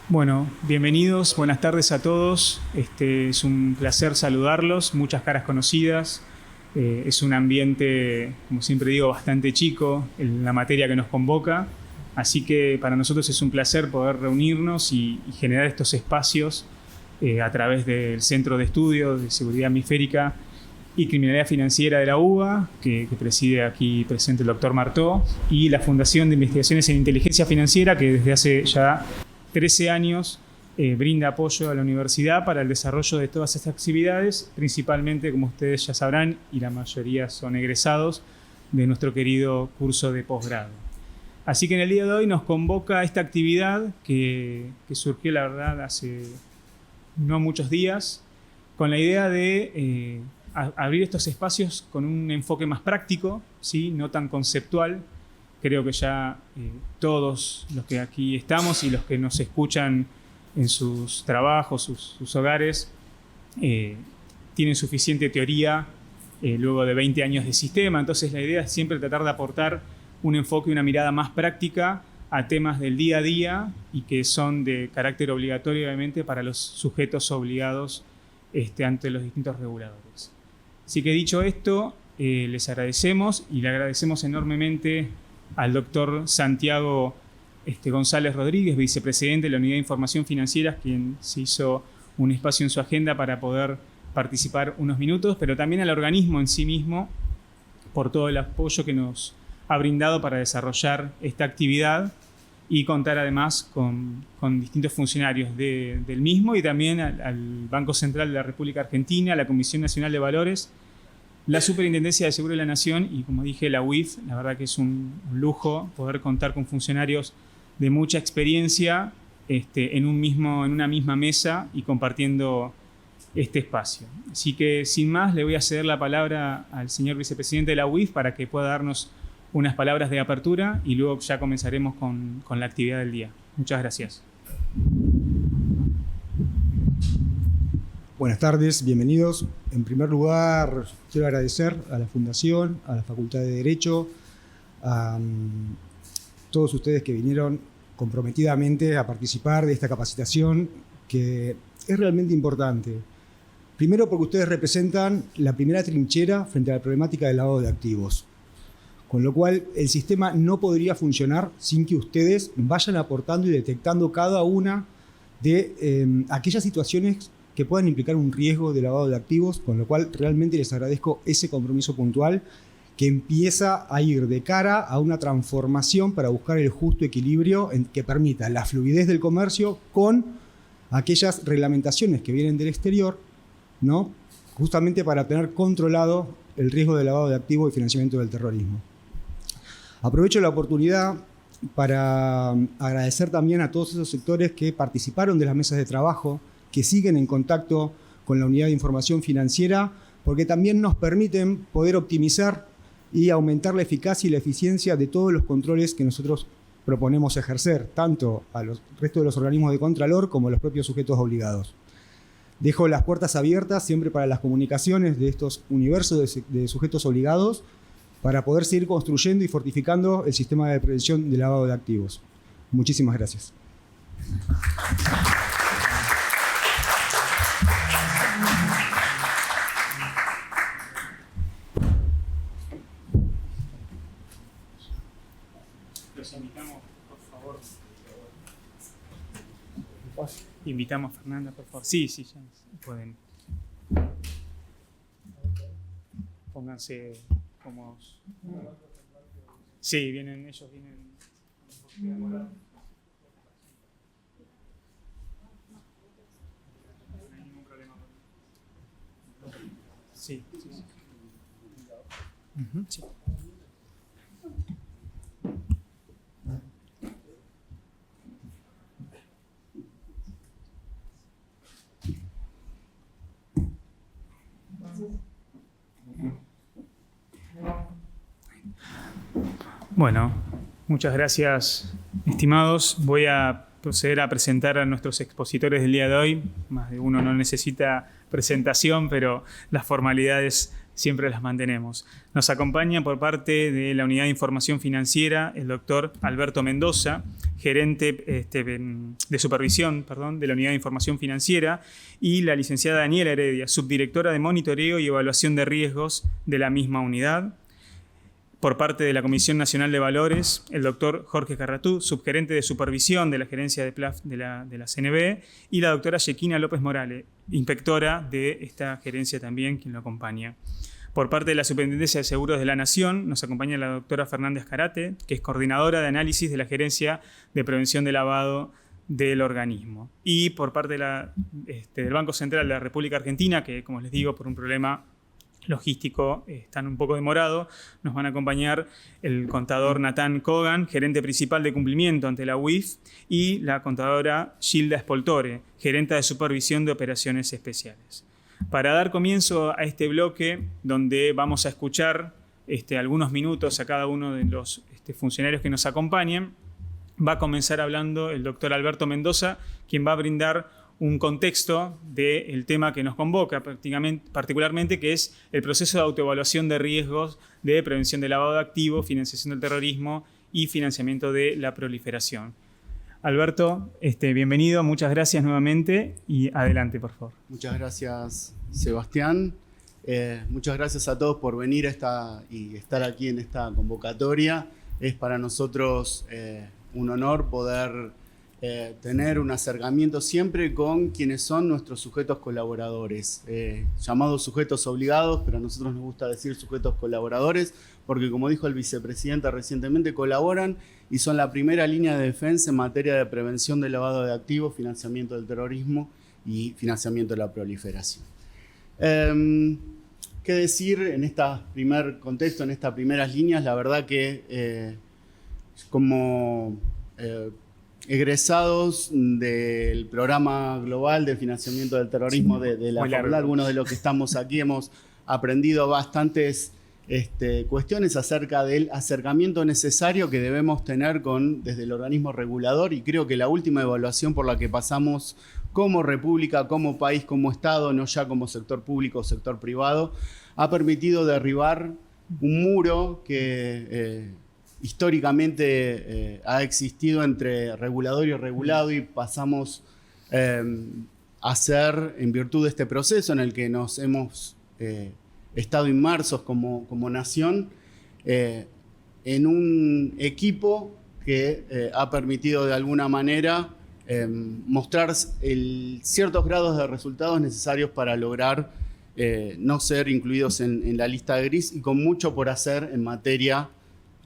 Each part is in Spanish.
Bueno, bienvenidos, buenas tardes a todos. Es un placer saludarlos, muchas caras conocidas. Es un ambiente, como siempre digo, bastante chico en la materia que nos convoca. Así que para nosotros es un placer poder reunirnos y generar estos espacios a través del Centro de Estudios de Seguridad Hemisférica y Criminalidad Financiera de la UBA, que preside aquí presente el doctor Martó, y la Fundación de Investigaciones en Inteligencia Financiera, que desde hace ya 13 años brinda apoyo a la universidad para el desarrollo de todas estas actividades, principalmente, como ustedes ya sabrán, y la mayoría son egresados de nuestro querido curso de posgrado. Así que en el día de hoy nos convoca esta actividad que surgió, la verdad, hace no muchos días, con la idea de abrir estos espacios con un enfoque más práctico, ¿sí? No tan conceptual. Creo que ya todos los que aquí estamos y los que nos escuchan en sus trabajos, sus hogares, tienen suficiente teoría luego de 20 años de sistema. Entonces la idea es siempre tratar de aportar un enfoque y una mirada más práctica a temas del día a día y que son de carácter obligatorio, obviamente, para los sujetos obligados ante los distintos reguladores. Así que dicho esto, les agradecemos y le agradecemos enormemente al doctor Santiago González Rodríguez, vicepresidente de la Unidad de Información Financiera, quien se hizo un espacio en su agenda para poder participar unos minutos, pero también al organismo en sí mismo por todo el apoyo que nos ha brindado para desarrollar esta actividad y contar además con distintos funcionarios del mismo y también al Banco Central de la República Argentina, a la Comisión Nacional de Valores, la Superintendencia de Seguro de la Nación y, como dije, la UIF. La verdad que es un lujo poder contar con funcionarios de mucha experiencia en una misma mesa y compartiendo este espacio. Así que, sin más, le voy a ceder la palabra al señor vicepresidente de la UIF para que pueda darnos unas palabras de apertura y luego ya comenzaremos con la actividad del día. Muchas gracias. Buenas tardes, bienvenidos. En primer lugar, quiero agradecer a la Fundación, a la Facultad de Derecho, a todos ustedes que vinieron comprometidamente a participar de esta capacitación que es realmente importante. Primero porque ustedes representan la primera trinchera frente a la problemática del lavado de activos. Con lo cual, el sistema no podría funcionar sin que ustedes vayan aportando y detectando cada una de aquellas situaciones que puedan implicar un riesgo de lavado de activos, con lo cual realmente les agradezco ese compromiso puntual que empieza a ir de cara a una transformación para buscar el justo equilibrio que permita la fluidez del comercio con aquellas reglamentaciones que vienen del exterior, ¿no? Justamente para tener controlado el riesgo de lavado de activos y financiamiento del terrorismo. Aprovecho la oportunidad para agradecer también a todos esos sectores que participaron de las mesas de trabajo, que siguen en contacto con la Unidad de Información Financiera, porque también nos permiten poder optimizar y aumentar la eficacia y la eficiencia de todos los controles que nosotros proponemos ejercer, tanto a los restos de los organismos de Contralor como a los propios sujetos obligados. Dejo las puertas abiertas siempre para las comunicaciones de estos universos de sujetos obligados para poder seguir construyendo y fortificando el sistema de prevención del lavado de activos. Muchísimas gracias. Los invitamos, por favor. Invitamos a Fernanda, por favor. Sí, ya pueden. Pónganse cómodos. Sí, ellos vienen. No hay ningún problema. Sí. Sí. Bueno, muchas gracias, estimados. Voy a proceder a presentar a nuestros expositores del día de hoy. Más de uno no necesita presentación, pero las formalidades siempre las mantenemos. Nos acompaña por parte de la Unidad de Información Financiera el doctor Alberto Mendoza, gerente de supervisión, de la Unidad de Información Financiera, y la licenciada Daniela Heredia, subdirectora de monitoreo y evaluación de riesgos de la misma unidad. Por parte de la Comisión Nacional de Valores, el doctor Jorge Carratú, subgerente de supervisión de la gerencia de PLAF de la CNB, y la doctora Yequina López Morales, inspectora de esta gerencia también, quien lo acompaña. Por parte de la Superintendencia de Seguros de la Nación, nos acompaña la doctora Fernández Carate, que es coordinadora de análisis de la Gerencia de Prevención de Lavado del organismo. Y por parte del Banco Central de la República Argentina, que, como les digo, por un problema logístico están un poco demorado, nos van a acompañar el contador Natán Kogan, gerente principal de cumplimiento ante la UIF, y la contadora Gilda Spoltore, gerenta de supervisión de operaciones especiales. Para dar comienzo a este bloque, donde vamos a escuchar algunos minutos a cada uno de los funcionarios que nos acompañan, va a comenzar hablando el doctor Alberto Mendoza, quien va a brindar un contexto del tema que nos convoca particularmente, que es el proceso de autoevaluación de riesgos de prevención de lavado de activos, financiación del terrorismo y financiamiento de la proliferación. Alberto, bienvenido, muchas gracias nuevamente y adelante, por favor. Muchas gracias, Sebastián. Muchas gracias a todos por venir y estar aquí en esta convocatoria. Es para nosotros un honor poder tener un acercamiento siempre con quienes son nuestros sujetos colaboradores, llamados sujetos obligados, pero a nosotros nos gusta decir sujetos colaboradores, porque como dijo el vicepresidente recientemente, colaboran y son la primera línea de defensa en materia de prevención del lavado de activos, financiamiento del terrorismo y financiamiento de la proliferación. ¿Qué decir en este primer contexto, en estas primeras líneas? La verdad que como egresados del programa global de financiamiento del terrorismo de la FABLA, algunos de los que estamos aquí hemos aprendido bastantes cuestiones acerca del acercamiento necesario que debemos tener desde el organismo regulador, y creo que la última evaluación por la que pasamos como república, como país, como Estado, no ya como sector público o sector privado, ha permitido derribar un muro que históricamente ha existido entre regulador y regulado, y pasamos a ser, en virtud de este proceso en el que nos hemos estado inmersos como nación, en un equipo que ha permitido de alguna manera mostrar ciertos grados de resultados necesarios para lograr no ser incluidos en la lista gris, y con mucho por hacer en materia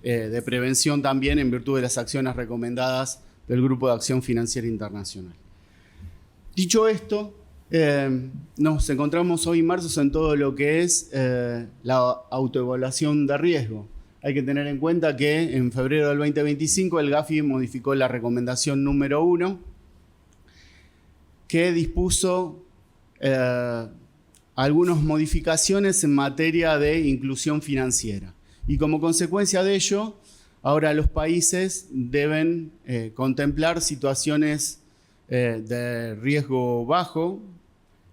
de prevención también, en virtud de las acciones recomendadas del Grupo de Acción Financiera Internacional. Dicho esto, nos encontramos hoy inmersos en todo lo que es la autoevaluación de riesgo. Hay que tener en cuenta que en febrero del 2025 el GAFI modificó la recomendación número 1, que dispuso algunas modificaciones en materia de inclusión financiera. Y como consecuencia de ello, ahora los países deben contemplar situaciones de riesgo bajo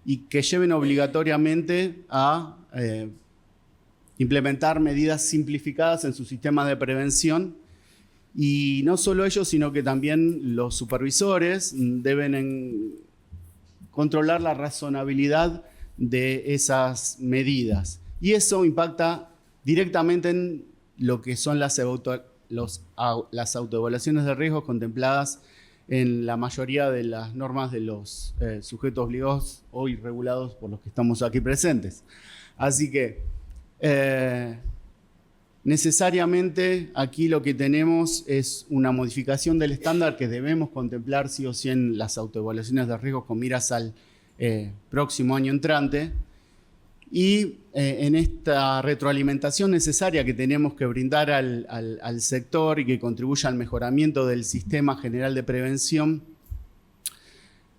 y que lleven obligatoriamente a implementar medidas simplificadas en sus sistemas de prevención. Y no solo ellos, sino que también los supervisores deben controlar la razonabilidad de esas medidas. Y eso impacta directamente en lo que son las autoevaluaciones de riesgos contempladas en la mayoría de las normas de los sujetos obligados o regulados por los que estamos aquí presentes. Así que necesariamente aquí lo que tenemos es una modificación del estándar que debemos contemplar sí o sí en las autoevaluaciones de riesgos con miras al próximo año entrante. Y en esta retroalimentación necesaria que tenemos que brindar al sector y que contribuya al mejoramiento del sistema general de prevención,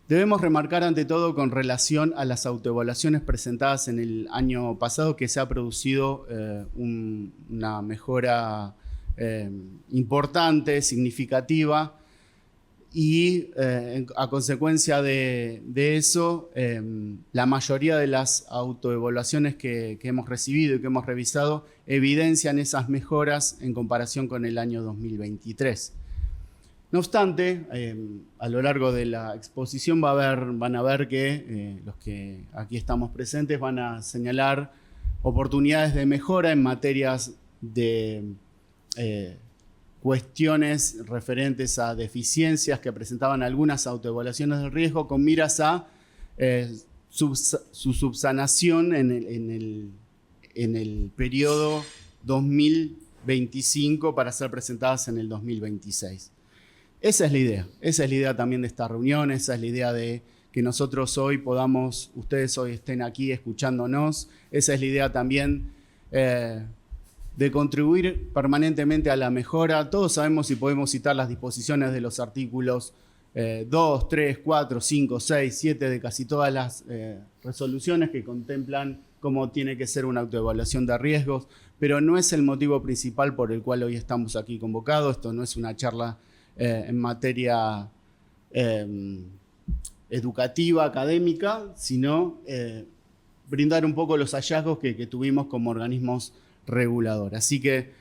debemos remarcar ante todo con relación a las autoevaluaciones presentadas en el año pasado que se ha producido una mejora importante, significativa, y a consecuencia de eso, la mayoría de las autoevaluaciones que hemos recibido y que hemos revisado evidencian esas mejoras en comparación con el año 2023. No obstante, a lo largo de la exposición van a ver que los que aquí estamos presentes van a señalar oportunidades de mejora en materias de cuestiones referentes a deficiencias que presentaban algunas autoevaluaciones de riesgo con miras a su subsanación en el periodo 2025 para ser presentadas en el 2026. Esa es la idea también de esta reunión, esa es la idea de que nosotros hoy ustedes hoy estén aquí escuchándonos, esa es la idea también de contribuir permanentemente a la mejora. Todos sabemos y podemos citar las disposiciones de los artículos 2, 3, 4, 5, 6, 7 de casi todas las resoluciones que contemplan cómo tiene que ser una autoevaluación de riesgos, pero no es el motivo principal por el cual hoy estamos aquí convocados. Esto no es una charla en materia educativa, académica, sino brindar un poco los hallazgos que tuvimos como organismos reguladores. Así que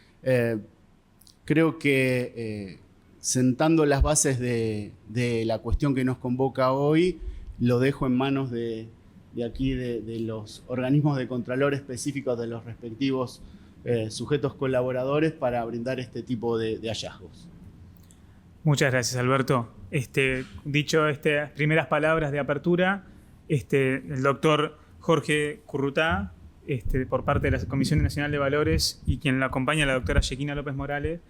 creo que sentando las bases de la cuestión que nos convoca hoy, lo dejo en manos de aquí, de los organismos de contralor específicos de los respectivos sujetos colaboradores para brindar este tipo de hallazgos. Muchas gracias, Alberto. Dicho estas primeras palabras de apertura, el doctor Jorge Currutá, por parte de la Comisión Nacional de Valores, y quien la acompaña, la doctora Yequina López Morales,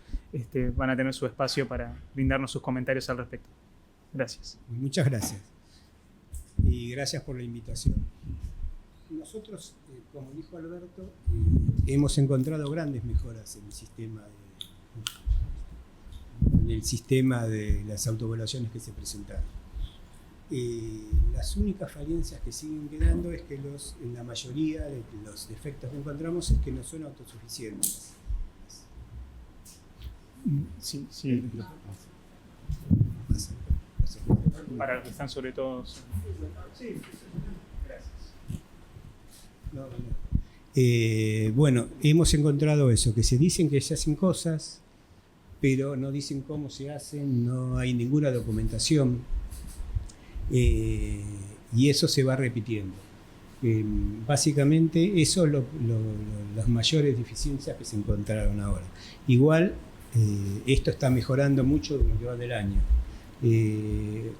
van a tener su espacio para brindarnos sus comentarios al respecto. Gracias. Muchas gracias. Y gracias por la invitación. Nosotros, como dijo Alberto, hemos encontrado grandes mejoras en el sistema de las autoevaluaciones que se presentaron. Las únicas falencias que siguen quedando es que en la mayoría de los defectos que encontramos es que no son autosuficientes. Sí. Para los que están sobre todo. Sí, gracias. Bueno, hemos encontrado eso, que se dicen que se hacen cosas, pero no dicen cómo se hacen, no hay ninguna documentación, y eso se va repitiendo. Básicamente, eso es las mayores deficiencias que se encontraron ahora. Igual, esto está mejorando mucho durante lo que va del año.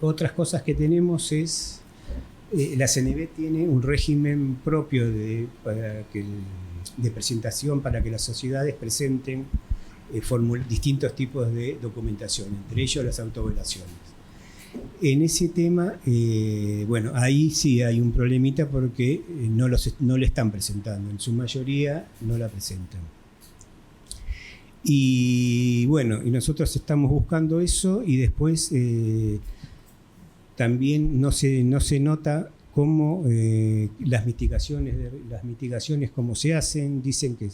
Otras cosas que tenemos es, la CNV tiene un régimen propio de presentación para que las sociedades presenten distintos tipos de documentación, entre ellos las autoevaluaciones. En ese tema, bueno, ahí sí hay un problemita porque no le están presentando, en su mayoría no la presentan. Y bueno, y nosotros estamos buscando eso, y después también no se nota cómo las mitigaciones cómo se hacen. Dicen que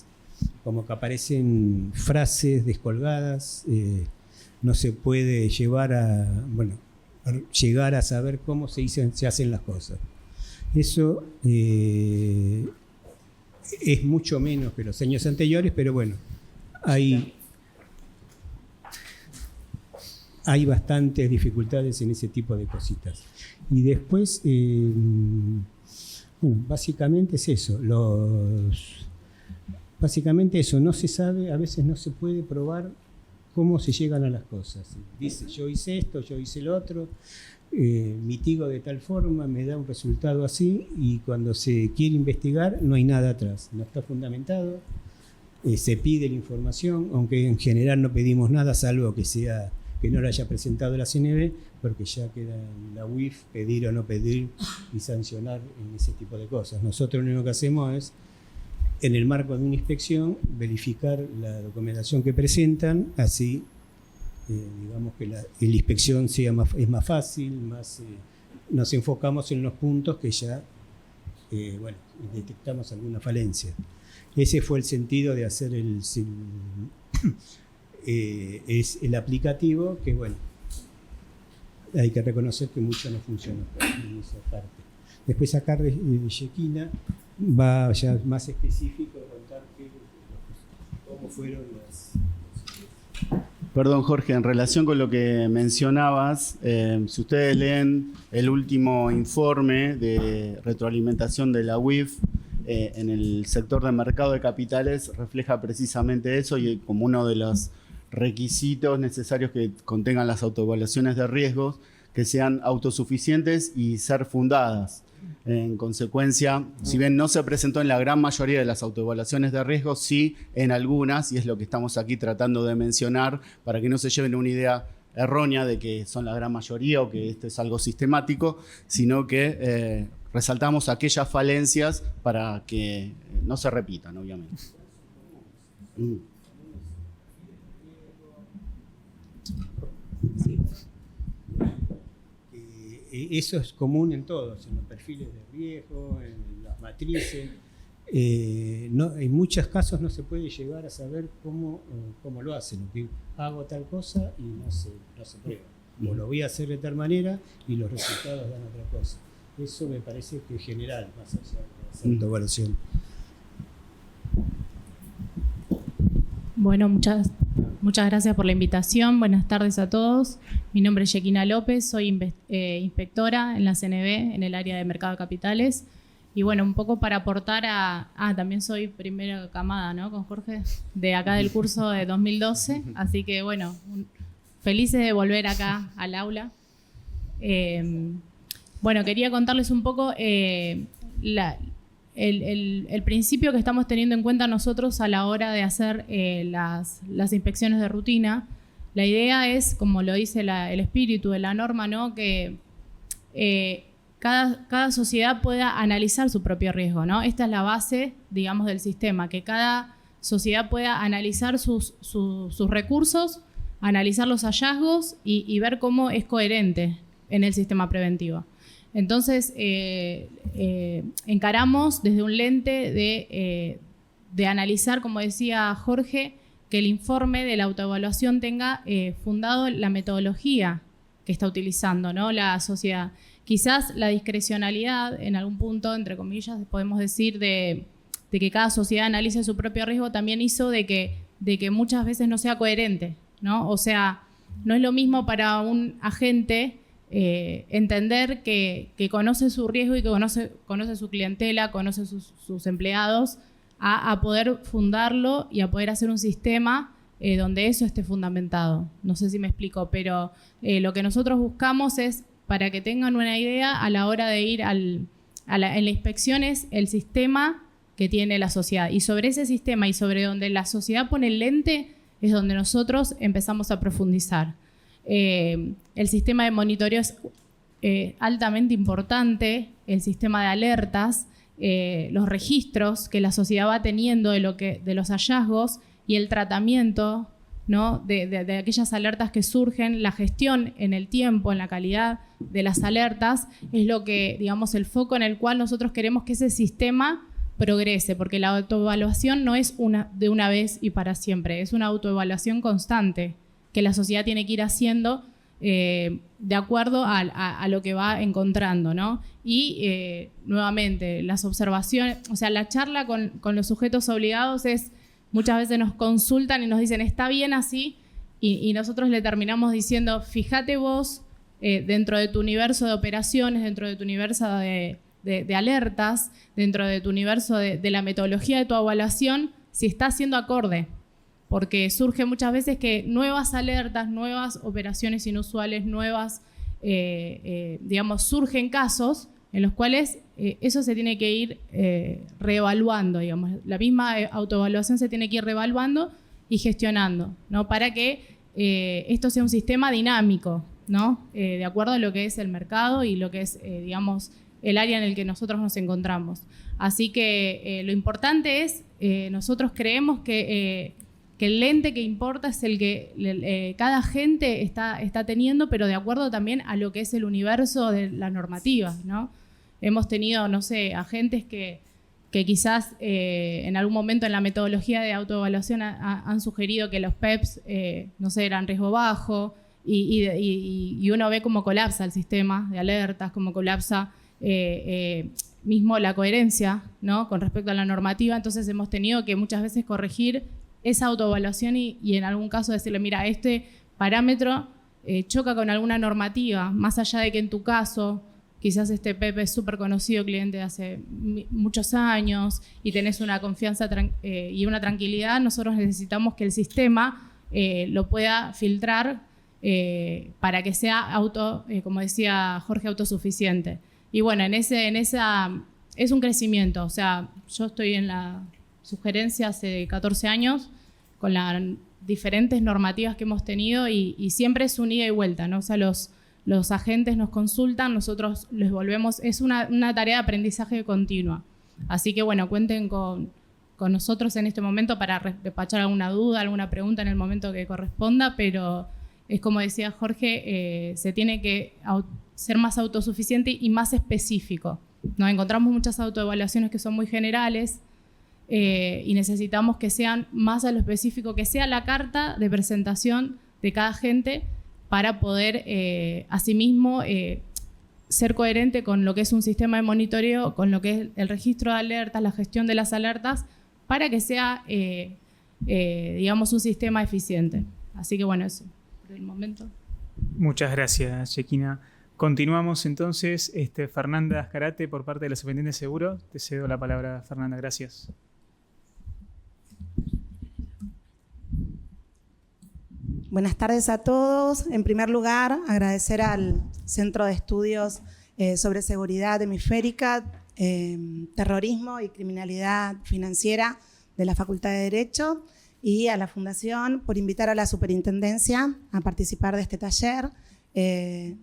como que aparecen frases descolgadas, no se puede llegar a saber cómo se hacen las cosas. Eso es mucho menos que los años anteriores, pero bueno, hay bastantes dificultades en ese tipo de cositas. Y después, básicamente es eso. Básicamente eso, no se sabe, a veces no se puede probar cómo se llegan a las cosas. Dice, yo hice esto, yo hice lo otro, mitigo de tal forma, me da un resultado así, y cuando se quiere investigar no hay nada atrás, no está fundamentado. Se pide la información, aunque en general no pedimos nada, salvo que no la haya presentado la CNV, porque ya queda en la UIF pedir o no pedir y sancionar en ese tipo de cosas. Nosotros lo único que hacemos es, en el marco de una inspección, verificar la documentación que presentan, así digamos que la inspección es más fácil, nos enfocamos en los puntos que ya detectamos alguna falencia. Ese fue el sentido de hacer es el aplicativo, que bueno, hay que reconocer que mucho no funciona en esa parte. Después acá Yequina va ya más específico a contar cómo fueron las... Perdón, Jorge, en relación con lo que mencionabas, si ustedes leen el último informe de retroalimentación de la UIF en el sector de mercado de capitales, refleja precisamente eso y como uno de los requisitos necesarios que contengan las autoevaluaciones de riesgos, que sean autosuficientes y ser fundadas. En consecuencia, si bien no se presentó en la gran mayoría de las autoevaluaciones de riesgos, sí en algunas, y es lo que estamos aquí tratando de mencionar, para que no se lleven una idea errónea de que son la gran mayoría o que esto es algo sistemático, sino que resaltamos aquellas falencias para que no se repitan, obviamente. Sí. Eso es común en todos, en los perfiles de riesgo, en las matrices. En muchos casos no se puede llegar a saber cómo lo hacen. Hago tal cosa y no se prueba. O lo voy a hacer de tal manera y los resultados dan otra cosa. Eso me parece que es general, más allá de la autoevaluación. Bueno, muchas gracias por la invitación. Buenas tardes a todos. Mi nombre es Yequina López, soy inspectora en la CNB, en el área de mercado de capitales. Y bueno, un poco para aportar también soy primera camada, ¿no? Con Jorge, de acá del curso de 2012. Así que bueno, felices de volver acá al aula. Bueno, quería contarles un poco el principio que estamos teniendo en cuenta nosotros a la hora de hacer las inspecciones de rutina. La idea es, como lo dice el espíritu de la norma, ¿no? Que cada sociedad pueda analizar su propio riesgo, ¿no? Esta es la base, digamos, del sistema, que cada sociedad pueda analizar sus recursos, analizar los hallazgos y ver cómo es coherente en el sistema preventivo. Entonces, encaramos desde un lente de analizar, como decía Jorge, que el informe de la autoevaluación tenga fundado la metodología que está utilizando, ¿no? La sociedad. Quizás la discrecionalidad, en algún punto, entre comillas, podemos decir de que cada sociedad analice su propio riesgo, también hizo de que muchas veces no sea coherente, ¿no? O sea, no es lo mismo para un agente entender que conoce su riesgo y que conoce su clientela, conoce sus empleados, a poder fundarlo y a poder hacer un sistema donde eso esté fundamentado. No sé si me explico, pero lo que nosotros buscamos es, para que tengan una idea, a la hora de ir en la inspección, es el sistema que tiene la sociedad. Y sobre ese sistema y sobre donde la sociedad pone el lente es donde nosotros empezamos a profundizar. El sistema de monitoreo es altamente importante, el sistema de alertas, los registros que la sociedad va teniendo de los hallazgos y el tratamiento, ¿no? de aquellas alertas que surgen, la gestión en el tiempo, en la calidad de las alertas, es lo que, digamos, el foco en el cual nosotros queremos que ese sistema progrese, porque la autoevaluación no es de una vez y para siempre, es una autoevaluación constante que la sociedad tiene que ir haciendo de acuerdo a lo que va encontrando, ¿no? Y nuevamente, las observaciones, o sea, la charla con los sujetos obligados es, muchas veces nos consultan y nos dicen, está bien así, y nosotros le terminamos diciendo, fíjate vos dentro de tu universo de operaciones, dentro de tu universo de alertas, dentro de tu universo de la metodología de tu evaluación, si está siendo acorde. Porque surge muchas veces que nuevas alertas, nuevas operaciones inusuales, digamos, surgen casos en los cuales eso se tiene que ir reevaluando, digamos. La misma autoevaluación se tiene que ir reevaluando y gestionando, ¿no? Para que esto sea un sistema dinámico, ¿no? De acuerdo a lo que es el mercado y lo que es, digamos, el área en el que nosotros nos encontramos. Así que lo importante es, nosotros creemos que el lente que importa es el que cada agente está teniendo, pero de acuerdo también a lo que es el universo de las normativas, ¿no? Hemos tenido, no sé, agentes que quizás en algún momento en la metodología de autoevaluación han sugerido que los PEPs, no sé, eran riesgo bajo, y uno ve cómo colapsa el sistema de alertas, cómo colapsa mismo la coherencia, ¿no? Con respecto a la normativa. Entonces hemos tenido que muchas veces corregir esa autoevaluación y en algún caso decirle, mira, este parámetro choca con alguna normativa, más allá de que en tu caso quizás este Pepe es súper conocido, cliente de hace muchos años y tenés una confianza y una tranquilidad, nosotros necesitamos que el sistema lo pueda filtrar para que sea como decía Jorge, autosuficiente. Y bueno, en esa es un crecimiento. O sea, yo estoy en la sugerencia hace 14 años con las diferentes normativas que hemos tenido y siempre es un ida y vuelta, ¿no? O sea, los agentes nos consultan, nosotros les volvemos, es una tarea de aprendizaje continua. Así que bueno, cuenten con nosotros en este momento para despachar alguna duda, alguna pregunta en el momento que corresponda, pero es como decía Jorge, se tiene que ser más autosuficiente y más específico. Nos encontramos muchas autoevaluaciones que son muy generales y necesitamos que sean más a lo específico, que sea la carta de presentación de cada agente para poder asimismo ser coherente con lo que es un sistema de monitoreo, con lo que es el registro de alertas, la gestión de las alertas, para que sea, digamos, un sistema eficiente. Así que bueno, eso por el momento. Muchas gracias, Shekinah. Continuamos entonces. Fernanda Azcarate, por parte de la Superintendencia de Seguro. Te cedo la palabra, Fernanda. Gracias. Buenas tardes a todos. En primer lugar, agradecer al Centro de Estudios sobre Seguridad Hemisférica, Terrorismo y Criminalidad Financiera de la Facultad de Derecho y a la Fundación por invitar a la Superintendencia a participar de este taller.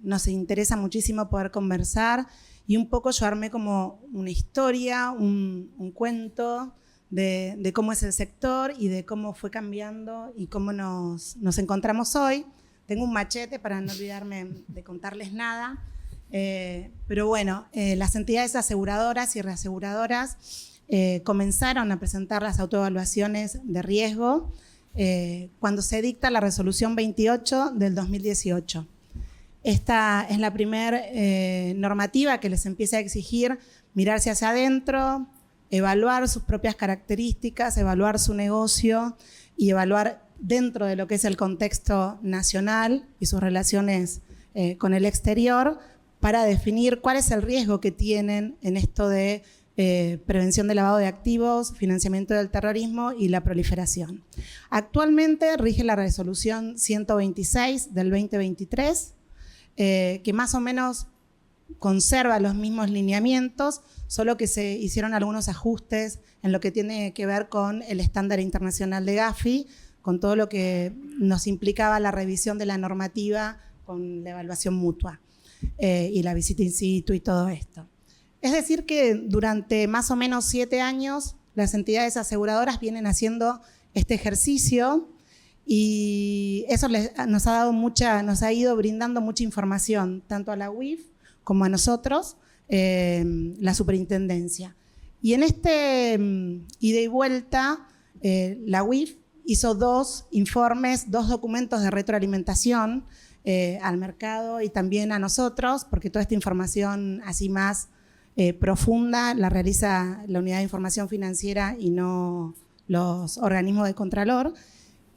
Nos interesa muchísimo poder conversar y un poco yo armé como una historia, un cuento de cómo es el sector y de cómo fue cambiando y cómo nos encontramos hoy. Tengo un machete para no olvidarme de contarles nada, pero bueno, las entidades aseguradoras y reaseguradoras comenzaron a presentar las autoevaluaciones de riesgo cuando se dicta la resolución 28 del 2018. Esta es la primera normativa que les empieza a exigir mirarse hacia adentro, evaluar sus propias características, evaluar su negocio y evaluar dentro de lo que es el contexto nacional y sus relaciones con el exterior para definir cuál es el riesgo que tienen en esto de prevención del lavado de activos, financiamiento del terrorismo y la proliferación. Actualmente rige la resolución 126 del 2023, que más o menos conserva los mismos lineamientos, solo que se hicieron algunos ajustes en lo que tiene que ver con el estándar internacional de Gafi, con todo lo que nos implicaba la revisión de la normativa con la evaluación mutua y la visita in situ y todo esto. Es decir que durante más o menos 7 años las entidades aseguradoras vienen haciendo este ejercicio y eso nos ha ido brindando mucha información, tanto a la UIF como a nosotros, la superintendencia. Y en este ida y vuelta, la UIF hizo 2 informes, 2 documentos de retroalimentación al mercado y también a nosotros, porque toda esta información así más profunda la realiza la Unidad de Información Financiera y no los organismos de Contralor.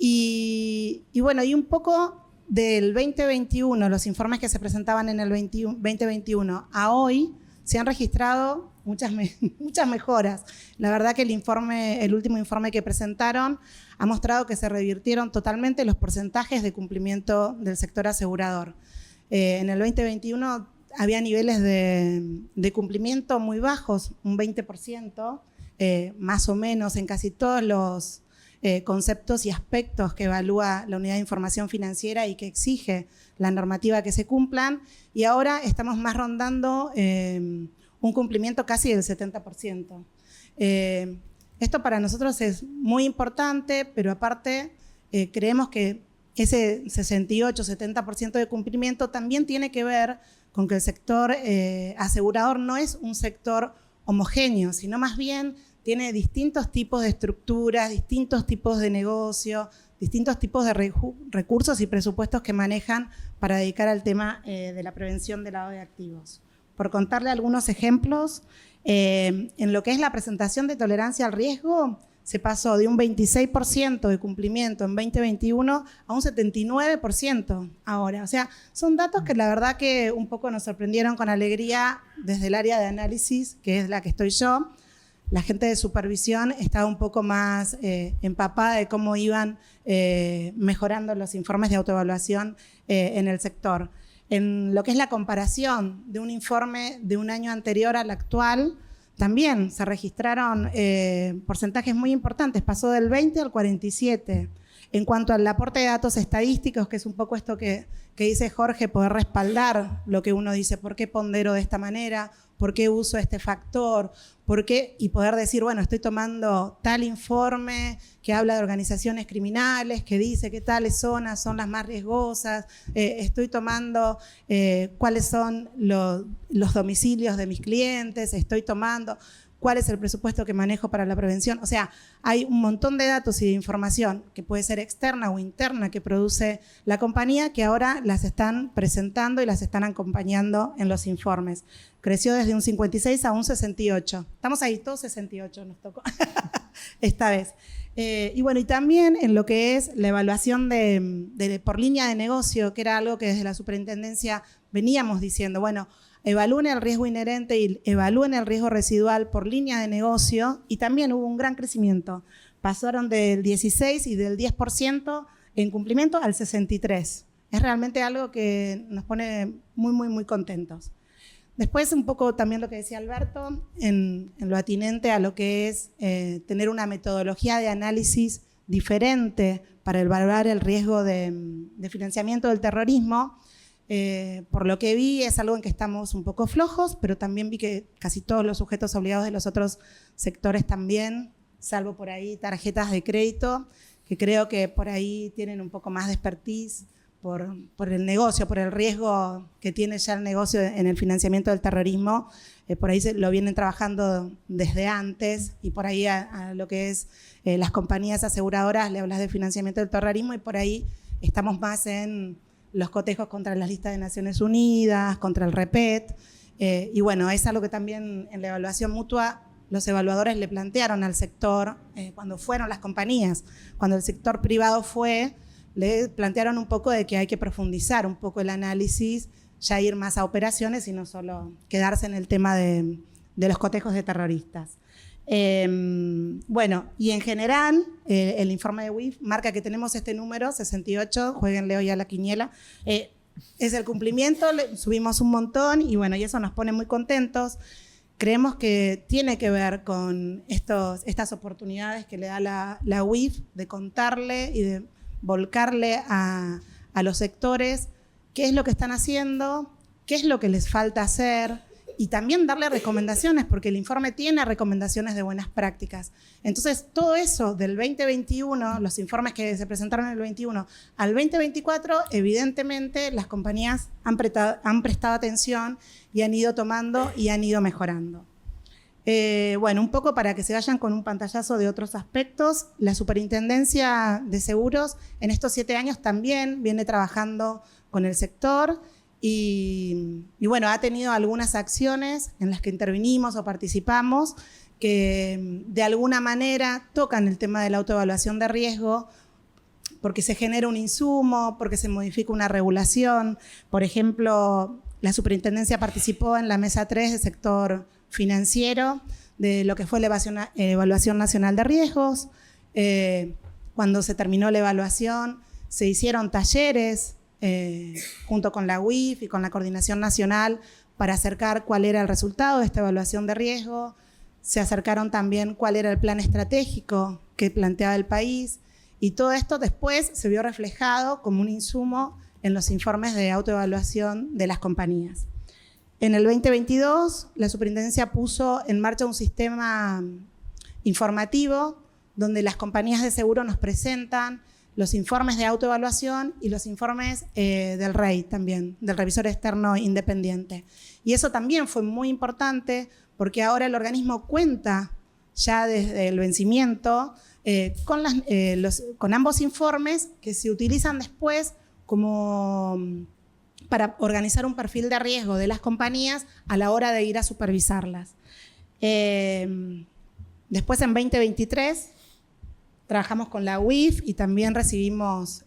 Y bueno, y un poco del 2021, los informes que se presentaban en el 2021 a hoy, se han registrado muchas mejoras. La verdad que el último informe que presentaron ha mostrado que se revirtieron totalmente los porcentajes de cumplimiento del sector asegurador. En el 2021 había niveles de cumplimiento muy bajos, un 20%, más o menos en casi todos los conceptos y aspectos que evalúa la Unidad de Información Financiera y que exige la normativa que se cumplan, y ahora estamos más rondando un cumplimiento casi del 70%. Esto para nosotros es muy importante, pero aparte creemos que ese 68-70% de cumplimiento también tiene que ver con que el sector asegurador no es un sector homogéneo, sino más bien tiene distintos tipos de estructuras, distintos tipos de negocio, distintos tipos de recursos y presupuestos que manejan para dedicar al tema de la prevención del lavado de activos. Por contarle algunos ejemplos, en lo que es la presentación de tolerancia al riesgo, se pasó de un 26% de cumplimiento en 2021 a un 79% ahora. O sea, son datos que la verdad que un poco nos sorprendieron con alegría desde el área de análisis, que es la que estoy yo. La gente de supervisión estaba un poco más empapada de cómo iban mejorando los informes de autoevaluación en el sector. En lo que es la comparación de un informe de un año anterior al actual, también se registraron porcentajes muy importantes, pasó del 20 al 47. En cuanto al aporte de datos estadísticos, que es un poco esto que dice Jorge, poder respaldar lo que uno dice, ¿por qué pondero de esta manera? ¿Por qué uso este factor? ¿Por qué? Y poder decir, bueno, estoy tomando tal informe que habla de organizaciones criminales, que dice que tales zonas son las más riesgosas, estoy tomando cuáles son los domicilios de mis clientes, estoy tomando cuál es el presupuesto que manejo para la prevención. O sea, hay un montón de datos y de información que puede ser externa o interna que produce la compañía que ahora las están presentando y las están acompañando en los informes. Creció desde un 56 a un 68. Estamos ahí, todos 68 nos tocó esta vez. Y bueno, y también en lo que es la evaluación por línea de negocio, que era algo que desde la superintendencia veníamos diciendo, bueno, evalúen el riesgo inherente y evalúen el riesgo residual por línea de negocio, y también hubo un gran crecimiento. Pasaron del 16 y del 10% en cumplimiento al 63%. Es realmente algo que nos pone muy, muy, muy contentos. Después, un poco también lo que decía Alberto, en lo atinente a lo que es tener una metodología de análisis diferente para evaluar el riesgo de financiamiento del terrorismo. Por lo que vi, es algo en que estamos un poco flojos, pero también vi que casi todos los sujetos obligados de los otros sectores también, salvo por ahí tarjetas de crédito, que creo que por ahí tienen un poco más de expertise por el negocio, por el riesgo que tiene ya el negocio en el financiamiento del terrorismo. Por ahí lo vienen trabajando desde antes, y por ahí a lo que es las compañías aseguradoras le hablas de financiamiento del terrorismo, y por ahí estamos más en los cotejos contra las listas de Naciones Unidas, contra el REPET, y bueno, es algo que también en la evaluación mutua los evaluadores le plantearon al sector, cuando fueron las compañías, cuando el sector privado fue, le plantearon un poco de que hay que profundizar un poco el análisis, ya ir más a operaciones y no solo quedarse en el tema de los cotejos de terroristas. Bueno, y en general, el informe de WIF marca que tenemos este número, 68, jueguenle hoy a la quiniela, es el cumplimiento, subimos un montón y bueno, y eso nos pone muy contentos. Creemos que tiene que ver con estas oportunidades que le da la UIF de contarle y de volcarle a los sectores qué es lo que están haciendo, qué es lo que les falta hacer, y también darle recomendaciones, porque el informe tiene recomendaciones de buenas prácticas. Entonces, todo eso del 2021, los informes que se presentaron en el 21 al 2024, evidentemente las compañías han prestado atención y han ido tomando y han ido mejorando. Bueno, un poco para que se vayan con un pantallazo de otros aspectos, la Superintendencia de Seguros en estos 7 años también viene trabajando con el sector y bueno, ha tenido algunas acciones en las que intervinimos o participamos que de alguna manera tocan el tema de la autoevaluación de riesgo, porque se genera un insumo, porque se modifica una regulación. Por ejemplo, la Superintendencia participó en la Mesa 3 del sector financiero de lo que fue la Evaluación Nacional de Riesgos. Cuando se terminó la evaluación, se hicieron talleres junto con la UIF y con la Coordinación Nacional para acercar cuál era el resultado de esta evaluación de riesgo. Se acercaron también cuál era el plan estratégico que planteaba el país, y todo esto después se vio reflejado como un insumo en los informes de autoevaluación de las compañías. En el 2022, la Superintendencia puso en marcha un sistema informativo donde las compañías de seguro nos presentan los informes de autoevaluación y los informes del REI también, del revisor externo independiente. Y eso también fue muy importante porque ahora el organismo cuenta ya desde el vencimiento con ambos informes que se utilizan después como para organizar un perfil de riesgo de las compañías a la hora de ir a supervisarlas. Después, en 2023, trabajamos con la UIF y también recibimos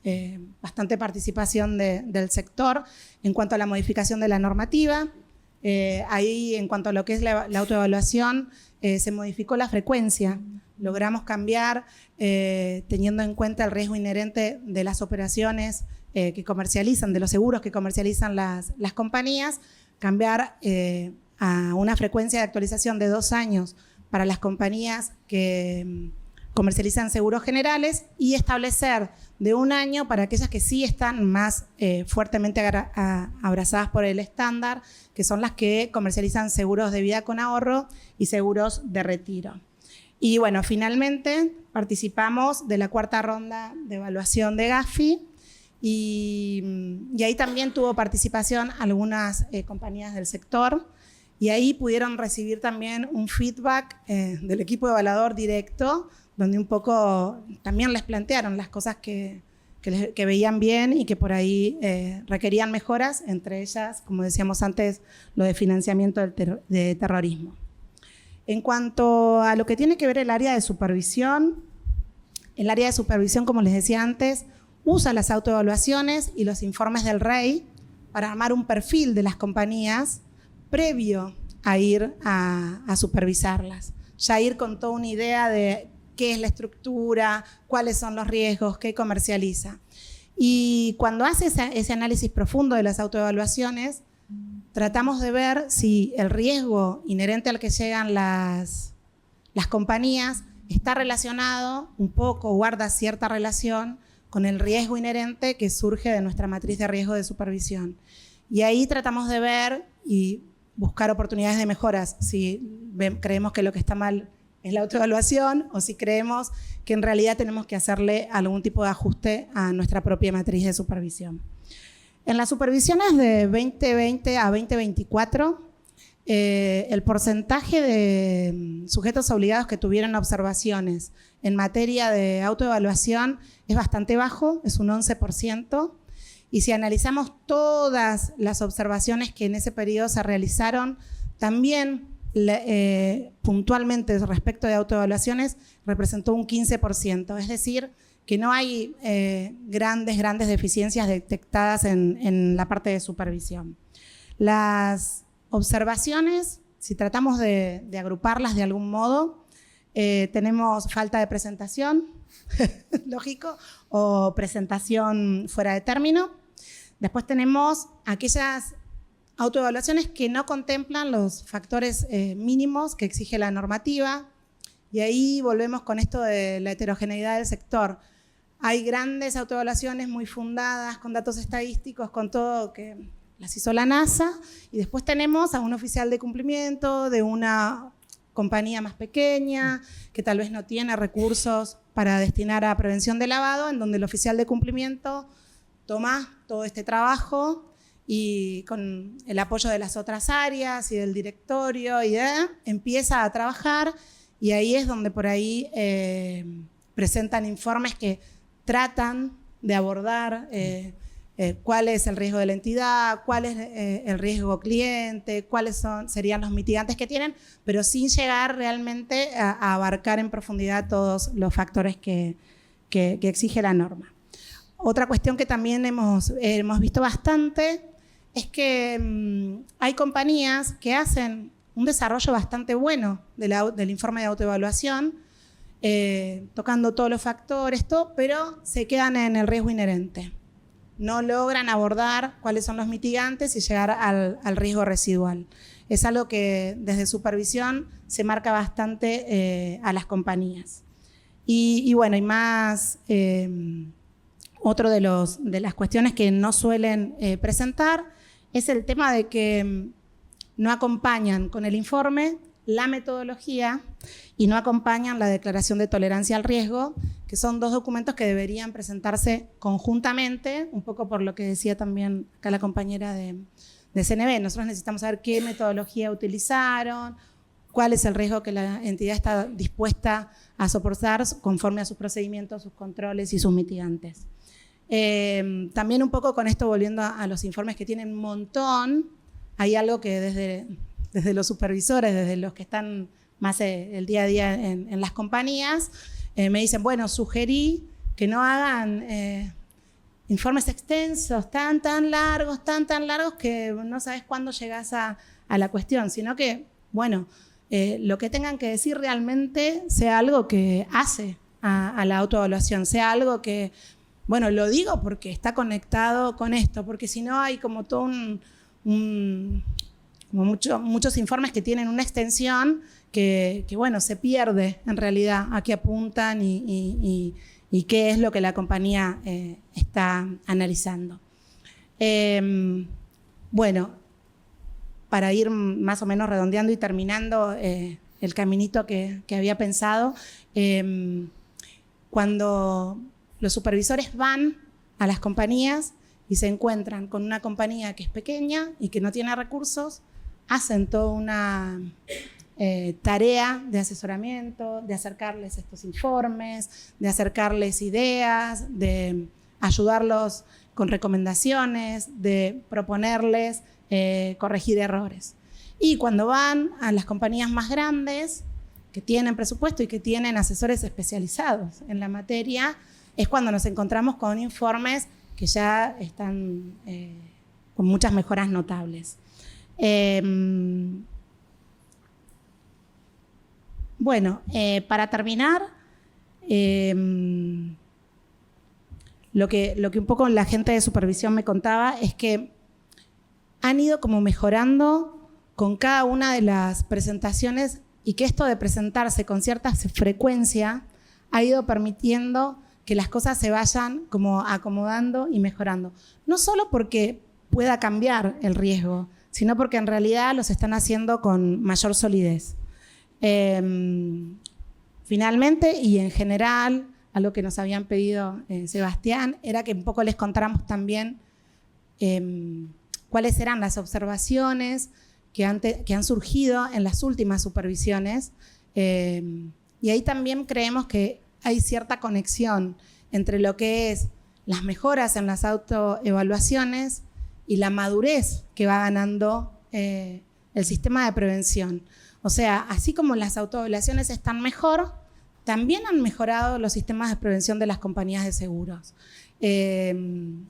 bastante participación del sector en cuanto a la modificación de la normativa. Ahí, en cuanto a lo que es la autoevaluación, se modificó la frecuencia. Logramos cambiar, teniendo en cuenta el riesgo inherente de las operaciones que comercializan, de los seguros que comercializan las compañías, cambiar a una frecuencia de actualización de 2 años para las compañías que comercializan seguros generales y establecer de 1 año para aquellas que sí están más fuertemente abrazadas por el estándar, que son las que comercializan seguros de vida con ahorro y seguros de retiro. Y bueno, finalmente participamos de la 4ª ronda de evaluación de Gafi y ahí también tuvo participación algunas compañías del sector y ahí pudieron recibir también un feedback del equipo evaluador directo, donde un poco también les plantearon las cosas que veían bien y que por ahí requerían mejoras, entre ellas, como decíamos antes, lo de financiamiento de terrorismo. En cuanto a lo que tiene que ver el área de supervisión, como les decía antes, usa las autoevaluaciones y los informes del REI para armar un perfil de las compañías previo a ir a supervisarlas. Ya ir con toda una idea de qué es la estructura, cuáles son los riesgos, qué comercializa. Y cuando hace ese análisis profundo de las autoevaluaciones, tratamos de ver si el riesgo inherente al que llegan las compañías está relacionado un poco, guarda cierta relación con el riesgo inherente que surge de nuestra matriz de riesgo de supervisión. Y ahí tratamos de ver y buscar oportunidades de mejoras, si creemos que lo que está mal es la autoevaluación o si creemos que en realidad tenemos que hacerle algún tipo de ajuste a nuestra propia matriz de supervisión. En las supervisiones de 2020 a 2024, el porcentaje de sujetos obligados que tuvieron observaciones en materia de autoevaluación es bastante bajo, es un 11%. Y si analizamos todas las observaciones que en ese periodo se realizaron, también puntualmente respecto de autoevaluaciones representó un 15%. Es decir, que no hay grandes deficiencias detectadas en la parte de supervisión. Las observaciones, si tratamos de agruparlas de algún modo, tenemos falta de presentación, lógico, o presentación fuera de término. Después tenemos aquellas autoevaluaciones que no contemplan los factores mínimos que exige la normativa, y ahí volvemos con esto de la heterogeneidad del sector. Hay grandes autoevaluaciones muy fundadas, con datos estadísticos, con todo que las hizo la NASA, y después tenemos a un oficial de cumplimiento de una compañía más pequeña, que tal vez no tiene recursos para destinar a prevención de lavado, en donde el oficial de cumplimiento toma todo este trabajo y con el apoyo de las otras áreas y del directorio empieza a trabajar, y ahí es donde por ahí presentan informes que tratan de abordar cuál es el riesgo de la entidad, cuál es el riesgo cliente, cuáles serían los mitigantes que tienen, pero sin llegar realmente a abarcar en profundidad todos los factores que exige la norma. Otra cuestión que también hemos visto bastante es que hay compañías que hacen un desarrollo bastante bueno del informe de autoevaluación, tocando todos los factores, pero se quedan en el riesgo inherente. No logran abordar cuáles son los mitigantes y llegar al riesgo residual. Es algo que desde supervisión se marca bastante a las compañías. Y bueno, y más, otro de las cuestiones que no suelen presentar es el tema de que no acompañan con el informe la metodología y no acompañan la declaración de tolerancia al riesgo, que son 2 documentos que deberían presentarse conjuntamente, un poco por lo que decía también acá la compañera de CNB. Nosotros necesitamos saber qué metodología utilizaron, cuál es el riesgo que la entidad está dispuesta a soportar conforme a sus procedimientos, sus controles y sus mitigantes. También un poco con esto, volviendo a los informes que tienen un montón, hay algo que desde los supervisores, desde los que están más el día a día en las compañías, me dicen, bueno, sugerí que no hagan informes extensos, tan largos que no sabes cuándo llegás a la cuestión, sino que, bueno, lo que tengan que decir realmente sea algo que hace a la autoevaluación, sea algo que, bueno, lo digo porque está conectado con esto, porque si no hay como todo como muchos informes que tienen una extensión que bueno, se pierde en realidad a qué apuntan y qué es lo que la compañía está analizando. Bueno, para ir más o menos redondeando y terminando el caminito que había pensado, cuando los supervisores van a las compañías y se encuentran con una compañía que es pequeña y que no tiene recursos, hacen toda una tarea de asesoramiento, de acercarles estos informes, de acercarles ideas, de ayudarlos con recomendaciones, de proponerles corregir errores. Y cuando van a las compañías más grandes, que tienen presupuesto y que tienen asesores especializados en la materia, es cuando nos encontramos con informes que ya están con muchas mejoras notables. Bueno, para terminar, lo que un poco la gente de supervisión me contaba es que han ido como mejorando con cada una de las presentaciones y que esto de presentarse con cierta frecuencia ha ido permitiendo que las cosas se vayan como acomodando y mejorando. No solo porque pueda cambiar el riesgo, sino porque en realidad los están haciendo con mayor solidez. Finalmente, y en general, a lo que nos habían pedido Sebastián, era que un poco les contáramos también cuáles eran las observaciones que han surgido en las últimas supervisiones. Y ahí también creemos que hay cierta conexión entre lo que es las mejoras en las autoevaluaciones y la madurez que va ganando el sistema de prevención. O sea, así como las autoevaluaciones están mejor, también han mejorado los sistemas de prevención de las compañías de seguros.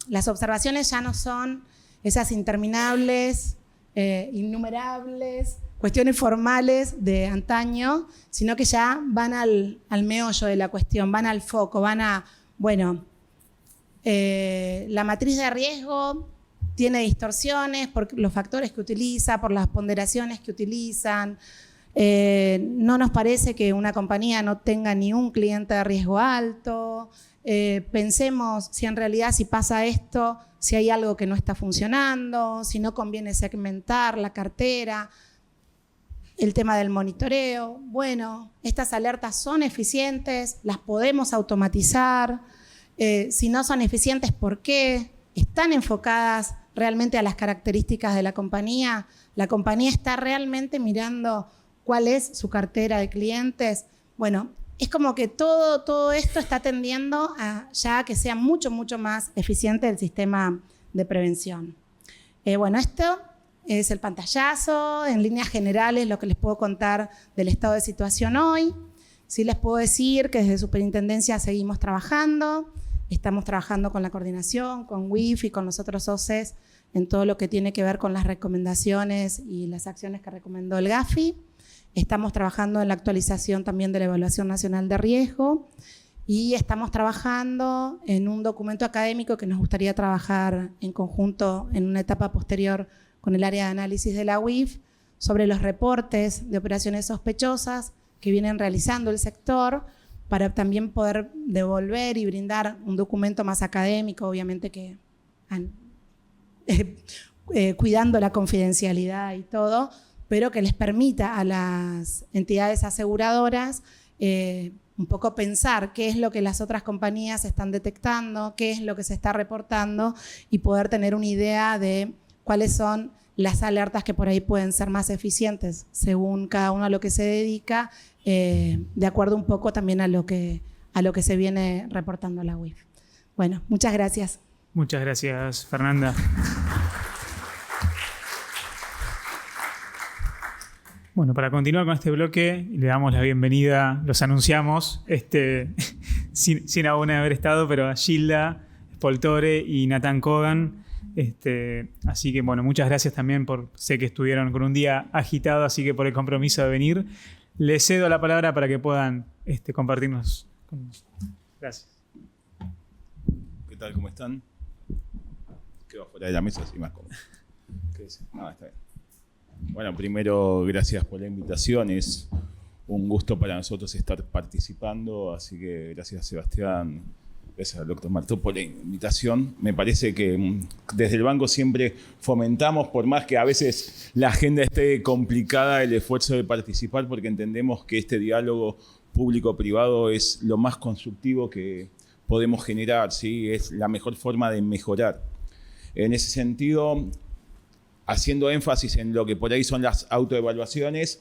Las observaciones ya no son esas interminables, innumerables cuestiones formales de antaño, sino que ya van al meollo de la cuestión, van al foco, van a, bueno, la matriz de riesgo tiene distorsiones por los factores que utiliza, por las ponderaciones que utilizan. No nos parece que una compañía no tenga ni un cliente de riesgo alto. Pensemos si en realidad si pasa esto, si hay algo que no está funcionando, si no conviene segmentar la cartera, el tema del monitoreo. Bueno, estas alertas son eficientes, las podemos automatizar. Si no son eficientes, ¿por qué? ¿Están enfocadas realmente a las características de la compañía? ¿La compañía está realmente mirando cuál es su cartera de clientes? Bueno, es como que todo esto está tendiendo a ya que sea mucho más eficiente el sistema de prevención. Bueno, esto es el pantallazo, en líneas generales lo que les puedo contar del estado de situación hoy. Sí les puedo decir que desde Superintendencia seguimos trabajando, estamos trabajando con la coordinación, con WIF y con los otros OCEs en todo lo que tiene que ver con las recomendaciones y las acciones que recomendó el GAFI. Estamos trabajando en la actualización también de la Evaluación Nacional de Riesgo y estamos trabajando en un documento académico que nos gustaría trabajar en conjunto en una etapa posterior con el área de análisis de la UIF sobre los reportes de operaciones sospechosas que vienen realizando el sector para también poder devolver y brindar un documento más académico, obviamente que cuidando la confidencialidad y todo, pero que les permita a las entidades aseguradoras un poco pensar qué es lo que las otras compañías están detectando, qué es lo que se está reportando y poder tener una idea de cuáles son las alertas que por ahí pueden ser más eficientes según cada uno a lo que se dedica, de acuerdo un poco también a lo que se viene reportando a la UIF. Bueno, muchas gracias. Muchas gracias, Fernanda. Bueno, para continuar con este bloque, le damos la bienvenida, los anunciamos, sin aún haber estado, pero a Gilda Spoltore y Nathan Kogan. Así que, bueno, muchas gracias también sé que estuvieron con un día agitado, así que por el compromiso de venir. Les cedo la palabra para que puedan compartirnos. Gracias. ¿Qué tal? ¿Cómo están? Quedo fuera de la mesa, así más cómodo. ¿Qué dicen? No, está bien. Bueno, primero, gracias por la invitación. Es un gusto para nosotros estar participando, así que gracias, Sebastián. Gracias al doctor Martó por la invitación. Me parece que desde el banco siempre fomentamos, por más que a veces la agenda esté complicada, el esfuerzo de participar, porque entendemos que este diálogo público-privado es lo más constructivo que podemos generar, ¿sí? Es la mejor forma de mejorar. En ese sentido, haciendo énfasis en lo que por ahí son las autoevaluaciones,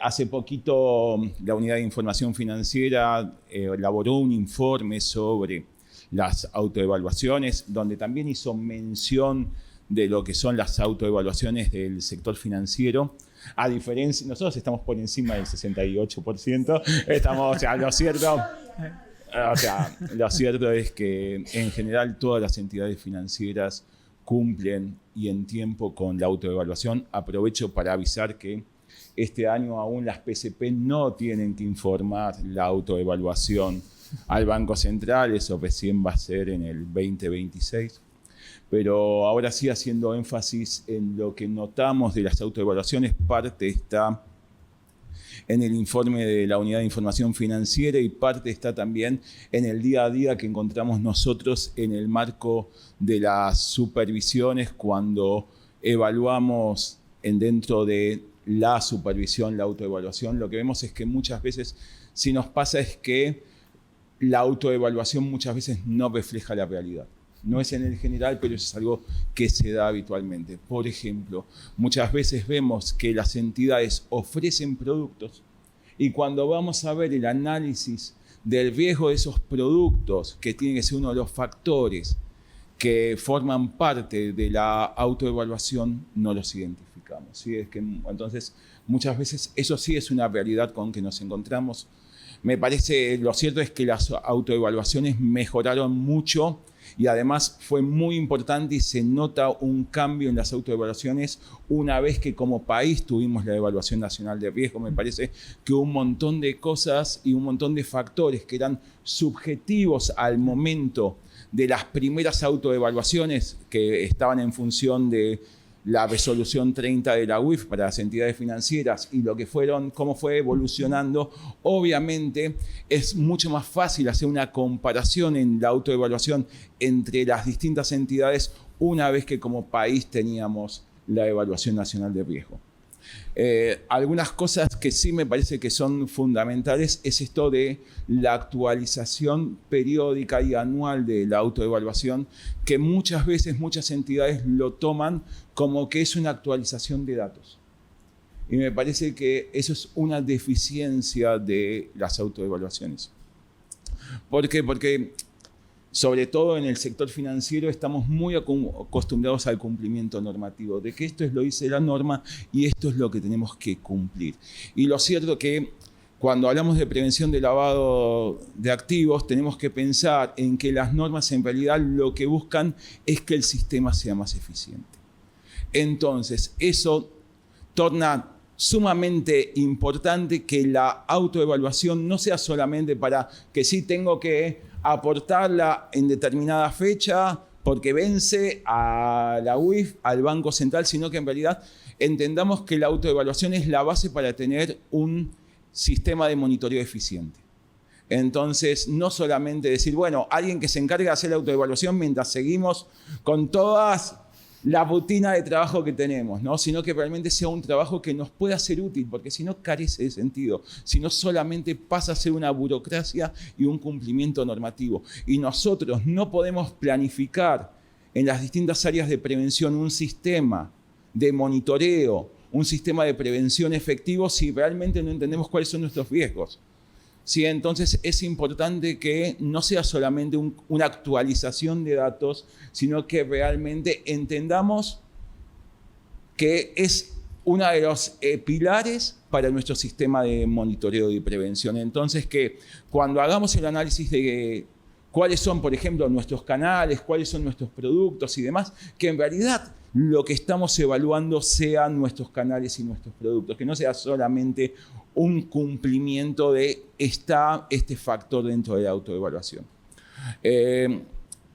hace poquito la Unidad de Información Financiera elaboró un informe sobre las autoevaluaciones, donde también hizo mención de lo que son las autoevaluaciones del sector financiero. A diferencia, nosotros estamos por encima del 68%, lo cierto es que en general todas las entidades financieras cumplen y en tiempo con la autoevaluación. Aprovecho para avisar que este año aún las PCP no tienen que informar la autoevaluación al Banco Central, eso recién va a ser en el 2026. Pero ahora sí, haciendo énfasis en lo que notamos de las autoevaluaciones, parte está en el informe de la Unidad de Información Financiera y parte está también en el día a día que encontramos nosotros en el marco de las supervisiones cuando evaluamos dentro de la supervisión, la autoevaluación. Lo que vemos es que muchas veces, si nos pasa es que la autoevaluación muchas veces no refleja la realidad. No es en el general, pero eso es algo que se da habitualmente. Por ejemplo, muchas veces vemos que las entidades ofrecen productos y cuando vamos a ver el análisis del riesgo de esos productos, que tiene que ser uno de los factores que forman parte de la autoevaluación, no los identificamos. ¿Sí? Entonces, muchas veces eso sí es una realidad con que nos encontramos. Me parece, lo cierto es que las autoevaluaciones mejoraron mucho y además fue muy importante y se nota un cambio en las autoevaluaciones una vez que como país tuvimos la evaluación nacional de riesgo. Me parece que un montón de cosas y un montón de factores que eran subjetivos al momento de las primeras autoevaluaciones que estaban en función de la resolución 30 de la UIF para las entidades financieras y lo que cómo fue evolucionando, obviamente es mucho más fácil hacer una comparación en la autoevaluación entre las distintas entidades una vez que como país teníamos la evaluación nacional de riesgo. Algunas cosas que sí me parece que son fundamentales es esto de la actualización periódica y anual de la autoevaluación, que muchas veces muchas entidades lo toman como que es una actualización de datos. Y me parece que eso es una deficiencia de las autoevaluaciones. ¿Por qué? Porque sobre todo en el sector financiero estamos muy acostumbrados al cumplimiento normativo, de que esto es lo dice la norma y esto es lo que tenemos que cumplir. Y lo cierto que cuando hablamos de prevención de lavado de activos, tenemos que pensar en que las normas en realidad lo que buscan es que el sistema sea más eficiente. Entonces, eso torna sumamente importante que la autoevaluación no sea solamente para que sí tengo que aportarla en determinada fecha porque vence a la UIF, al Banco Central, sino que en realidad entendamos que la autoevaluación es la base para tener un sistema de monitoreo eficiente. Entonces, no solamente decir, bueno, alguien que se encargue de hacer la autoevaluación mientras seguimos con todas la rutina de trabajo que tenemos, ¿no? Sino que realmente sea un trabajo que nos pueda ser útil, porque si no carece de sentido, si no solamente pasa a ser una burocracia y un cumplimiento normativo. Y nosotros no podemos planificar en las distintas áreas de prevención un sistema de monitoreo, un sistema de prevención efectivo si realmente no entendemos cuáles son nuestros riesgos. Sí, entonces es importante que no sea solamente una actualización de datos, sino que realmente entendamos que es uno de los pilares para nuestro sistema de monitoreo y prevención. Entonces, que cuando hagamos el análisis de cuáles son, por ejemplo, nuestros canales, cuáles son nuestros productos y demás, que en realidad lo que estamos evaluando sean nuestros canales y nuestros productos, que no sea solamente un cumplimiento de este factor dentro de la autoevaluación.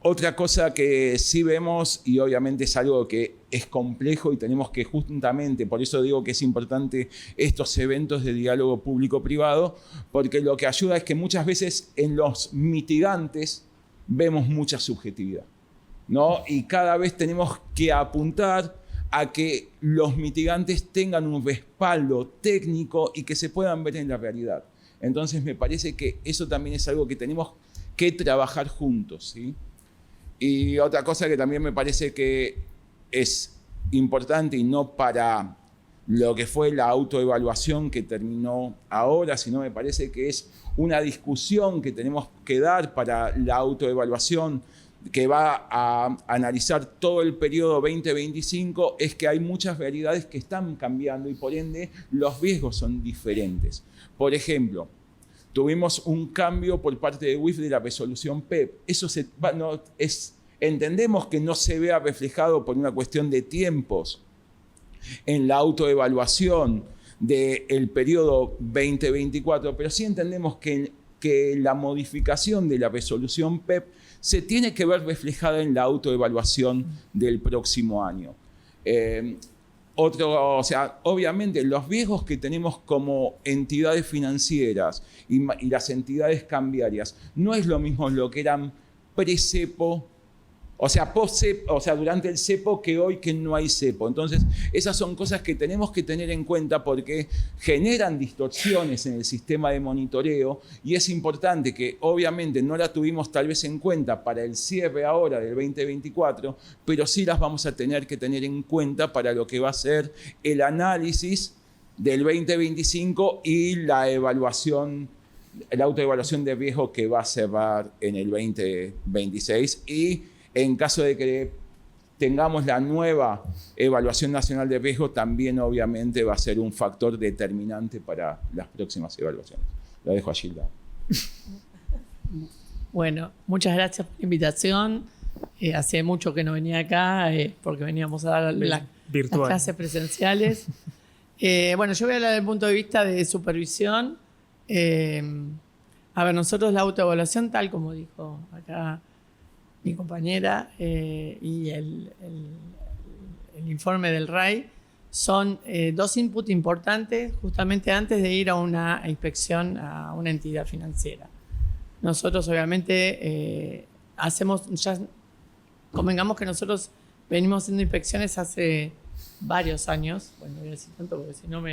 Otra cosa que sí vemos, y obviamente es algo que es complejo y tenemos que justamente, por eso digo que es importante estos eventos de diálogo público-privado, porque lo que ayuda es que muchas veces en los mitigantes vemos mucha subjetividad, ¿no? Y cada vez tenemos que apuntar a que los mitigantes tengan un respaldo técnico y que se puedan ver en la realidad. Entonces me parece que eso también es algo que tenemos que trabajar juntos, ¿sí? Y otra cosa que también me parece que es importante, y no para lo que fue la autoevaluación que terminó ahora, sino me parece que es una discusión que tenemos que dar para la autoevaluación que va a analizar todo el periodo 2025, es que hay muchas realidades que están cambiando y por ende los riesgos son diferentes. Por ejemplo, tuvimos un cambio por parte de WIF de la resolución PEP. Eso entendemos que no se vea reflejado por una cuestión de tiempos en la autoevaluación del periodo 2024, pero sí entendemos que la modificación de la resolución PEP se tiene que ver reflejada en la autoevaluación del próximo año. Obviamente los riesgos que tenemos como entidades financieras y las entidades cambiarias no es lo mismo lo que eran pre-cepo, durante el cepo, que hoy que no hay cepo. Entonces, esas son cosas que tenemos que tener en cuenta porque generan distorsiones en el sistema de monitoreo y es importante que obviamente no la tuvimos tal vez en cuenta para el cierre ahora del 2024, pero sí las vamos a tener que tener en cuenta para lo que va a ser el análisis del 2025 y la autoevaluación de riesgo que va a cerrar en el 2026 y en caso de que tengamos la nueva evaluación nacional de riesgo, también obviamente va a ser un factor determinante para las próximas evaluaciones. Lo dejo a Gilda. Bueno, muchas gracias por la invitación. Hace mucho que no venía acá porque veníamos a dar las clases presenciales. Bueno, yo voy a hablar desde el punto de vista de supervisión. Nosotros la autoevaluación, tal como dijo acá mi compañera, y el informe del RAI son dos inputs importantes justamente antes de ir a una inspección a una entidad financiera. Nosotros obviamente convengamos que nosotros venimos haciendo inspecciones hace varios años, bueno, no voy a decir tanto porque si no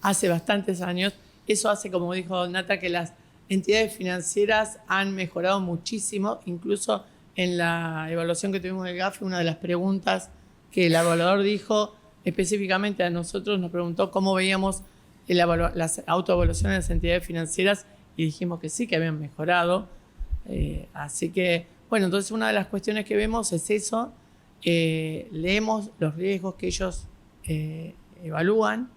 hace bastantes años. Eso hace, como dijo Nata, que las entidades financieras han mejorado muchísimo, incluso en la evaluación que tuvimos del GAFI, una de las preguntas que el evaluador dijo específicamente a nosotros, nos preguntó cómo veíamos las autoevaluaciones de las entidades financieras y dijimos que sí, que habían mejorado. Así que, bueno, entonces una de las cuestiones que vemos es eso, leemos los riesgos que ellos evalúan,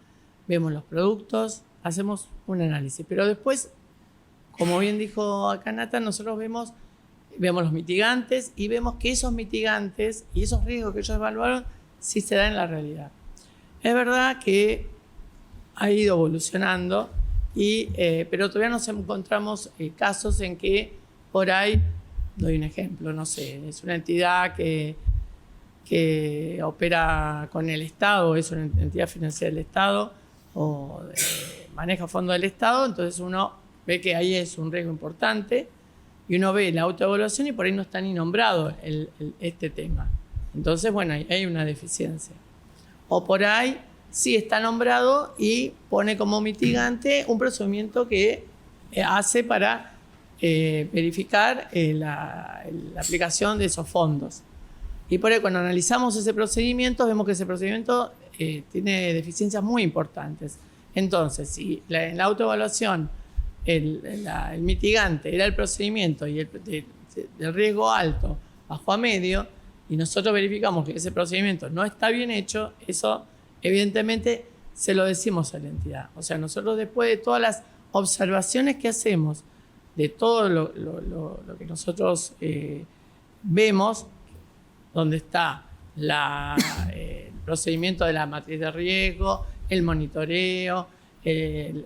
vemos los productos, hacemos un análisis, pero después, como bien dijo acá Nata, nosotros vemos los mitigantes y vemos que esos mitigantes y esos riesgos que ellos evaluaron sí se dan en la realidad. Es verdad que ha ido evolucionando, pero todavía nos encontramos casos en que por ahí, doy un ejemplo, no sé, es una entidad que opera con el Estado, es una entidad financiera del Estado o maneja fondos del Estado, entonces uno ve que ahí es un riesgo importante y uno ve la autoevaluación y por ahí no está ni nombrado este tema. Entonces, bueno, hay una deficiencia. O por ahí sí está nombrado y pone como mitigante un procedimiento que hace para verificar la aplicación de esos fondos. Y por ahí cuando analizamos ese procedimiento, vemos que ese procedimiento tiene deficiencias muy importantes. Entonces, si en la autoevaluación el mitigante era el procedimiento y del riesgo alto bajo a medio, y nosotros verificamos que ese procedimiento no está bien hecho, eso evidentemente se lo decimos a la entidad. O sea, nosotros después de todas las observaciones que hacemos, de todo lo que nosotros vemos, donde está el procedimiento de la matriz de riesgo, el monitoreo, el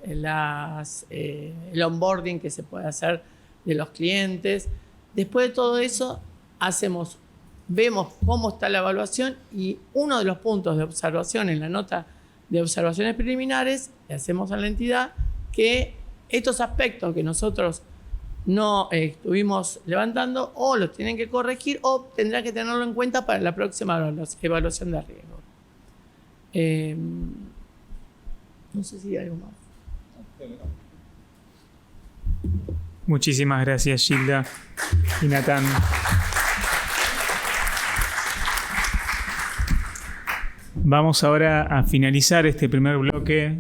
onboarding que se puede hacer de los clientes. Después de todo eso, vemos cómo está la evaluación y uno de los puntos de observación en la nota de observaciones preliminares le hacemos a la entidad que estos aspectos que nosotros no estuvimos levantando o los tienen que corregir o tendrán que tenerlo en cuenta para la próxima evaluación de riesgo. No sé si hay algo más. Muchísimas gracias, Gilda y Natán. Vamos ahora a finalizar este primer bloque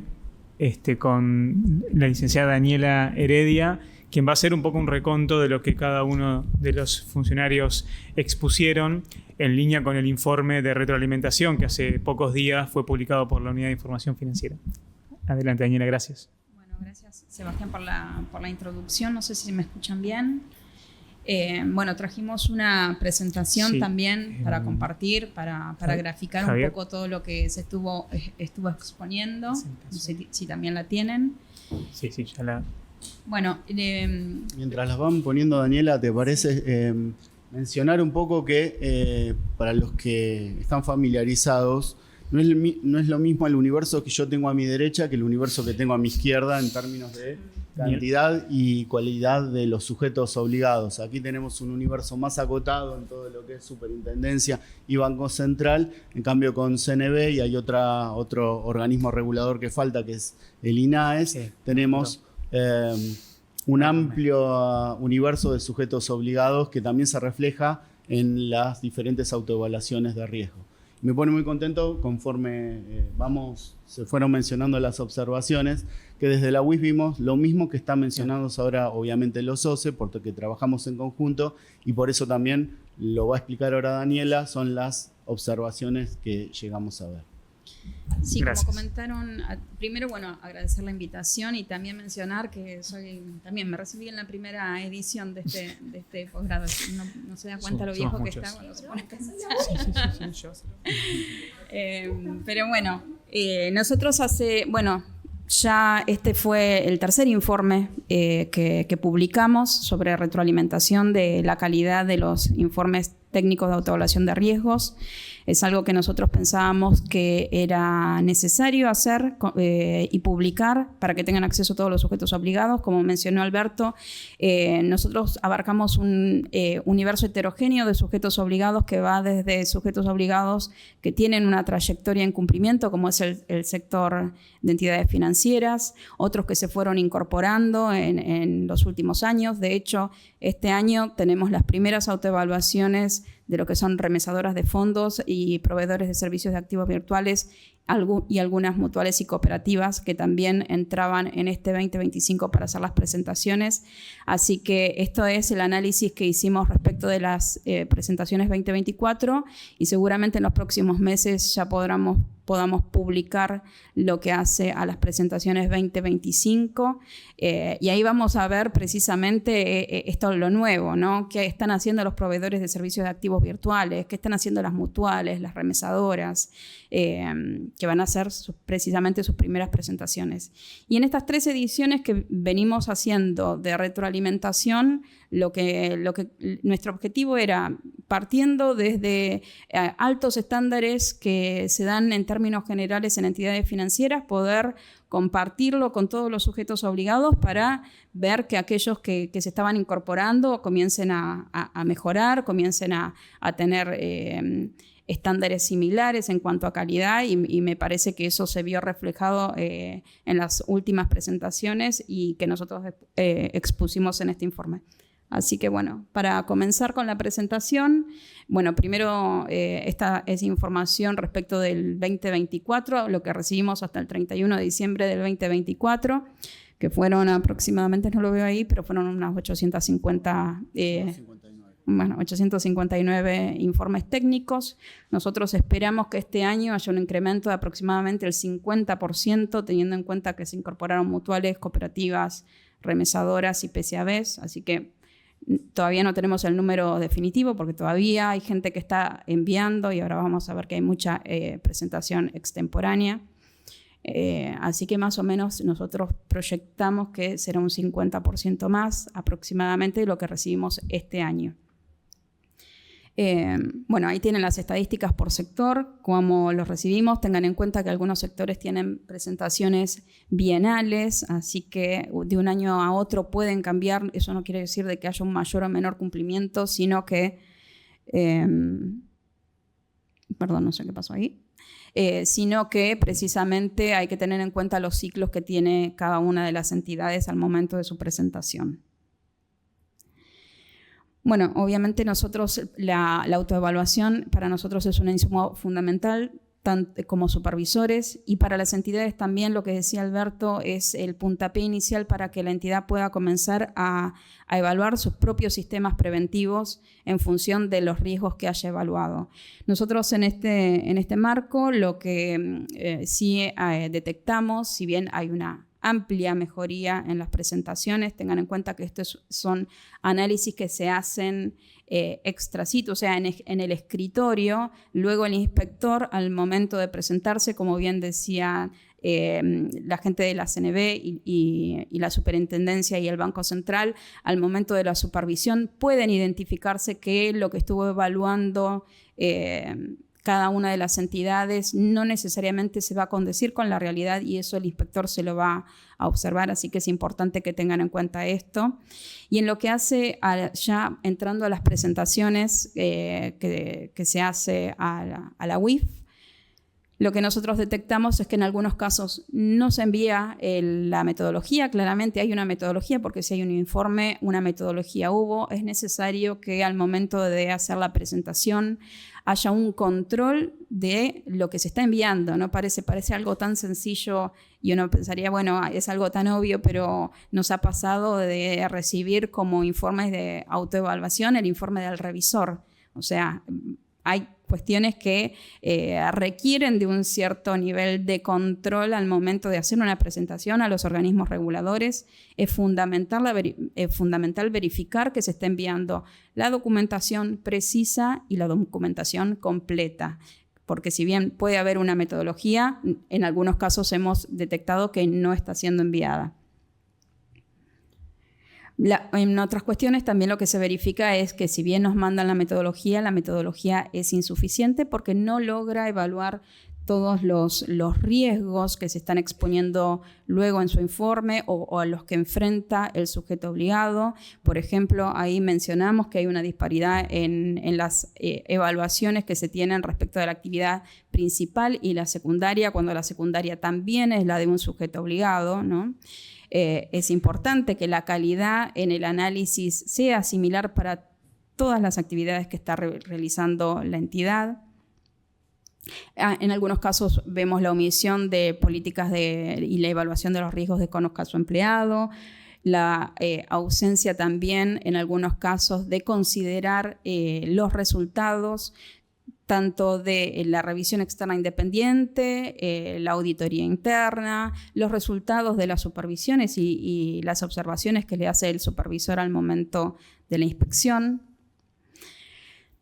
con la licenciada Daniela Heredia, quien va a hacer un poco un reconto de lo que cada uno de los funcionarios expusieron en línea con el informe de retroalimentación que hace pocos días fue publicado por la Unidad de Información Financiera. Adelante, Daniela, gracias. Bueno, gracias, Sebastián, por la introducción. No sé si me escuchan bien. Bueno, trajimos una presentación también para compartir, para graficar Javier, un poco todo lo que se estuvo exponiendo. No sé si también la tienen. Sí, ya la... Bueno, mientras las van poniendo, Daniela, ¿te parece mencionar un poco que para los que están familiarizados, no es lo mismo el universo que yo tengo a mi derecha que el universo que tengo a mi izquierda en términos de cantidad y cualidad de los sujetos obligados? Aquí tenemos un universo más acotado en todo lo que es superintendencia y Banco Central. En cambio, con CNB y hay otro organismo regulador que falta, que es el INAES, tenemos un amplio universo de sujetos obligados que también se refleja en las diferentes autoevaluaciones de riesgo. Me pone muy contento conforme se fueron mencionando las observaciones, que desde la UIF vimos lo mismo que están mencionando ahora, obviamente, los OCE, porque trabajamos en conjunto y por eso también, lo va a explicar ahora Daniela, son las observaciones que llegamos a ver. Sí, Gracias. como comentaron, primero, bueno, agradecer la invitación y también mencionar que también me recibí en la primera edición de este posgrado. No se da cuenta lo viejo que está cuando se pone a pensar. Pero bueno, nosotros ya este fue el tercer informe que publicamos sobre retroalimentación de la calidad de los informes técnicos de autoevaluación de riesgos. Es algo que nosotros pensábamos que era necesario hacer y publicar para que tengan acceso todos los sujetos obligados. Como mencionó Alberto, nosotros abarcamos un universo heterogéneo de sujetos obligados que va desde sujetos obligados que tienen una trayectoria en cumplimiento, como es el sector de entidades financieras, otros que se fueron incorporando en los últimos años. De hecho, este año tenemos las primeras autoevaluaciones de lo que son remesadoras de fondos y proveedores de servicios de activos virtuales y algunas mutuales y cooperativas que también entraban en este 2025 para hacer las presentaciones. Así que esto es el análisis que hicimos respecto de las presentaciones 2024 y seguramente en los próximos meses ya podamos publicar lo que hace a las presentaciones 2025 y ahí vamos a ver precisamente esto lo nuevo, ¿no? ¿Qué están haciendo los proveedores de servicios de activos virtuales? ¿Qué están haciendo las mutuales, las remesadoras? Que van a hacer precisamente sus primeras presentaciones. Y en estas 3 ediciones que venimos haciendo de retroalimentación, lo que nuestro objetivo era, partiendo desde altos estándares que se dan en términos generales en entidades financieras, poder compartirlo con todos los sujetos obligados para ver que aquellos que se estaban incorporando comiencen a mejorar, comiencen a tener estándares similares en cuanto a calidad y me parece que eso se vio reflejado en las últimas presentaciones y que nosotros expusimos en este informe. Así que bueno, para comenzar con la presentación, bueno, primero esta es información respecto del 2024, lo que recibimos hasta el 31 de diciembre del 2024, que fueron aproximadamente, no lo veo ahí, pero fueron unas 850... 859 informes técnicos. Nosotros esperamos que este año haya un incremento de aproximadamente el 50%, teniendo en cuenta que se incorporaron mutuales, cooperativas, remesadoras y PCABs, así que todavía no tenemos el número definitivo porque todavía hay gente que está enviando y ahora vamos a ver que hay mucha presentación extemporánea. Así que más o menos nosotros proyectamos que será un 50% más aproximadamente de lo que recibimos este año. Ahí tienen las estadísticas por sector, cómo los recibimos. Tengan en cuenta que algunos sectores tienen presentaciones bienales, así que de un año a otro pueden cambiar. Eso no quiere decir de que haya un mayor o menor cumplimiento, sino que... no sé qué pasó ahí. Sino que precisamente hay que tener en cuenta los ciclos que tiene cada una de las entidades al momento de su presentación. Bueno, obviamente nosotros, la autoevaluación para nosotros es un insumo fundamental, tanto como supervisores, y para las entidades también lo que decía Alberto es el puntapié inicial para que la entidad pueda comenzar a evaluar sus propios sistemas preventivos en función de los riesgos que haya evaluado. Nosotros en este marco lo que sí detectamos, si bien hay una amplia mejoría en las presentaciones, tengan en cuenta que estos son análisis que se hacen extra situ, o sea, en el escritorio. Luego el inspector, al momento de presentarse, como bien decía la gente de la CNB y la superintendencia y el Banco Central, al momento de la supervisión pueden identificarse que lo que estuvo evaluando cada una de las entidades no necesariamente se va a condecir con la realidad, y eso el inspector se lo va a observar, así que es importante que tengan en cuenta esto. Y en lo que hace ya entrando a las presentaciones que se hace a la UIF, lo que nosotros detectamos es que en algunos casos no se envía la metodología. Claramente hay una metodología, porque si hay un informe, una metodología hubo. Es necesario que al momento de hacer la presentación haya un control de lo que se está enviando, ¿no? Parece algo tan sencillo y uno pensaría, bueno, es algo tan obvio, pero nos ha pasado de recibir como informes de autoevaluación el informe del revisor. O sea, hay cuestiones que requieren de un cierto nivel de control al momento de hacer una presentación a los organismos reguladores. Es fundamental verificar que se está enviando la documentación precisa y la documentación completa, porque si bien puede haber una metodología, en algunos casos hemos detectado que no está siendo enviada. En otras cuestiones también lo que se verifica es que si bien nos mandan la metodología es insuficiente porque no logra evaluar todos los riesgos que se están exponiendo luego en su informe o a los que enfrenta el sujeto obligado. Por ejemplo, ahí mencionamos que hay una disparidad en las evaluaciones que se tienen respecto de la actividad principal y la secundaria, cuando la secundaria también es la de un sujeto obligado, ¿no? Es importante que la calidad en el análisis sea similar para todas las actividades que está realizando la entidad. En algunos casos vemos la omisión de políticas y la evaluación de los riesgos de conozca a su empleado, la ausencia también en algunos casos de considerar los resultados tanto de la revisión externa independiente, la auditoría interna, los resultados de las supervisiones y las observaciones que le hace el supervisor al momento de la inspección.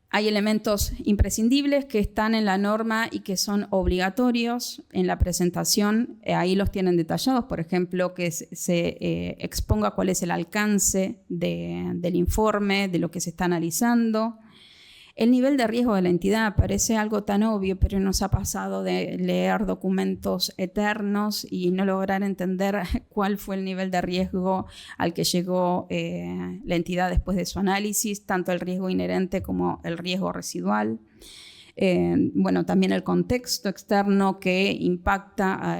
Hay elementos imprescindibles que están en la norma y que son obligatorios en la presentación. Ahí los tienen detallados, por ejemplo, que se exponga cuál es el alcance del informe, de lo que se está analizando. El nivel de riesgo de la entidad parece algo tan obvio, pero nos ha pasado de leer documentos eternos y no lograr entender cuál fue el nivel de riesgo al que llegó la entidad después de su análisis, tanto el riesgo inherente como el riesgo residual. También el contexto externo que impacta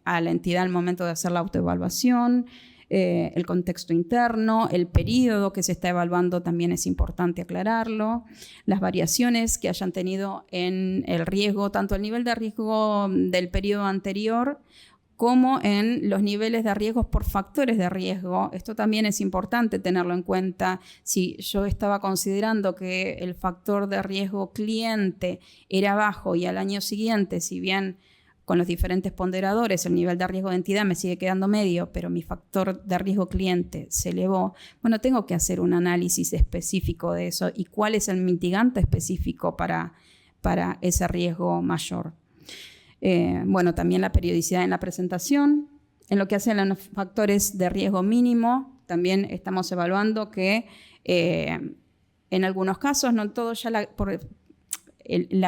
a la entidad al momento de hacer la autoevaluación. El contexto interno, el periodo que se está evaluando también es importante aclararlo, las variaciones que hayan tenido en el riesgo, tanto el nivel de riesgo del periodo anterior como en los niveles de riesgos por factores de riesgo. Esto también es importante tenerlo en cuenta. Si yo estaba considerando que el factor de riesgo cliente era bajo y al año siguiente, si bien con los diferentes ponderadores el nivel de riesgo de entidad me sigue quedando medio, pero mi factor de riesgo cliente se elevó, bueno, tengo que hacer un análisis específico de eso y cuál es el mitigante específico para ese riesgo mayor. Bueno, también la periodicidad en la presentación. En lo que hacen los factores de riesgo mínimo, también estamos evaluando que en algunos casos, no todos, ya la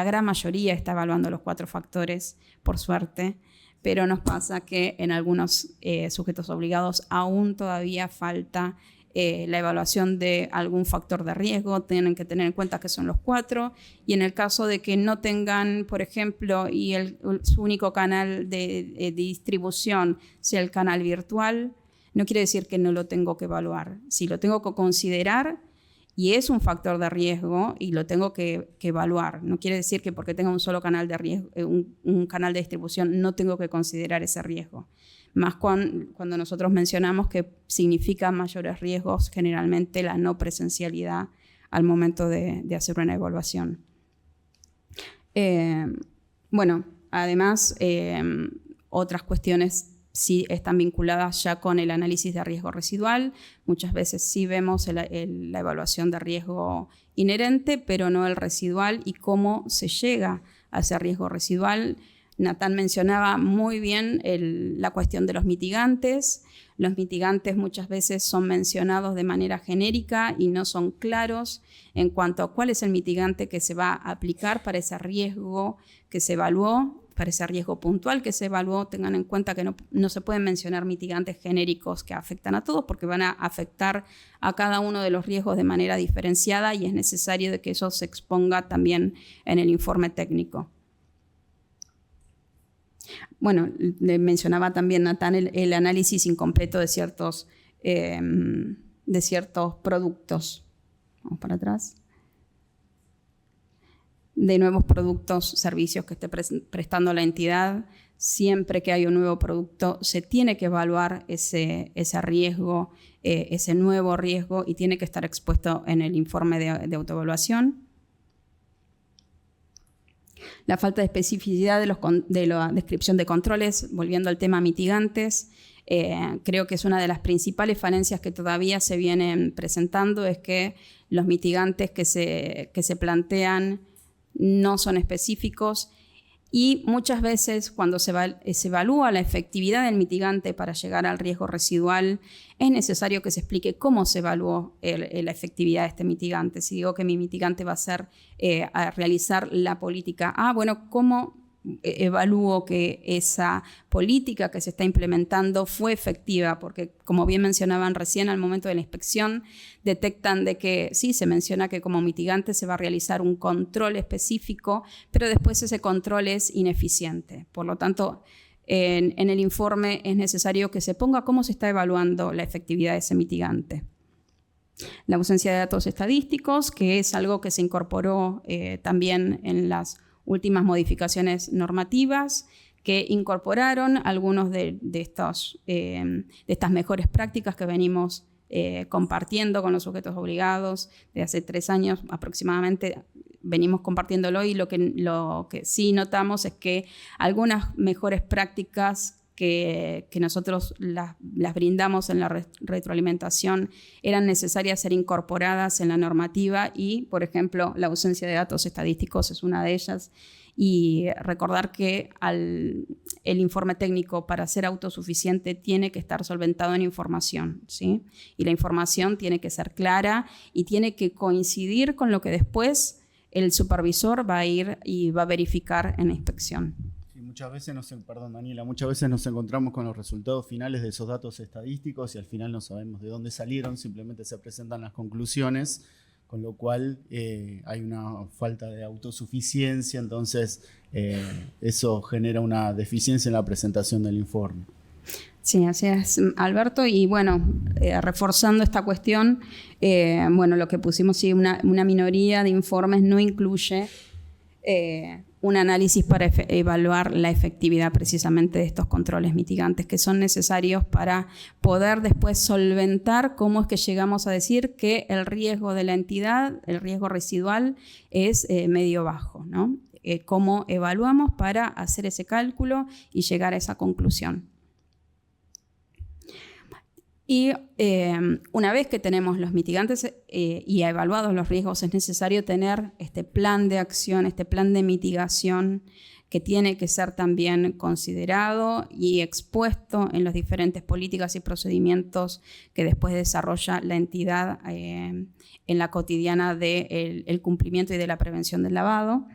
gran mayoría está evaluando los 4 factores, por suerte, pero nos pasa que en algunos sujetos obligados aún todavía falta la evaluación de algún factor de riesgo. Tienen que tener en cuenta que son los 4, y en el caso de que no tengan, por ejemplo, y su único canal de distribución sea el canal virtual, no quiere decir que no lo tengo que evaluar. Si lo tengo que considerar y es un factor de riesgo y lo tengo que evaluar, no quiere decir que porque tenga un solo canal de riesgo, un canal de distribución, no tengo que considerar ese riesgo. Más cuando nosotros mencionamos que significa mayores riesgos generalmente la no presencialidad al momento de hacer una evaluación. Bueno, además, otras cuestiones sí están vinculadas ya con el análisis de riesgo residual. Muchas veces sí vemos la evaluación de riesgo inherente, pero no el residual y cómo se llega a ese riesgo residual. Natán mencionaba muy bien la cuestión de los mitigantes. Los mitigantes muchas veces son mencionados de manera genérica y no son claros en cuanto a cuál es el mitigante que se va a aplicar para ese riesgo que se evaluó, para ese riesgo puntual que se evaluó. Tengan en cuenta que no se pueden mencionar mitigantes genéricos que afectan a todos, porque van a afectar a cada uno de los riesgos de manera diferenciada y es necesario de que eso se exponga también en el informe técnico. Bueno, le mencionaba también Natán el análisis incompleto de ciertos productos. Vamos para atrás. De nuevos productos, servicios que esté prestando la entidad. Siempre que hay un nuevo producto, se tiene que evaluar ese riesgo, ese nuevo riesgo, y tiene que estar expuesto en el informe de autoevaluación. La falta de especificidad de la descripción de controles, volviendo al tema mitigantes, creo que es una de las principales falencias que todavía se vienen presentando, es que los mitigantes que se plantean no son específicos y muchas veces cuando se evalúa la efectividad del mitigante para llegar al riesgo residual, es necesario que se explique cómo se evaluó la efectividad de este mitigante. Si digo que mi mitigante va a ser a realizar la política A, bueno, ¿cómo evalúo que esa política que se está implementando fue efectiva? Porque, como bien mencionaban recién, al momento de la inspección detectan de que sí, se menciona que como mitigante se va a realizar un control específico, pero después ese control es ineficiente. Por lo tanto, en el informe es necesario que se ponga cómo se está evaluando la efectividad de ese mitigante. La ausencia de datos estadísticos, que es algo que se incorporó también en las últimas modificaciones normativas, que incorporaron algunos de estas mejores prácticas que venimos compartiendo con los sujetos obligados de hace 3 años aproximadamente. Venimos compartiéndolo y lo que sí notamos es que algunas mejores prácticas que nosotros las brindamos en la retroalimentación eran necesarias ser incorporadas en la normativa y, por ejemplo, la ausencia de datos estadísticos es una de ellas. Y recordar que el informe técnico, para ser autosuficiente, tiene que estar solventado en información, ¿sí? Y la información tiene que ser clara y tiene que coincidir con lo que después el supervisor va a ir y va a verificar en la inspección. Muchas veces muchas veces nos encontramos con los resultados finales de esos datos estadísticos y al final no sabemos de dónde salieron, simplemente se presentan las conclusiones, con lo cual hay una falta de autosuficiencia, entonces eso genera una deficiencia en la presentación del informe. Sí, así es, Alberto. Y bueno, reforzando esta cuestión, bueno, lo que pusimos, sí, una minoría de informes no incluye un análisis para evaluar la efectividad precisamente de estos controles mitigantes que son necesarios para poder después solventar cómo es que llegamos a decir que el riesgo de la entidad, el riesgo residual, es medio bajo, ¿no? Cómo evaluamos para hacer ese cálculo y llegar a esa conclusión. Y una vez que tenemos los mitigantes y evaluados los riesgos, es necesario tener este plan de acción, este plan de mitigación que tiene que ser también considerado y expuesto en las diferentes políticas y procedimientos que después desarrolla la entidad en la cotidiana del cumplimiento y de la prevención del lavado.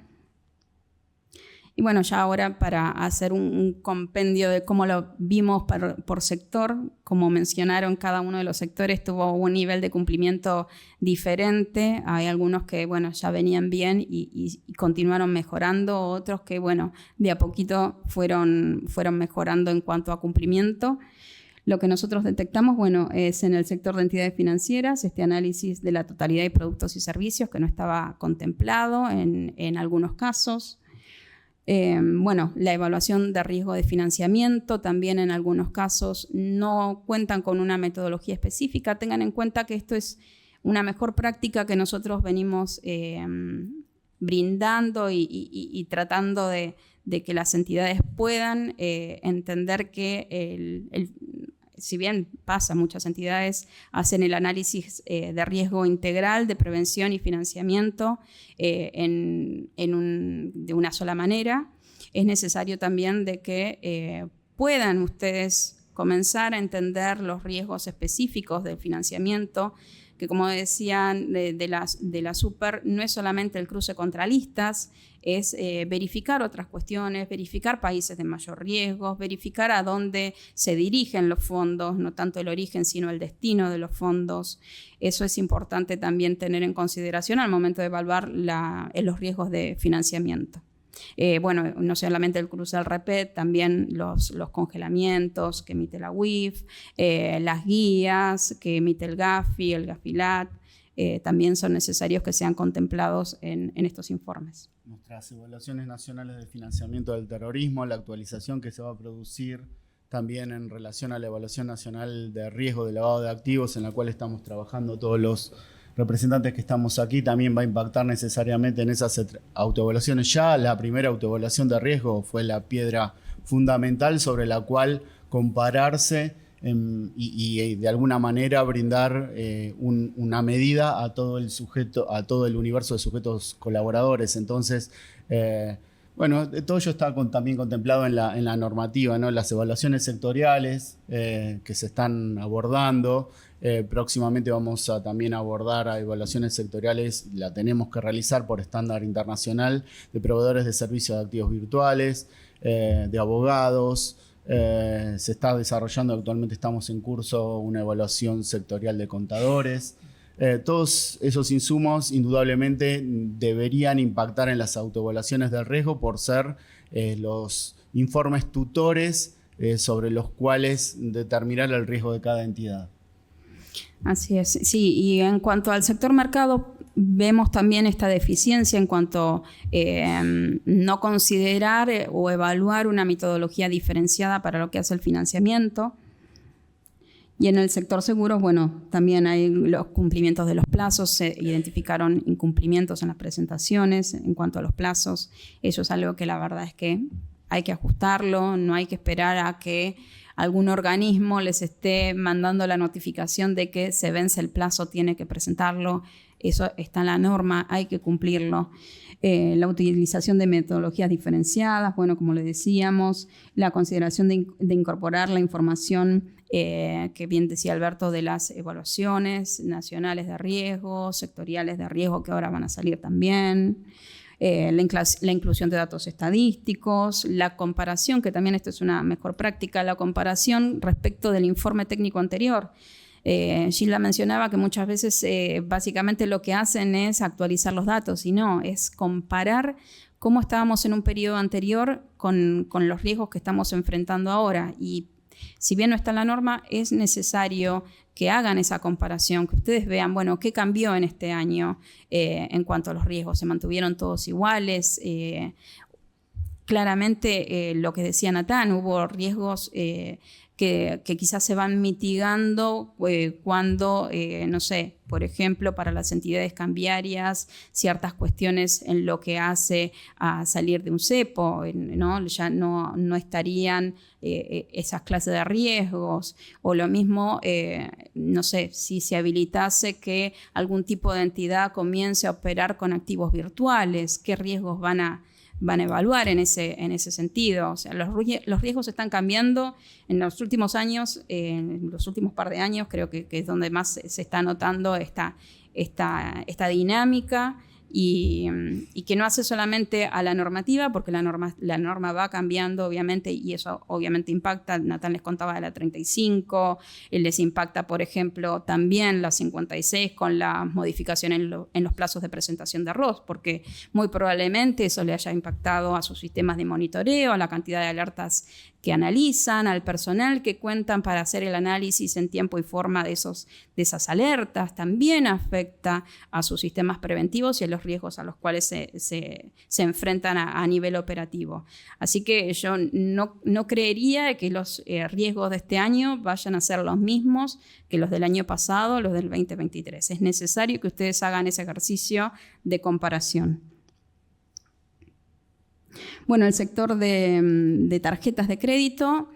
Y bueno, ya ahora para hacer un compendio de cómo lo vimos por sector, como mencionaron, cada uno de los sectores tuvo un nivel de cumplimiento diferente. Hay algunos que, bueno, ya venían bien y continuaron mejorando, otros que, bueno, de a poquito fueron mejorando en cuanto a cumplimiento. Lo que nosotros detectamos, bueno, es en el sector de entidades financieras, este análisis de la totalidad de productos y servicios que no estaba contemplado en algunos casos. Bueno, la evaluación de riesgo de financiamiento también en algunos casos no cuentan con una metodología específica. Tengan en cuenta que esto es una mejor práctica que nosotros venimos brindando y tratando de que las entidades puedan entender que si bien pasa, muchas entidades hacen el análisis de riesgo integral, de prevención y financiamiento de una sola manera, es necesario también de que puedan ustedes comenzar a entender los riesgos específicos del financiamiento, que como decían de la super, no es solamente el cruce contra listas, es verificar otras cuestiones, verificar países de mayor riesgo, verificar a dónde se dirigen los fondos, no tanto el origen, sino el destino de los fondos. Eso es importante también tener en consideración al momento de evaluar los riesgos de financiamiento. Bueno, no solamente el cruce del REPET, también los congelamientos que emite la UIF, las guías que emite el GAFI, el GAFILAT, también son necesarios que sean contemplados en estos informes. Nuestras evaluaciones nacionales de financiamiento del terrorismo, la actualización que se va a producir también en relación a la evaluación nacional de riesgo de lavado de activos, en la cual estamos trabajando todos los representantes que estamos aquí, también va a impactar necesariamente en esas autoevaluaciones. Ya la primera autoevaluación de riesgo fue la piedra fundamental sobre la cual compararse y de alguna manera brindar una medida a todo el sujeto, a todo el universo de sujetos colaboradores. Entonces, bueno, todo ello está también contemplado en la normativa, ¿no? Las evaluaciones sectoriales que se están abordando. Próximamente vamos a también abordar a evaluaciones sectoriales, la tenemos que realizar por estándar internacional, de proveedores de servicios de activos virtuales, de abogados. Se está desarrollando, actualmente estamos en curso, una evaluación sectorial de contadores. Todos esos insumos indudablemente deberían impactar en las autoevaluaciones del riesgo por ser los informes tutores sobre los cuales determinar el riesgo de cada entidad. Así es, sí, y en cuanto al sector mercado, vemos también esta deficiencia en cuanto a no considerar o evaluar una metodología diferenciada para lo que hace el financiamiento. Y en el sector seguros, bueno, también hay los cumplimientos de los plazos, se identificaron incumplimientos en las presentaciones en cuanto a los plazos. Eso es algo que la verdad es que hay que ajustarlo, no hay que esperar a que algún organismo les esté mandando la notificación de que se vence el plazo, tiene que presentarlo. Eso está en la norma, hay que cumplirlo. La utilización de metodologías diferenciadas, bueno, como le decíamos, la consideración de incorporar la información que bien decía Alberto de las evaluaciones nacionales de riesgo, sectoriales de riesgo que ahora van a salir también. La inclusión de datos estadísticos, la comparación, que también esto es una mejor práctica, la comparación respecto del informe técnico anterior. Gilda mencionaba que muchas veces básicamente lo que hacen es actualizar los datos y no, es comparar cómo estábamos en un periodo anterior con los riesgos que estamos enfrentando ahora y si bien no está en la norma, es necesario que hagan esa comparación, que ustedes vean, bueno, qué cambió en este año en cuanto a los riesgos. ¿Se mantuvieron todos iguales? Claramente, lo que decía Natán, hubo riesgos que quizás se van mitigando cuando, no sé, por ejemplo, para las entidades cambiarias, ciertas cuestiones en lo que hace a salir de un cepo, ¿no? Ya no estarían esas clases de riesgos, o lo mismo, no sé, si se habilitase que algún tipo de entidad comience a operar con activos virtuales, ¿qué riesgos van a evaluar en ese sentido? O sea, los riesgos están cambiando en los últimos años, en los últimos par de años, creo que es donde más se está notando esta dinámica, y que no hace solamente a la normativa, porque la norma va cambiando, obviamente, y eso obviamente impacta. Natán les contaba de la 35, les impacta, por ejemplo, también la 56 con la modificación en los plazos de presentación de ROS, porque muy probablemente eso le haya impactado a sus sistemas de monitoreo, a la cantidad de alertas que analizan, al personal que cuentan para hacer el análisis en tiempo y forma de esas alertas. También afecta a sus sistemas preventivos y a los riesgos a los cuales se enfrentan a nivel operativo. Así que yo no creería que los riesgos de este año vayan a ser los mismos que los del año pasado, los del 2023. Es necesario que ustedes hagan ese ejercicio de comparación. Bueno, el sector de tarjetas de crédito,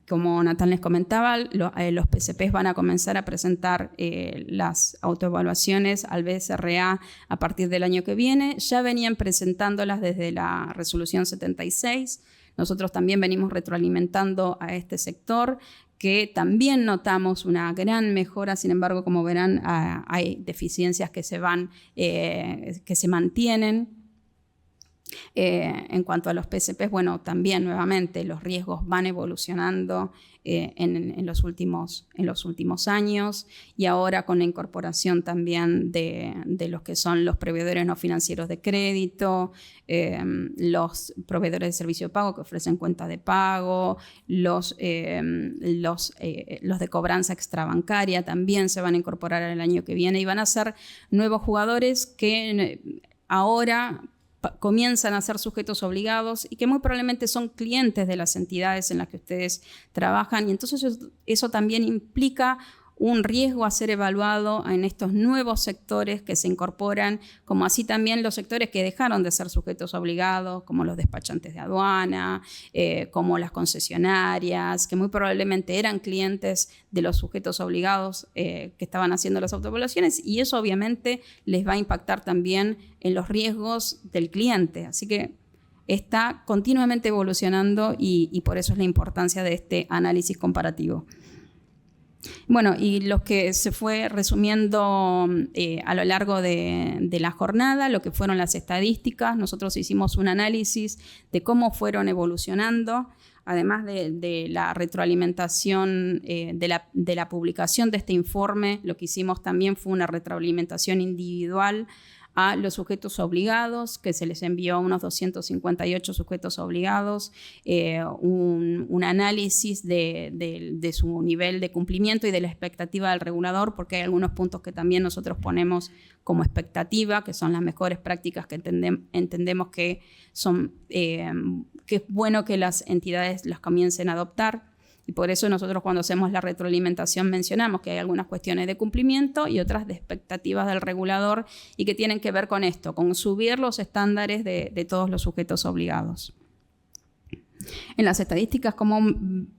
como Natán les comentaba, los PCPs van a comenzar a presentar las autoevaluaciones al BSRA a partir del año que viene. Ya venían presentándolas desde la resolución 76. Nosotros también venimos retroalimentando a este sector, que también notamos una gran mejora. Sin embargo, como verán, hay deficiencias que se mantienen. En cuanto a los PCPs, bueno, también nuevamente los riesgos van evolucionando en los últimos años, y ahora con la incorporación también de los que son los proveedores no financieros de crédito, los proveedores de servicio de pago que ofrecen cuenta de pago, los de cobranza extrabancaria también se van a incorporar el año que viene, y van a ser nuevos jugadores que ahora comienzan a ser sujetos obligados y que muy probablemente son clientes de las entidades en las que ustedes trabajan, y entonces eso también implica un riesgo a ser evaluado en estos nuevos sectores que se incorporan, como así también los sectores que dejaron de ser sujetos obligados, como los despachantes de aduana, como las concesionarias, que muy probablemente eran clientes de los sujetos obligados que estaban haciendo las autoevaluaciones, y eso obviamente les va a impactar también en los riesgos del cliente. Así que está continuamente evolucionando, y por eso es la importancia de este análisis comparativo. Bueno, y lo que se fue resumiendo a lo largo de la jornada, lo que fueron las estadísticas, nosotros hicimos un análisis de cómo fueron evolucionando, además de la retroalimentación de la publicación de este informe. Lo que hicimos también fue una retroalimentación individual a los sujetos obligados, que se les envió a unos 258 sujetos obligados, un análisis de su nivel de cumplimiento y de la expectativa del regulador, porque hay algunos puntos que también nosotros ponemos como expectativa, que son las mejores prácticas que entendemos que es bueno que las entidades las comiencen a adoptar. Y por eso nosotros, cuando hacemos la retroalimentación, mencionamos que hay algunas cuestiones de cumplimiento y otras de expectativas del regulador, y que tienen que ver con esto, con subir los estándares de todos los sujetos obligados. En las estadísticas, como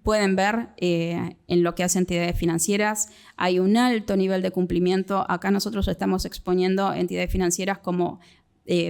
pueden ver, en lo que hace entidades financieras, hay un alto nivel de cumplimiento. Acá nosotros estamos exponiendo entidades financieras como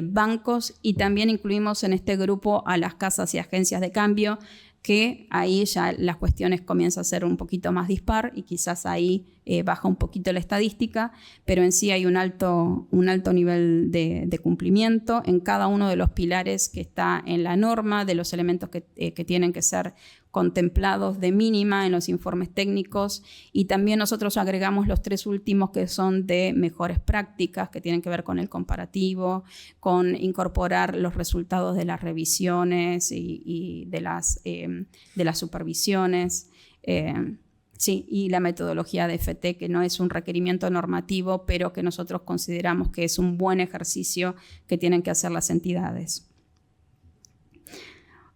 bancos, y también incluimos en este grupo a las casas y agencias de cambio, que ahí ya las cuestiones comienzan a ser un poquito más dispar, y quizás ahí baja un poquito la estadística, pero en sí hay un alto nivel de cumplimiento en cada uno de los pilares que está en la norma, de los elementos que tienen que ser contemplados de mínima en los informes técnicos, y también nosotros agregamos los 3 últimos que son de mejores prácticas, que tienen que ver con el comparativo, con incorporar los resultados de las revisiones y de las supervisiones. Sí, y la metodología de FT, que no es un requerimiento normativo, pero que nosotros consideramos que es un buen ejercicio que tienen que hacer las entidades.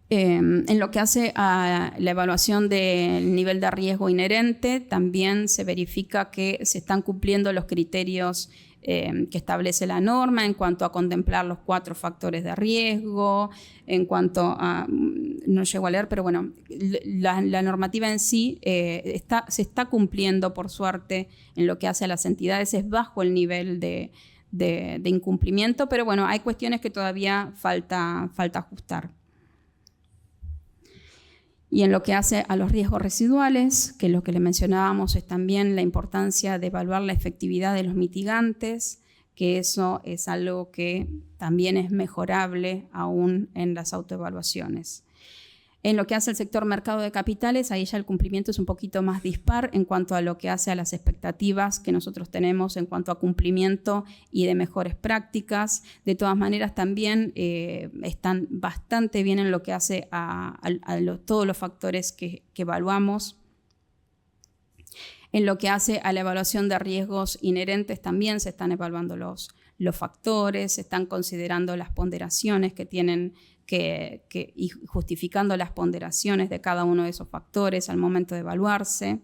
En lo que hace a la evaluación del nivel de riesgo inherente, también se verifica que se están cumpliendo los criterios que establece la norma en cuanto a contemplar los 4 factores de riesgo, en cuanto a, no llego a leer, pero bueno, la normativa en sí se está cumpliendo, por suerte, en lo que hace a las entidades. Es bajo el nivel de incumplimiento, pero bueno, hay cuestiones que todavía falta ajustar. Y en lo que hace a los riesgos residuales, que lo que le mencionábamos es también la importancia de evaluar la efectividad de los mitigantes, que eso es algo que también es mejorable aún en las autoevaluaciones. En lo que hace al sector mercado de capitales, ahí ya el cumplimiento es un poquito más dispar en cuanto a lo que hace a las expectativas que nosotros tenemos en cuanto a cumplimiento y de mejores prácticas. De todas maneras, también están bastante bien en lo que hace a todos los factores que evaluamos. En lo que hace a la evaluación de riesgos inherentes, también se están evaluando los factores, se están considerando las ponderaciones que tienen y justificando las ponderaciones de cada uno de esos factores al momento de evaluarse.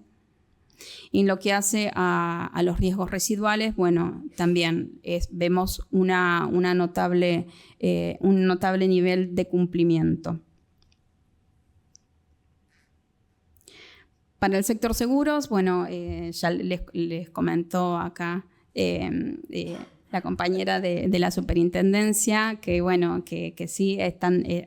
Y en lo que hace a los riesgos residuales, bueno, también vemos un notable nivel de cumplimiento. Para el sector seguros, bueno, ya les comentó acá la compañera de la superintendencia, que bueno, que sí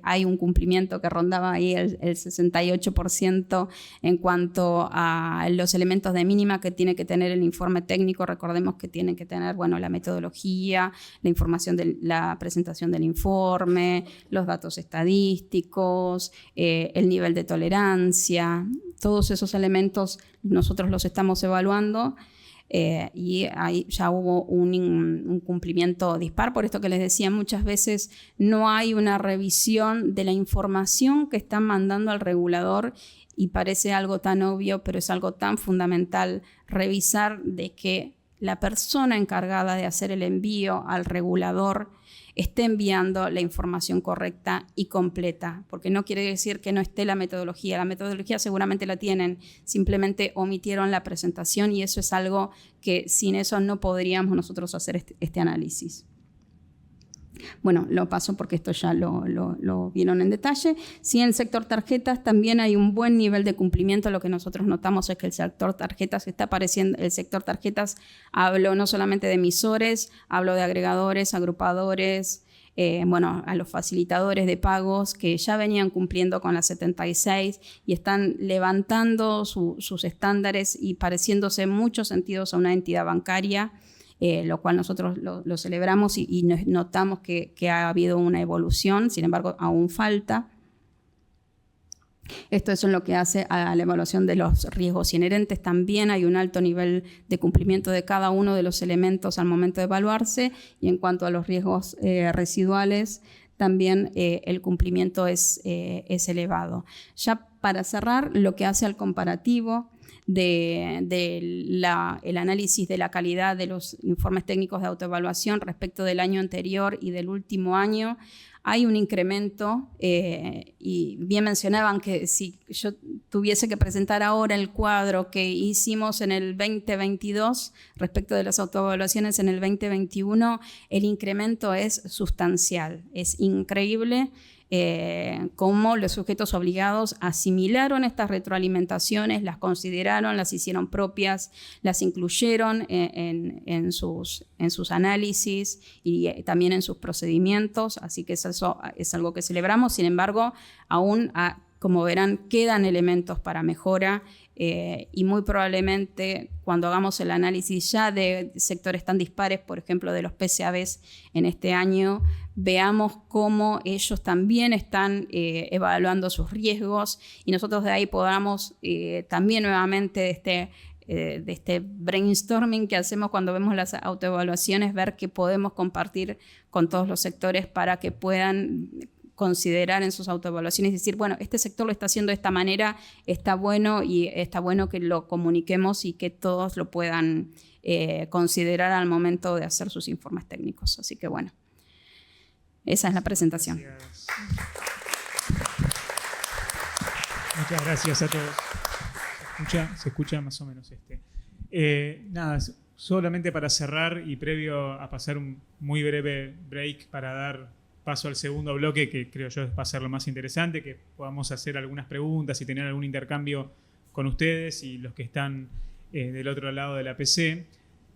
hay un cumplimiento que rondaba ahí el 68% en cuanto a los elementos de mínima que tiene que tener el informe técnico. Recordemos que tiene que tener, bueno, la metodología, la información de la presentación del informe, los datos estadísticos, el nivel de tolerancia. Todos esos elementos nosotros los estamos evaluando. Y ahí ya hubo un cumplimiento dispar. Por esto que les decía, muchas veces no hay una revisión de la información que están mandando al regulador, y parece algo tan obvio, pero es algo tan fundamental revisar de que la persona encargada de hacer el envío al regulador esté enviando la información correcta y completa, porque no quiere decir que no esté la metodología seguramente la tienen, simplemente omitieron la presentación, y eso es algo que sin eso no podríamos nosotros hacer este análisis. Bueno, lo paso porque esto ya lo vieron en detalle. Sí, en el sector tarjetas también hay un buen nivel de cumplimiento. Lo que nosotros notamos es que el sector tarjetas está apareciendo. El sector tarjetas, hablo no solamente de emisores, hablo de agregadores, agrupadores, bueno, a los facilitadores de pagos que ya venían cumpliendo con la 76 y están levantando sus estándares y pareciéndose en muchos sentidos a una entidad bancaria. Lo cual nosotros lo celebramos y notamos que ha habido una evolución, sin embargo aún falta. Esto es en lo que hace a la evaluación de los riesgos inherentes. También hay un alto nivel de cumplimiento de cada uno de los elementos al momento de evaluarse, y en cuanto a los riesgos residuales, también el cumplimiento es elevado. Ya para cerrar, lo que hace al comparativo el análisis de la calidad de los informes técnicos de autoevaluación respecto del año anterior y del último año, hay un incremento, y bien mencionaban que si yo tuviese que presentar ahora el cuadro que hicimos en el 2022 respecto de las autoevaluaciones en el 2021, el incremento es sustancial, es increíble. Cómo los sujetos obligados asimilaron estas retroalimentaciones, las consideraron, las hicieron propias, las incluyeron en sus análisis y también en sus procedimientos, así que eso es algo que celebramos. Sin embargo, aún como verán, quedan elementos para mejora y muy probablemente cuando hagamos el análisis ya de sectores tan dispares, por ejemplo, de los PCABs en este año, veamos cómo ellos también están evaluando sus riesgos y nosotros de ahí podamos también nuevamente de este brainstorming que hacemos cuando vemos las autoevaluaciones, ver qué podemos compartir con todos los sectores para que puedan considerar en sus autoevaluaciones y decir, bueno, este sector lo está haciendo de esta manera, está bueno y está bueno que lo comuniquemos y que todos lo puedan considerar al momento de hacer sus informes técnicos. Así que bueno, esa es la presentación. Gracias. Muchas gracias a todos. ¿Se escucha más o menos nada, solamente para cerrar y previo a pasar un muy breve break para dar paso al segundo bloque, que creo yo va a ser lo más interesante, que podamos hacer algunas preguntas y tener algún intercambio con ustedes y los que están del otro lado de la PC.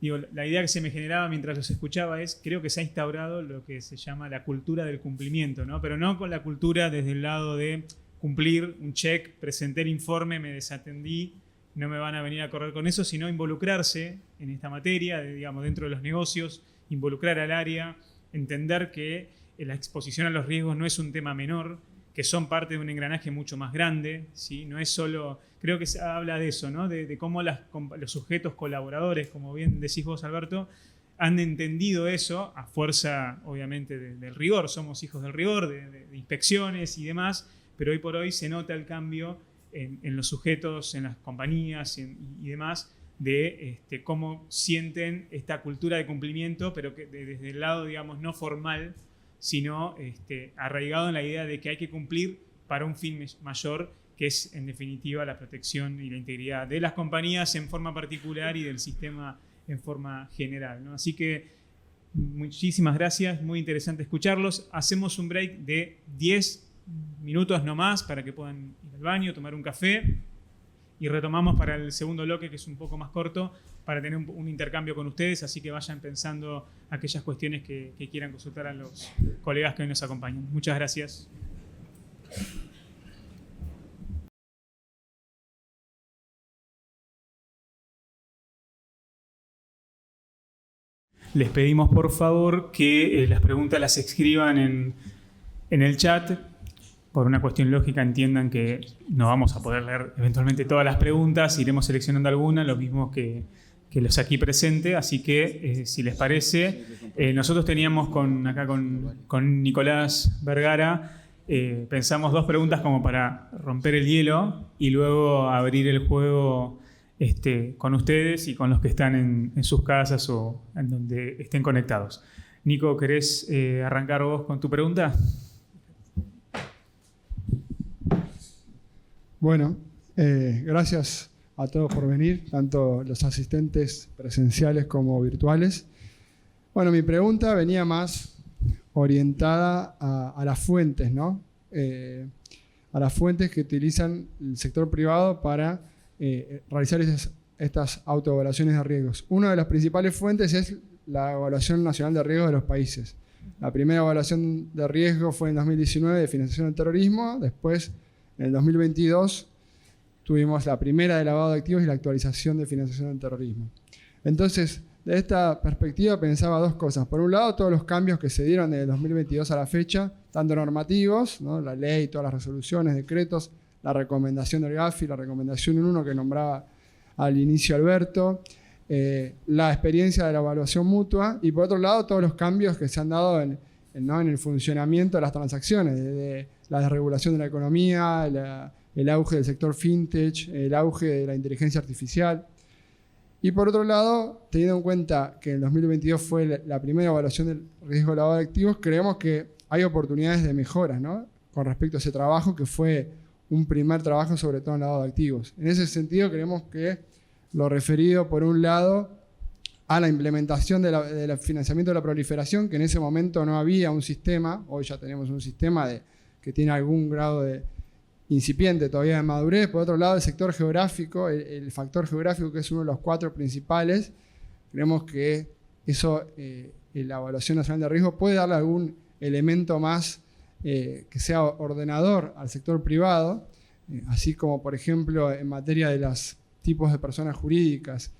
Digo, la idea que se me generaba mientras los escuchaba es, creo que se ha instaurado lo que se llama la cultura del cumplimiento, ¿no? Pero no con la cultura desde el lado de cumplir un check, presenté el informe, me desatendí, no me van a venir a correr con eso, sino involucrarse en esta materia, digamos, dentro de los negocios, involucrar al área, entender que la exposición a los riesgos no es un tema menor, que son parte de un engranaje mucho más grande, ¿sí? No es solo, creo que se habla de eso, ¿no? De cómo los sujetos colaboradores, como bien decís vos, Alberto, han entendido eso a fuerza, obviamente, del rigor. Somos hijos del rigor, de inspecciones y demás, pero hoy por hoy se nota el cambio en los sujetos, en las compañías y demás, de cómo sienten esta cultura de cumplimiento, pero que desde el lado, digamos, no formal, sino arraigado en la idea de que hay que cumplir para un fin mayor, que es en definitiva la protección y la integridad de las compañías en forma particular y del sistema en forma general, ¿no? Así que muchísimas gracias, muy interesante escucharlos. Hacemos un break de 10 minutos no más para que puedan ir al baño, tomar un café y retomamos para el segundo bloque, que es un poco más corto, para tener un intercambio con ustedes, así que vayan pensando aquellas cuestiones que quieran consultar a los colegas que hoy nos acompañan. Muchas gracias. Les pedimos por favor que las preguntas las escriban en el chat. Por una cuestión lógica entiendan que no vamos a poder leer eventualmente todas las preguntas, iremos seleccionando algunas, lo mismo que los aquí presentes, así que si les parece, nosotros teníamos con Nicolás Vergara, pensamos 2 preguntas como para romper el hielo y luego abrir el juego con ustedes y con los que están en sus casas o en donde estén conectados. Nico, ¿querés arrancar vos con tu pregunta? Bueno, gracias a todos por venir, tanto los asistentes presenciales como virtuales. Bueno, mi pregunta venía más orientada a las fuentes, ¿no? A las fuentes que utilizan el sector privado para realizar estas autoevaluaciones de riesgos. Una de las principales fuentes es la Evaluación Nacional de Riesgos de los países. La primera evaluación de riesgo fue en 2019 de financiación del terrorismo, después en el 2022 tuvimos la primera de lavado de activos y la actualización de financiación del terrorismo. Entonces, de esta perspectiva pensaba 2 cosas. Por un lado, todos los cambios que se dieron desde el 2022 a la fecha, tanto normativos, ¿no? La ley, todas las resoluciones, decretos, la recomendación del GAFI, la recomendación 1 que nombraba al inicio Alberto, la experiencia de la evaluación mutua y por otro lado todos los cambios que se han dado en el funcionamiento de las transacciones, desde la desregulación de la economía, el auge del sector fintech, el auge de la inteligencia artificial. Y por otro lado, teniendo en cuenta que en 2022 fue la primera evaluación del riesgo de lavado de activos, creemos que hay oportunidades de mejora, ¿no? Con respecto a ese trabajo que fue un primer trabajo sobre todo en lavado de activos. En ese sentido creemos que lo referido por un lado a la implementación del financiamiento de la proliferación, que en ese momento no había un sistema, hoy ya tenemos un sistema que tiene algún grado de incipiente todavía de madurez. Por otro lado, el sector geográfico, el factor geográfico, que es uno de los 4 principales, creemos que eso, la Evaluación Nacional de Riesgo puede darle algún elemento más que sea ordenador al sector privado, así como por ejemplo en materia de los tipos de personas jurídicas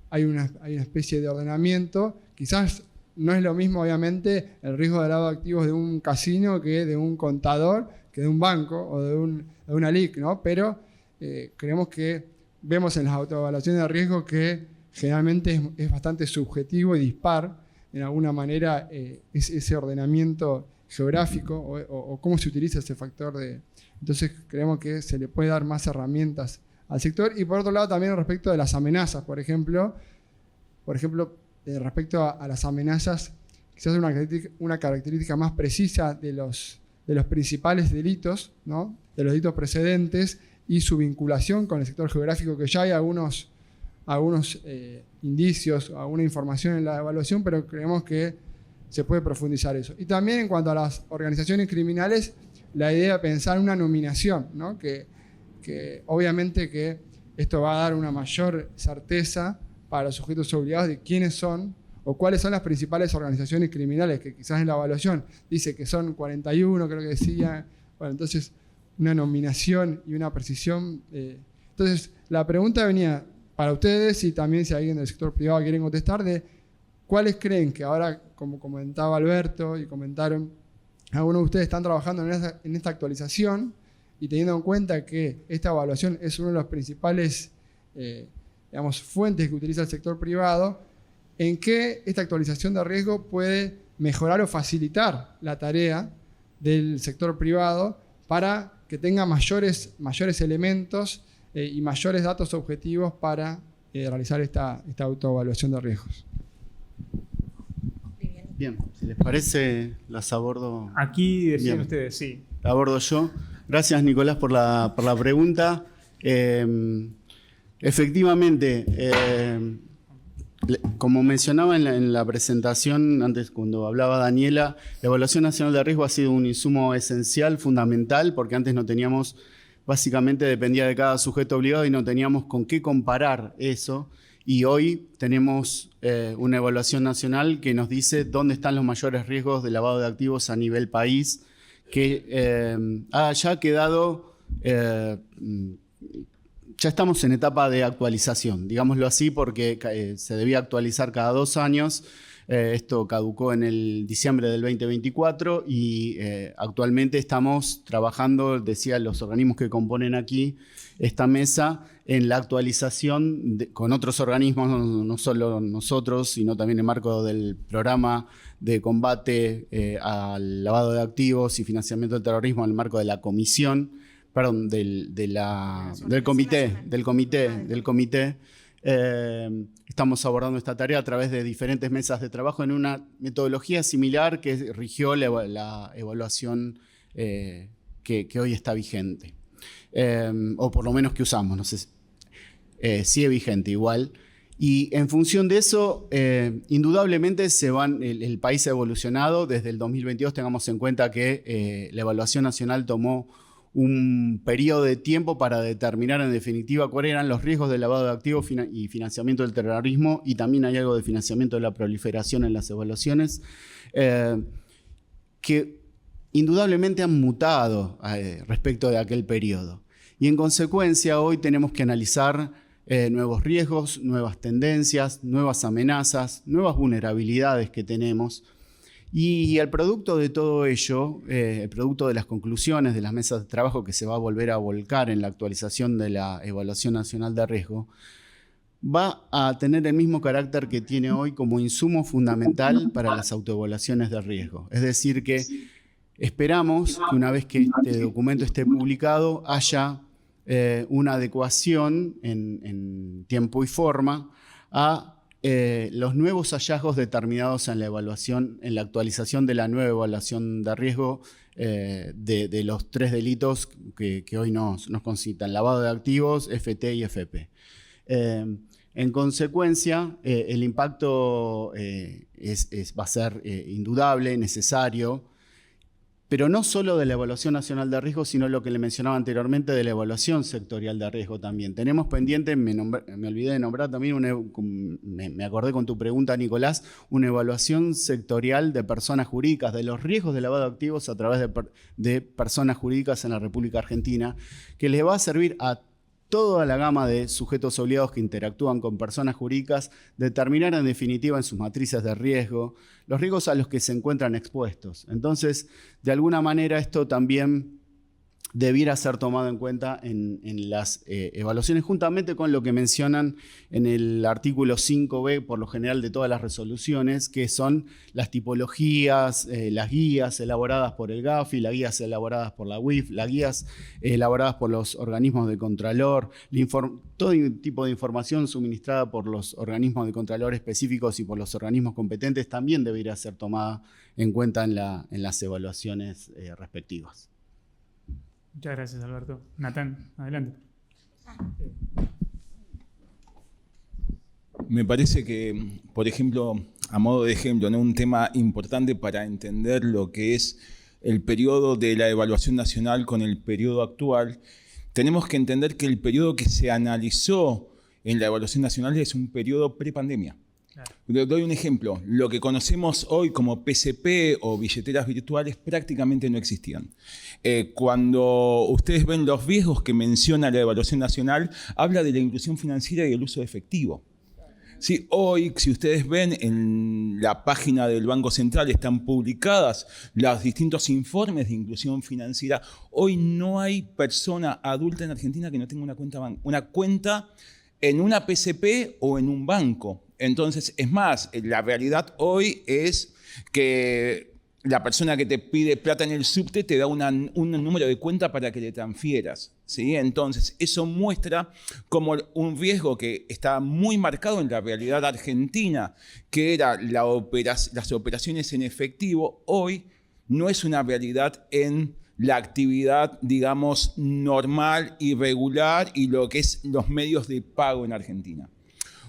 hay una especie de ordenamiento. Quizás no es lo mismo, obviamente, el riesgo de lavado de activos de un casino que de un contador, que de un banco o de una LIC, ¿no? Pero creemos que vemos en las autoevaluaciones de riesgo que generalmente es bastante subjetivo y dispar, de alguna manera, ese ordenamiento geográfico o cómo se utiliza ese factor de... Entonces creemos que se le puede dar más herramientas al sector. Y por otro lado también respecto de las amenazas, por ejemplo respecto a las amenazas, quizás una característica más precisa de los principales delitos, ¿no? De los delitos precedentes y su vinculación con el sector geográfico, que ya hay algunos indicios, alguna información en la evaluación, pero creemos que se puede profundizar eso. Y también en cuanto a las organizaciones criminales, la idea de pensar una nominación, ¿no? que obviamente que esto va a dar una mayor certeza para los sujetos obligados de quiénes son o cuáles son las principales organizaciones criminales, que quizás en la evaluación dice que son 41, creo que decía. Bueno, entonces una nominación y una precisión. Entonces la pregunta venía para ustedes y también si alguien del sector privado quiere contestar, de cuáles creen que ahora, como comentaba Alberto y comentaron, algunos de ustedes están trabajando en esta actualización y teniendo en cuenta que esta evaluación es uno de los principales fuentes que utiliza el sector privado, en qué esta actualización de riesgo puede mejorar o facilitar la tarea del sector privado para que tenga mayores elementos y mayores datos objetivos para realizar esta autoevaluación de riesgos. Bien, si les parece, las abordo. Aquí decían Bien. ustedes, sí. La abordo yo. Gracias, Nicolás, por la pregunta. Efectivamente, como mencionaba en la presentación, antes cuando hablaba Daniela, la Evaluación Nacional de Riesgo ha sido un insumo esencial, fundamental, porque antes no teníamos, básicamente dependía de cada sujeto obligado y no teníamos con qué comparar eso. Y hoy tenemos una evaluación nacional que nos dice dónde están los mayores riesgos de lavado de activos a nivel país, que ya ha quedado, ya estamos en etapa de actualización, digámoslo así, porque se debía actualizar cada 2 años. Esto caducó en el diciembre del 2024 y actualmente estamos trabajando, decía, los organismos que componen aquí esta mesa, en la actualización con otros organismos, no solo nosotros, sino también en el marco del programa de combate al lavado de activos y financiamiento del terrorismo, en el marco de la comisión, perdón, del comité. Estamos abordando esta tarea a través de diferentes mesas de trabajo en una metodología similar que rigió la evaluación que hoy está vigente. O por lo menos que usamos, no sé, sigue vigente igual. Y en función de eso, indudablemente el país ha evolucionado. Desde el 2022 tengamos en cuenta que la evaluación nacional tomó un periodo de tiempo para determinar en definitiva cuáles eran los riesgos de lavado de activos y financiamiento del terrorismo, y también hay algo de financiamiento de la proliferación en las evaluaciones, que indudablemente han mutado respecto de aquel periodo. Y en consecuencia hoy tenemos que analizar nuevos riesgos, nuevas tendencias, nuevas amenazas, nuevas vulnerabilidades que tenemos. Y el producto de todo ello, el producto de las conclusiones de las mesas de trabajo que se va a volver a volcar en la actualización de la Evaluación Nacional de Riesgo, va a tener el mismo carácter que tiene hoy como insumo fundamental para las autoevaluaciones de riesgo. Es decir, que esperamos que una vez que este documento esté publicado haya una adecuación en tiempo y forma a los nuevos hallazgos determinados en la evaluación, en la actualización de la nueva evaluación de riesgo de los 3 delitos que hoy nos concitan: lavado de activos, FT y FP. En consecuencia, el impacto va a ser indudable, necesario, pero no solo de la Evaluación Nacional de Riesgo, sino lo que le mencionaba anteriormente de la Evaluación Sectorial de Riesgo también. Tenemos pendiente, me olvidé de nombrar también, me acordé con tu pregunta, Nicolás, una evaluación sectorial de personas jurídicas, de los riesgos de lavado de activos a través de personas jurídicas en la República Argentina, que les va a servir a toda la gama de sujetos obligados que interactúan con personas jurídicas, determinar en definitiva en sus matrices de riesgo los riesgos a los que se encuentran expuestos. Entonces, de alguna manera esto también debiera ser tomado en cuenta en las evaluaciones, juntamente con lo que mencionan en el artículo 5b, por lo general de todas las resoluciones, que son las tipologías, las guías elaboradas por el GAFI, las guías elaboradas por la UIF, las guías elaboradas por los organismos de Contralor, todo tipo de información suministrada por los organismos de Contralor específicos y por los organismos competentes también debería ser tomada en cuenta en las evaluaciones respectivas. Muchas gracias, Alberto. Natán, adelante. Me parece que, por ejemplo, a modo de ejemplo, ¿no? Un tema importante para entender lo que es el periodo de la evaluación nacional con el periodo actual, tenemos que entender que el periodo que se analizó en la evaluación nacional es un periodo prepandemia. Claro. Doy un ejemplo. Lo que conocemos hoy como PCP o billeteras virtuales prácticamente no existían. Cuando ustedes ven los riesgos que menciona la evaluación nacional, habla de la inclusión financiera y el uso de efectivo. Sí, hoy, si ustedes ven en la página del Banco Central, están publicadas los distintos informes de inclusión financiera. Hoy no hay persona adulta en Argentina que no tenga una cuenta en una PCP o en un banco. Entonces, es más, la realidad hoy es que la persona que te pide plata en el subte te da un número de cuenta para que le transfieras, ¿sí? Entonces, eso muestra como un riesgo que está muy marcado en la realidad argentina, que era las operaciones en efectivo, hoy no es una realidad en la actividad, digamos, normal y regular y lo que es los medios de pago en Argentina.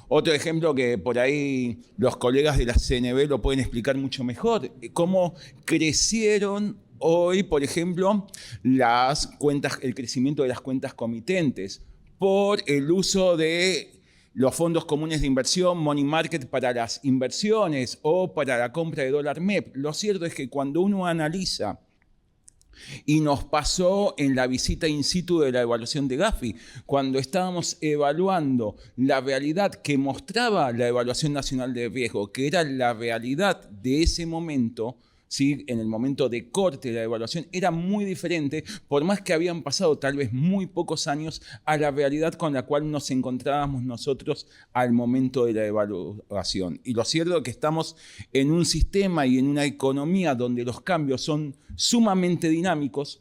Otro ejemplo que por ahí los colegas de la CNB lo pueden explicar mucho mejor, cómo crecieron hoy, por ejemplo, las cuentas, el crecimiento de las cuentas comitentes por el uso de los fondos comunes de inversión, money market para las inversiones o para la compra de dólar MEP. Lo cierto es que cuando uno analiza, y nos pasó en la visita in situ de la evaluación de GAFI, cuando estábamos evaluando la realidad que mostraba la Evaluación Nacional de Riesgo, que era la realidad de ese momento, ¿sí? En el momento de corte de la evaluación, era muy diferente, por más que habían pasado tal vez muy pocos años, a la realidad con la cual nos encontrábamos nosotros al momento de la evaluación. Y lo cierto es que estamos en un sistema y en una economía donde los cambios son sumamente dinámicos,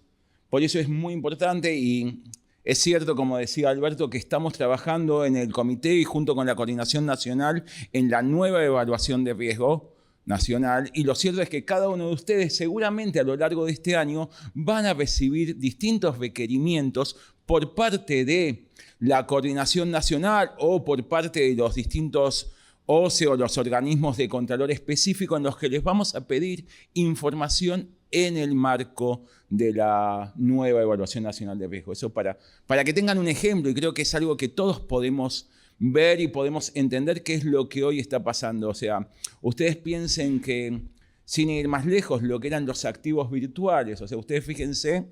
por eso es muy importante y es cierto, como decía Alberto, que estamos trabajando en el comité y junto con la Coordinación Nacional en la nueva evaluación de riesgo nacional, y lo cierto es que cada uno de ustedes seguramente a lo largo de este año van a recibir distintos requerimientos por parte de la Coordinación Nacional o por parte de los distintos OCE o los organismos de Contralor específico en los que les vamos a pedir información en el marco de la nueva Evaluación Nacional de Riesgo. Eso para que tengan un ejemplo, y creo que es algo que todos podemos ver y podemos entender qué es lo que hoy está pasando. O sea, ustedes piensen que, sin ir más lejos, lo que eran los activos virtuales, o sea, ustedes fíjense,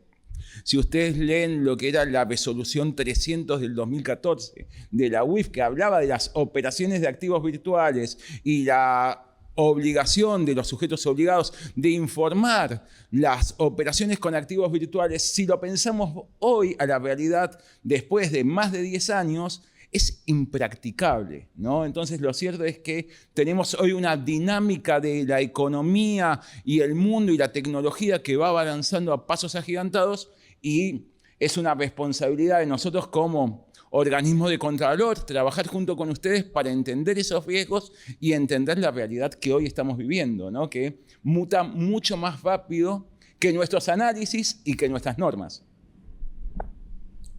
si ustedes leen lo que era la resolución 300 del 2014 de la UIF, que hablaba de las operaciones de activos virtuales y la obligación de los sujetos obligados de informar las operaciones con activos virtuales, si lo pensamos hoy a la realidad, después de más de 10 años, es impracticable, ¿no? Entonces, lo cierto es que tenemos hoy una dinámica de la economía y el mundo y la tecnología que va avanzando a pasos agigantados, y es una responsabilidad de nosotros como organismos de Contralor trabajar junto con ustedes para entender esos riesgos y entender la realidad que hoy estamos viviendo, ¿no? Que muta mucho más rápido que nuestros análisis y que nuestras normas.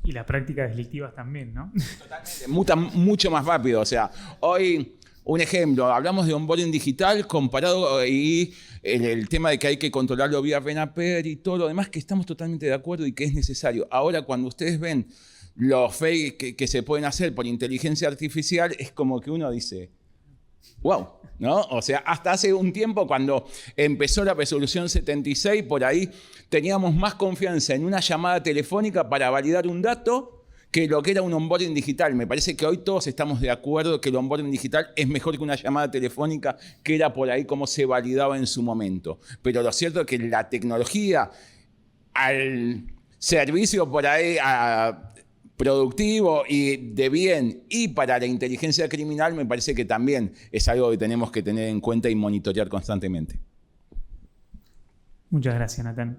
Y las prácticas delictivas también, ¿no? Totalmente, mutan mucho más rápido. O sea, hoy Un ejemplo, hablamos de onboarding digital comparado y el tema de que hay que controlarlo vía RENAPER y todo lo demás, que estamos totalmente de acuerdo y que es necesario. Ahora, cuando ustedes ven los fakes que se pueden hacer por inteligencia artificial, es como que uno dice, wow, ¿no? O sea, hasta hace un tiempo, cuando empezó la resolución 76, por ahí teníamos más confianza en una llamada telefónica para validar un dato que lo que era un onboarding digital. Me parece que hoy todos estamos de acuerdo que el onboarding digital es mejor que una llamada telefónica, que era por ahí como se validaba en su momento. Pero lo cierto es que la tecnología al servicio por ahí productivo y de bien y para la inteligencia criminal me parece que también es algo que tenemos que tener en cuenta y monitorear constantemente. Muchas gracias, Natán.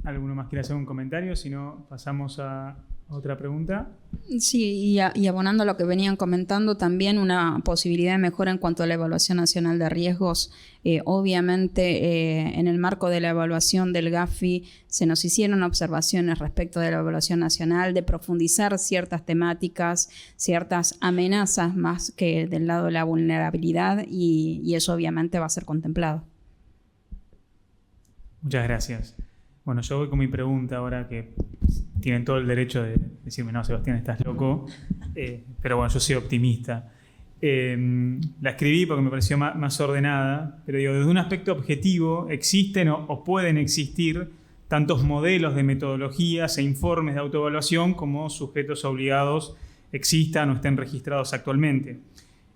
¿Alguno más quiere hacer un comentario? Si no, pasamos a otra pregunta. Sí, y abonando a lo que venían comentando, también una posibilidad de mejora en cuanto a la evaluación nacional de riesgos. Obviamente, en el marco de la evaluación del GAFI se nos hicieron observaciones respecto de la evaluación nacional, de profundizar ciertas temáticas, ciertas amenazas más que del lado de la vulnerabilidad, y eso obviamente va a ser contemplado. Muchas gracias. Bueno, yo voy con mi pregunta ahora, que tienen todo el derecho de decirme, no, Sebastián, estás loco, pero bueno, yo soy optimista. La escribí porque me pareció más ordenada, pero digo, desde un aspecto objetivo, existen o pueden existir tantos modelos de metodologías e informes de autoevaluación como sujetos obligados existan o estén registrados actualmente.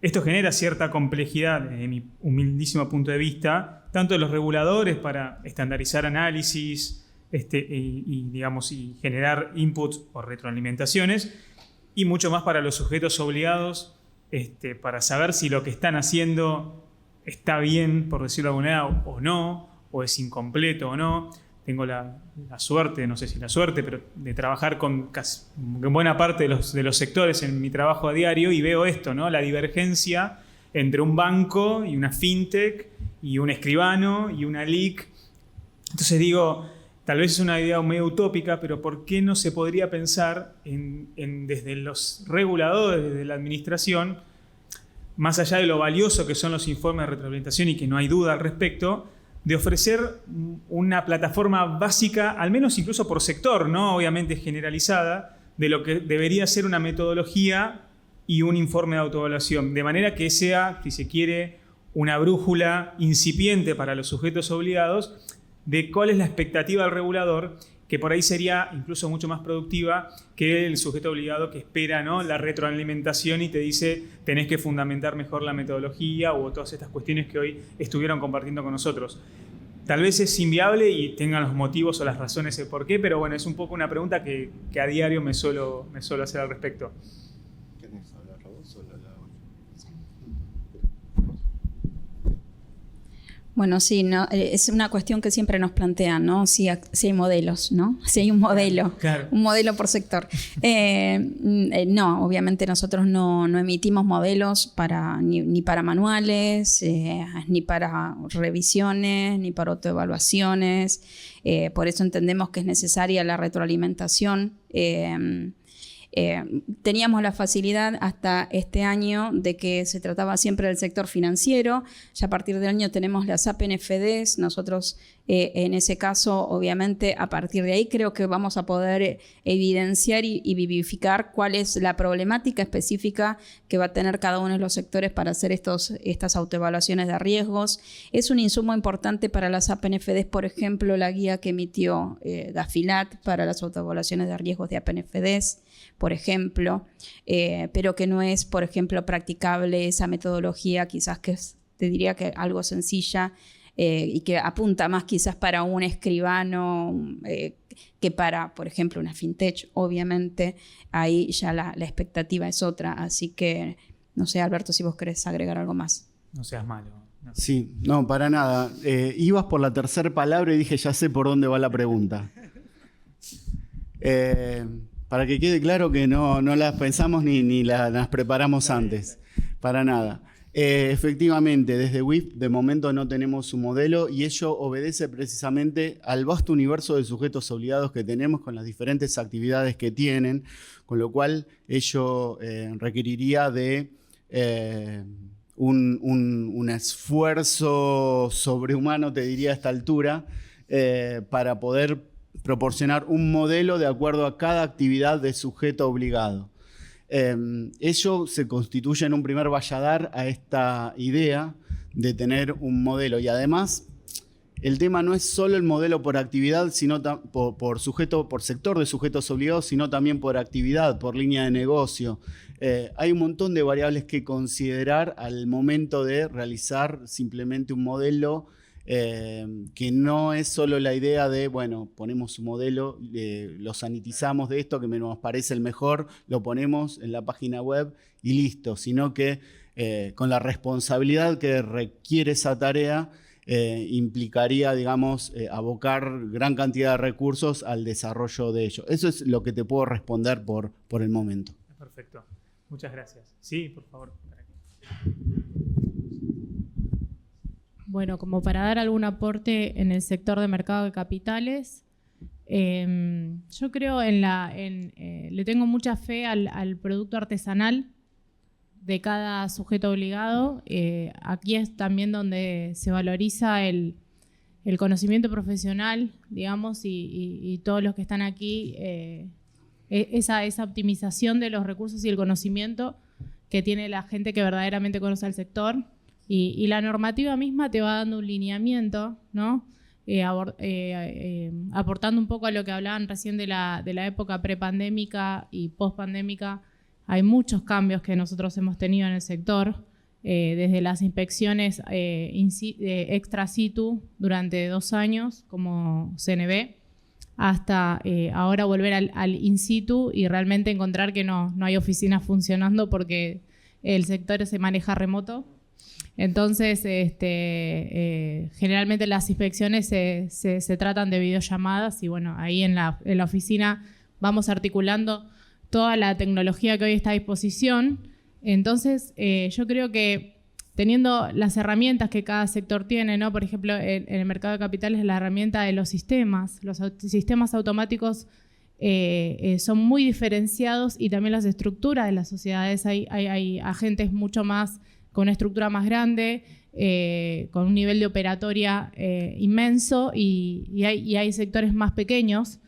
Esto genera cierta complejidad, desde mi humildísimo punto de vista, tanto de los reguladores para estandarizar análisis y generar inputs o retroalimentaciones, y mucho más para los sujetos obligados para saber si lo que están haciendo está bien, por decirlo de alguna manera, o no, o es incompleto o no. Tengo la suerte, no sé si la suerte, pero de trabajar con buena parte de los sectores en mi trabajo a diario, y veo esto, ¿no? La divergencia entre un banco y una fintech y un escribano y una LIC. Entonces digo, tal vez es una idea medio utópica, pero ¿por qué no se podría pensar desde los reguladores, desde la administración, más allá de lo valioso que son los informes de retroalimentación y que no hay duda al respecto, de ofrecer una plataforma básica, al menos incluso por sector, no obviamente generalizada, de lo que debería ser una metodología y un informe de autoevaluación, de manera que sea, si se quiere, una brújula incipiente para los sujetos obligados de cuál es la expectativa del regulador, que por ahí sería incluso mucho más productiva que el sujeto obligado que espera, ¿no?, la retroalimentación y te dice tenés que fundamentar mejor la metodología o todas estas cuestiones que hoy estuvieron compartiendo con nosotros. Tal vez es inviable y tengan los motivos o las razones de por qué, pero bueno, es un poco una pregunta que a diario me suelo hacer al respecto. ¿Querés hablar vos o la Bueno, sí, no, es una cuestión que siempre nos plantean, ¿no? Si hay modelos, ¿no? Si hay un modelo, claro. Un modelo por sector. No, obviamente nosotros no emitimos modelos ni para manuales, ni para revisiones, ni para autoevaluaciones. Por eso entendemos que es necesaria la retroalimentación. Teníamos la facilidad hasta este año de que se trataba siempre del sector financiero. Ya a partir del año tenemos las APNFDs. Nosotros en ese caso, obviamente, a partir de ahí creo que vamos a poder evidenciar y vivificar cuál es la problemática específica que va a tener cada uno de los sectores para hacer estas autoevaluaciones de riesgos. Es un insumo importante para las APNFDs, por ejemplo, la guía que emitió Gafilat para las autoevaluaciones de riesgos de APNFDs, por ejemplo, pero que no es, por ejemplo, practicable esa metodología, quizás que te diría que algo sencilla y que apunta más quizás para un escribano que para, por ejemplo, una fintech. Obviamente, ahí ya la expectativa es otra, así que, no sé, Alberto, si vos querés agregar algo más. No seas malo. No. Sí, no, para nada. Ibas por la tercera palabra y dije, ya sé por dónde va la pregunta. Para que quede claro que no las pensamos ni las preparamos antes, para nada. Efectivamente, desde WIF de momento no tenemos un modelo y ello obedece precisamente al vasto universo de sujetos obligados que tenemos con las diferentes actividades que tienen, con lo cual ello requeriría de un esfuerzo sobrehumano, te diría a esta altura, para poder proporcionar un modelo de acuerdo a cada actividad de sujeto obligado. Ello se constituye en un primer valladar a esta idea de tener un modelo, y además el tema no es solo el modelo por actividad, sino por sector de sujetos obligados, sino también por actividad, por línea de negocio. Hay un montón de variables que considerar al momento de realizar simplemente un modelo, que no es solo la idea de, bueno, ponemos un modelo, lo sanitizamos de esto que nos parece el mejor, lo ponemos en la página web y listo, sino que con la responsabilidad que requiere esa tarea, implicaría, digamos, abocar gran cantidad de recursos al desarrollo de ello. Eso es lo que te puedo responder por el momento. Perfecto. Muchas gracias. Sí, por favor. Bueno, como para dar algún aporte en el sector de mercado de capitales, yo creo le tengo mucha fe al producto artesanal de cada sujeto obligado. Aquí es también donde se valoriza el conocimiento profesional, digamos, y todos los que están aquí, esa optimización de los recursos y el conocimiento que tiene la gente que verdaderamente conoce el sector. Y la normativa misma te va dando un lineamiento, ¿no? Aportando un poco a lo que hablaban recién de la época prepandémica y pospandémica. Hay muchos cambios que nosotros hemos tenido en el sector, desde las inspecciones extra situ durante 2 años como CNB, hasta ahora volver al in situ y realmente encontrar que no hay oficinas funcionando porque el sector se maneja remoto. Entonces, generalmente las inspecciones se tratan de videollamadas y bueno, ahí en la oficina vamos articulando toda la tecnología que hoy está a disposición. Entonces, yo creo que teniendo las herramientas que cada sector tiene, ¿no? Por ejemplo, en el mercado de capitales la herramienta de los sistemas automáticos son muy diferenciados, y también las estructuras de las sociedades. Hay agentes mucho más con una estructura más grande, con un nivel de operatoria inmenso, y hay sectores más pequeños.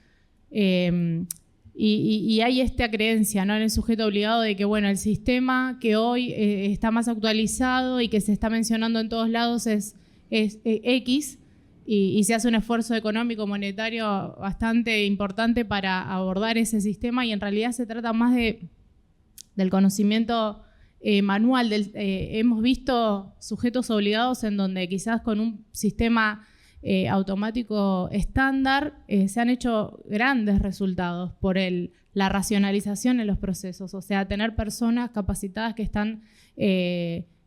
Y hay esta creencia, ¿no?, en el sujeto obligado de que, bueno, el sistema que hoy está más actualizado y que se está mencionando en todos lados es X, y se hace un esfuerzo económico monetario bastante importante para abordar ese sistema, y en realidad se trata más del conocimiento manual. Hemos visto sujetos obligados en donde quizás con un sistema automático estándar se han hecho grandes resultados por la racionalización en los procesos, o sea, tener personas capacitadas que están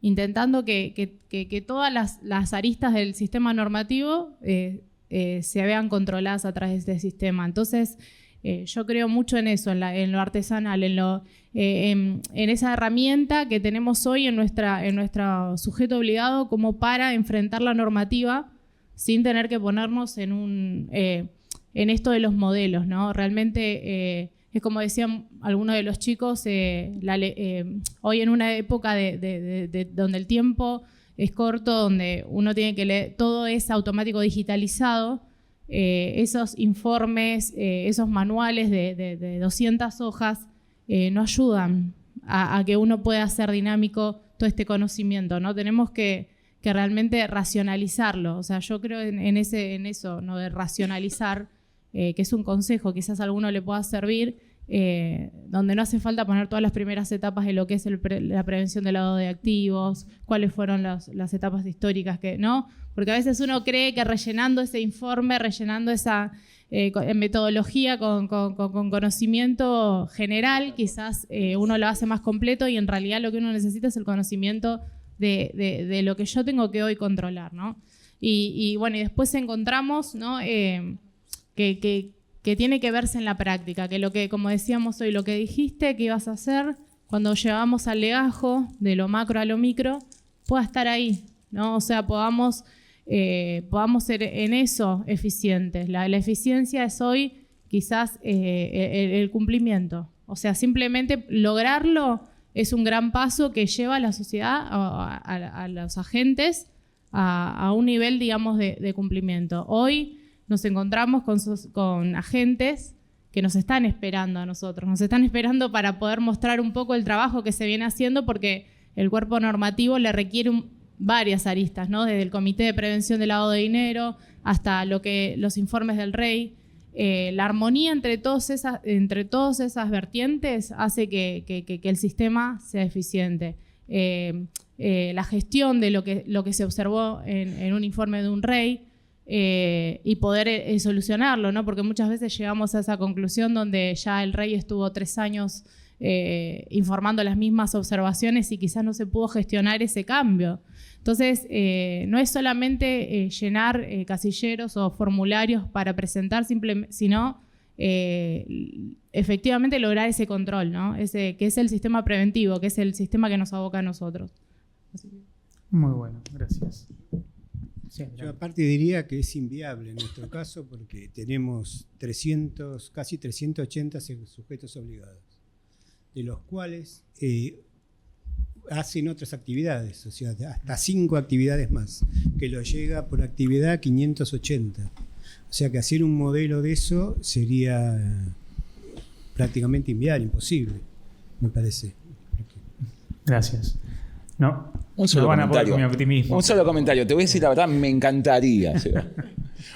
intentando que todas las aristas del sistema normativo se vean controladas a través de este sistema. Entonces, yo creo mucho en eso, en lo artesanal, en esa herramienta que tenemos hoy en nuestro sujeto obligado como para enfrentar la normativa sin tener que ponernos en esto de los modelos, ¿no? Realmente es como decían algunos de los chicos, hoy en una época donde el tiempo es corto, donde uno tiene que leer, todo es automático digitalizado, esos informes, esos manuales de 200 hojas no ayudan a que uno pueda hacer dinámico todo este conocimiento, ¿no? Tenemos que realmente racionalizarlo. O sea, yo creo en eso, ¿no?, de racionalizar, que es un consejo, quizás a alguno le pueda servir, donde no hace falta poner todas las primeras etapas de lo que es la prevención del lavado de activos, cuáles fueron las etapas históricas, ¿no? Porque a veces uno cree que rellenando ese informe, rellenando esa metodología con conocimiento general, quizás uno lo hace más completo, y en realidad lo que uno necesita es el conocimiento de lo que yo tengo que hoy controlar, ¿no? Y bueno, y después encontramos, ¿no?, que tiene que verse en la práctica, que como decíamos hoy, lo que dijiste que ibas a hacer cuando llevamos al legajo de lo macro a lo micro, pueda estar ahí, ¿no? O sea, podamos ser en eso eficientes. La eficiencia es hoy quizás el cumplimiento. O sea, simplemente lograrlo es un gran paso que lleva a la sociedad, a los agentes, a un nivel, digamos, de cumplimiento. Hoy nos encontramos con agentes que nos están esperando a nosotros, nos están esperando para poder mostrar un poco el trabajo que se viene haciendo, porque el cuerpo normativo le requiere varias aristas, ¿no? Desde el Comité de Prevención del Lavado de Dinero hasta los informes del REI. La armonía entre todas esas vertientes hace que el sistema sea eficiente. La gestión de lo que se observó en un informe de un REI, y poder solucionarlo, ¿no? Porque muchas veces llegamos a esa conclusión donde ya el REI estuvo 3 años informando las mismas observaciones y quizás no se pudo gestionar ese cambio. Entonces, no es solamente llenar casilleros o formularios para presentar, sino efectivamente lograr ese control, ¿no? Que es el sistema preventivo, que es el sistema que nos aboca a nosotros. Así que... Muy bueno, gracias. Sí, yo aparte diría que es inviable en nuestro caso porque tenemos casi 380 sujetos obligados, de los cuales hacen otras actividades, o sea, hasta 5 actividades más, que lo llega por actividad a 580. O sea que hacer un modelo de eso sería prácticamente inviable, imposible, me parece. Gracias. No, un solo comentario. Con mi optimismo. Un solo comentario. Te voy a decir la verdad, me encantaría.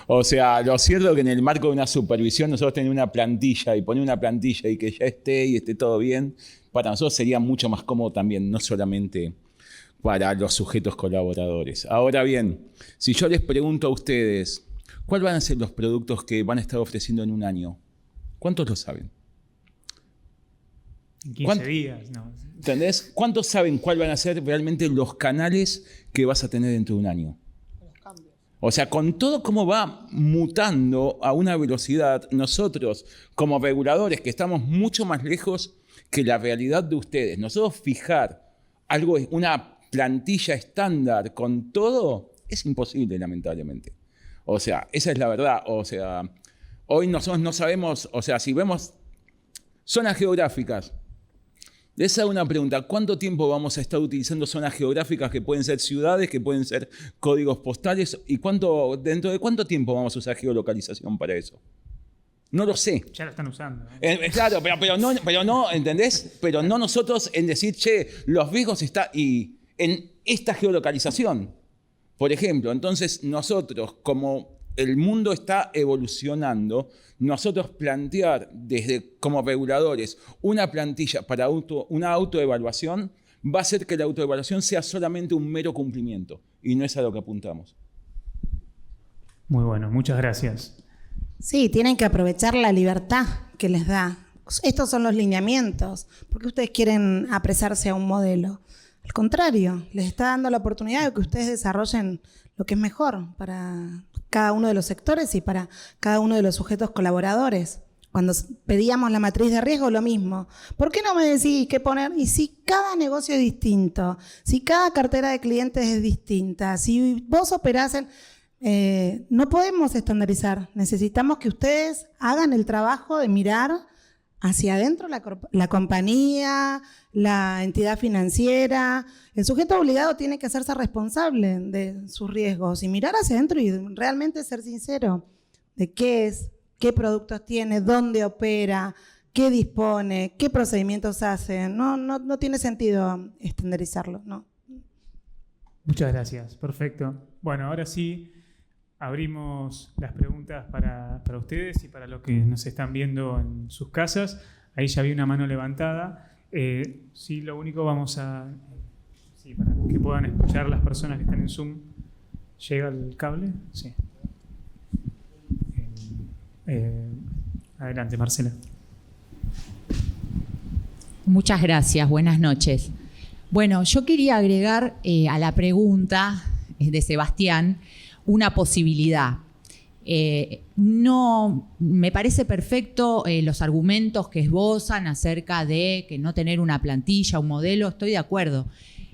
O sea, lo cierto es que en el marco de una supervisión nosotros tener una plantilla y poner una plantilla y que ya esté todo bien, para nosotros sería mucho más cómodo también, no solamente para los sujetos colaboradores. Ahora bien, si yo les pregunto a ustedes, ¿cuáles van a ser los productos que van a estar ofreciendo en un año? ¿Cuántos lo saben? En 15 días, ¿no? ¿Entendés? ¿Cuántos saben cuáles van a ser realmente los canales que vas a tener dentro de un año? O sea, con todo cómo va mutando a una velocidad, nosotros como reguladores que estamos mucho más lejos que la realidad de ustedes, nosotros fijar algo, una plantilla estándar con todo, es imposible, lamentablemente. O sea, esa es la verdad. O sea, hoy nosotros no sabemos, o sea, si vemos zonas geográficas, les hago una pregunta, ¿cuánto tiempo vamos a estar utilizando zonas geográficas que pueden ser ciudades, que pueden ser códigos postales? ¿Y dentro de cuánto tiempo vamos a usar geolocalización para eso? No lo sé. Ya lo están usando, ¿no? Claro, pero no, ¿entendés? Pero no nosotros en decir, che, los viejos están y en esta geolocalización. Por ejemplo, entonces nosotros, como el mundo está evolucionando, nosotros plantear desde como reguladores una plantilla para una autoevaluación va a hacer que la autoevaluación sea solamente un mero cumplimiento y no es a lo que apuntamos. Muy bueno, muchas gracias. Sí, tienen que aprovechar la libertad que les da. Estos son los lineamientos. ¿Por qué ustedes quieren apresarse a un modelo? Al contrario, les está dando la oportunidad de que ustedes desarrollen lo que es mejor para cada uno de los sectores y para cada uno de los sujetos colaboradores. Cuando pedíamos la matriz de riesgo, lo mismo. ¿Por qué no me decís qué poner? Y si cada negocio es distinto, si cada cartera de clientes es distinta, si vos operás no podemos estandarizar. Necesitamos que ustedes hagan el trabajo de mirar hacia adentro la compañía, la entidad financiera. El sujeto obligado tiene que hacerse responsable de sus riesgos y mirar hacia adentro y realmente ser sincero de qué es, qué productos tiene, dónde opera, qué dispone, qué procedimientos hace. No tiene sentido estandarizarlo, ¿no? Muchas gracias, perfecto. Bueno, ahora sí abrimos las preguntas para ustedes y para los que nos están viendo en sus casas. Ahí ya vi una mano levantada. Sí, lo único vamos a... Sí, para que puedan escuchar las personas que están en Zoom. ¿Llega el cable? Sí. Adelante, Marcela. Muchas gracias, buenas noches. Bueno, yo quería agregar a la pregunta de Sebastián una posibilidad. No me parece perfecto los argumentos que esbozan acerca de que no tener una plantilla, un modelo, estoy de acuerdo.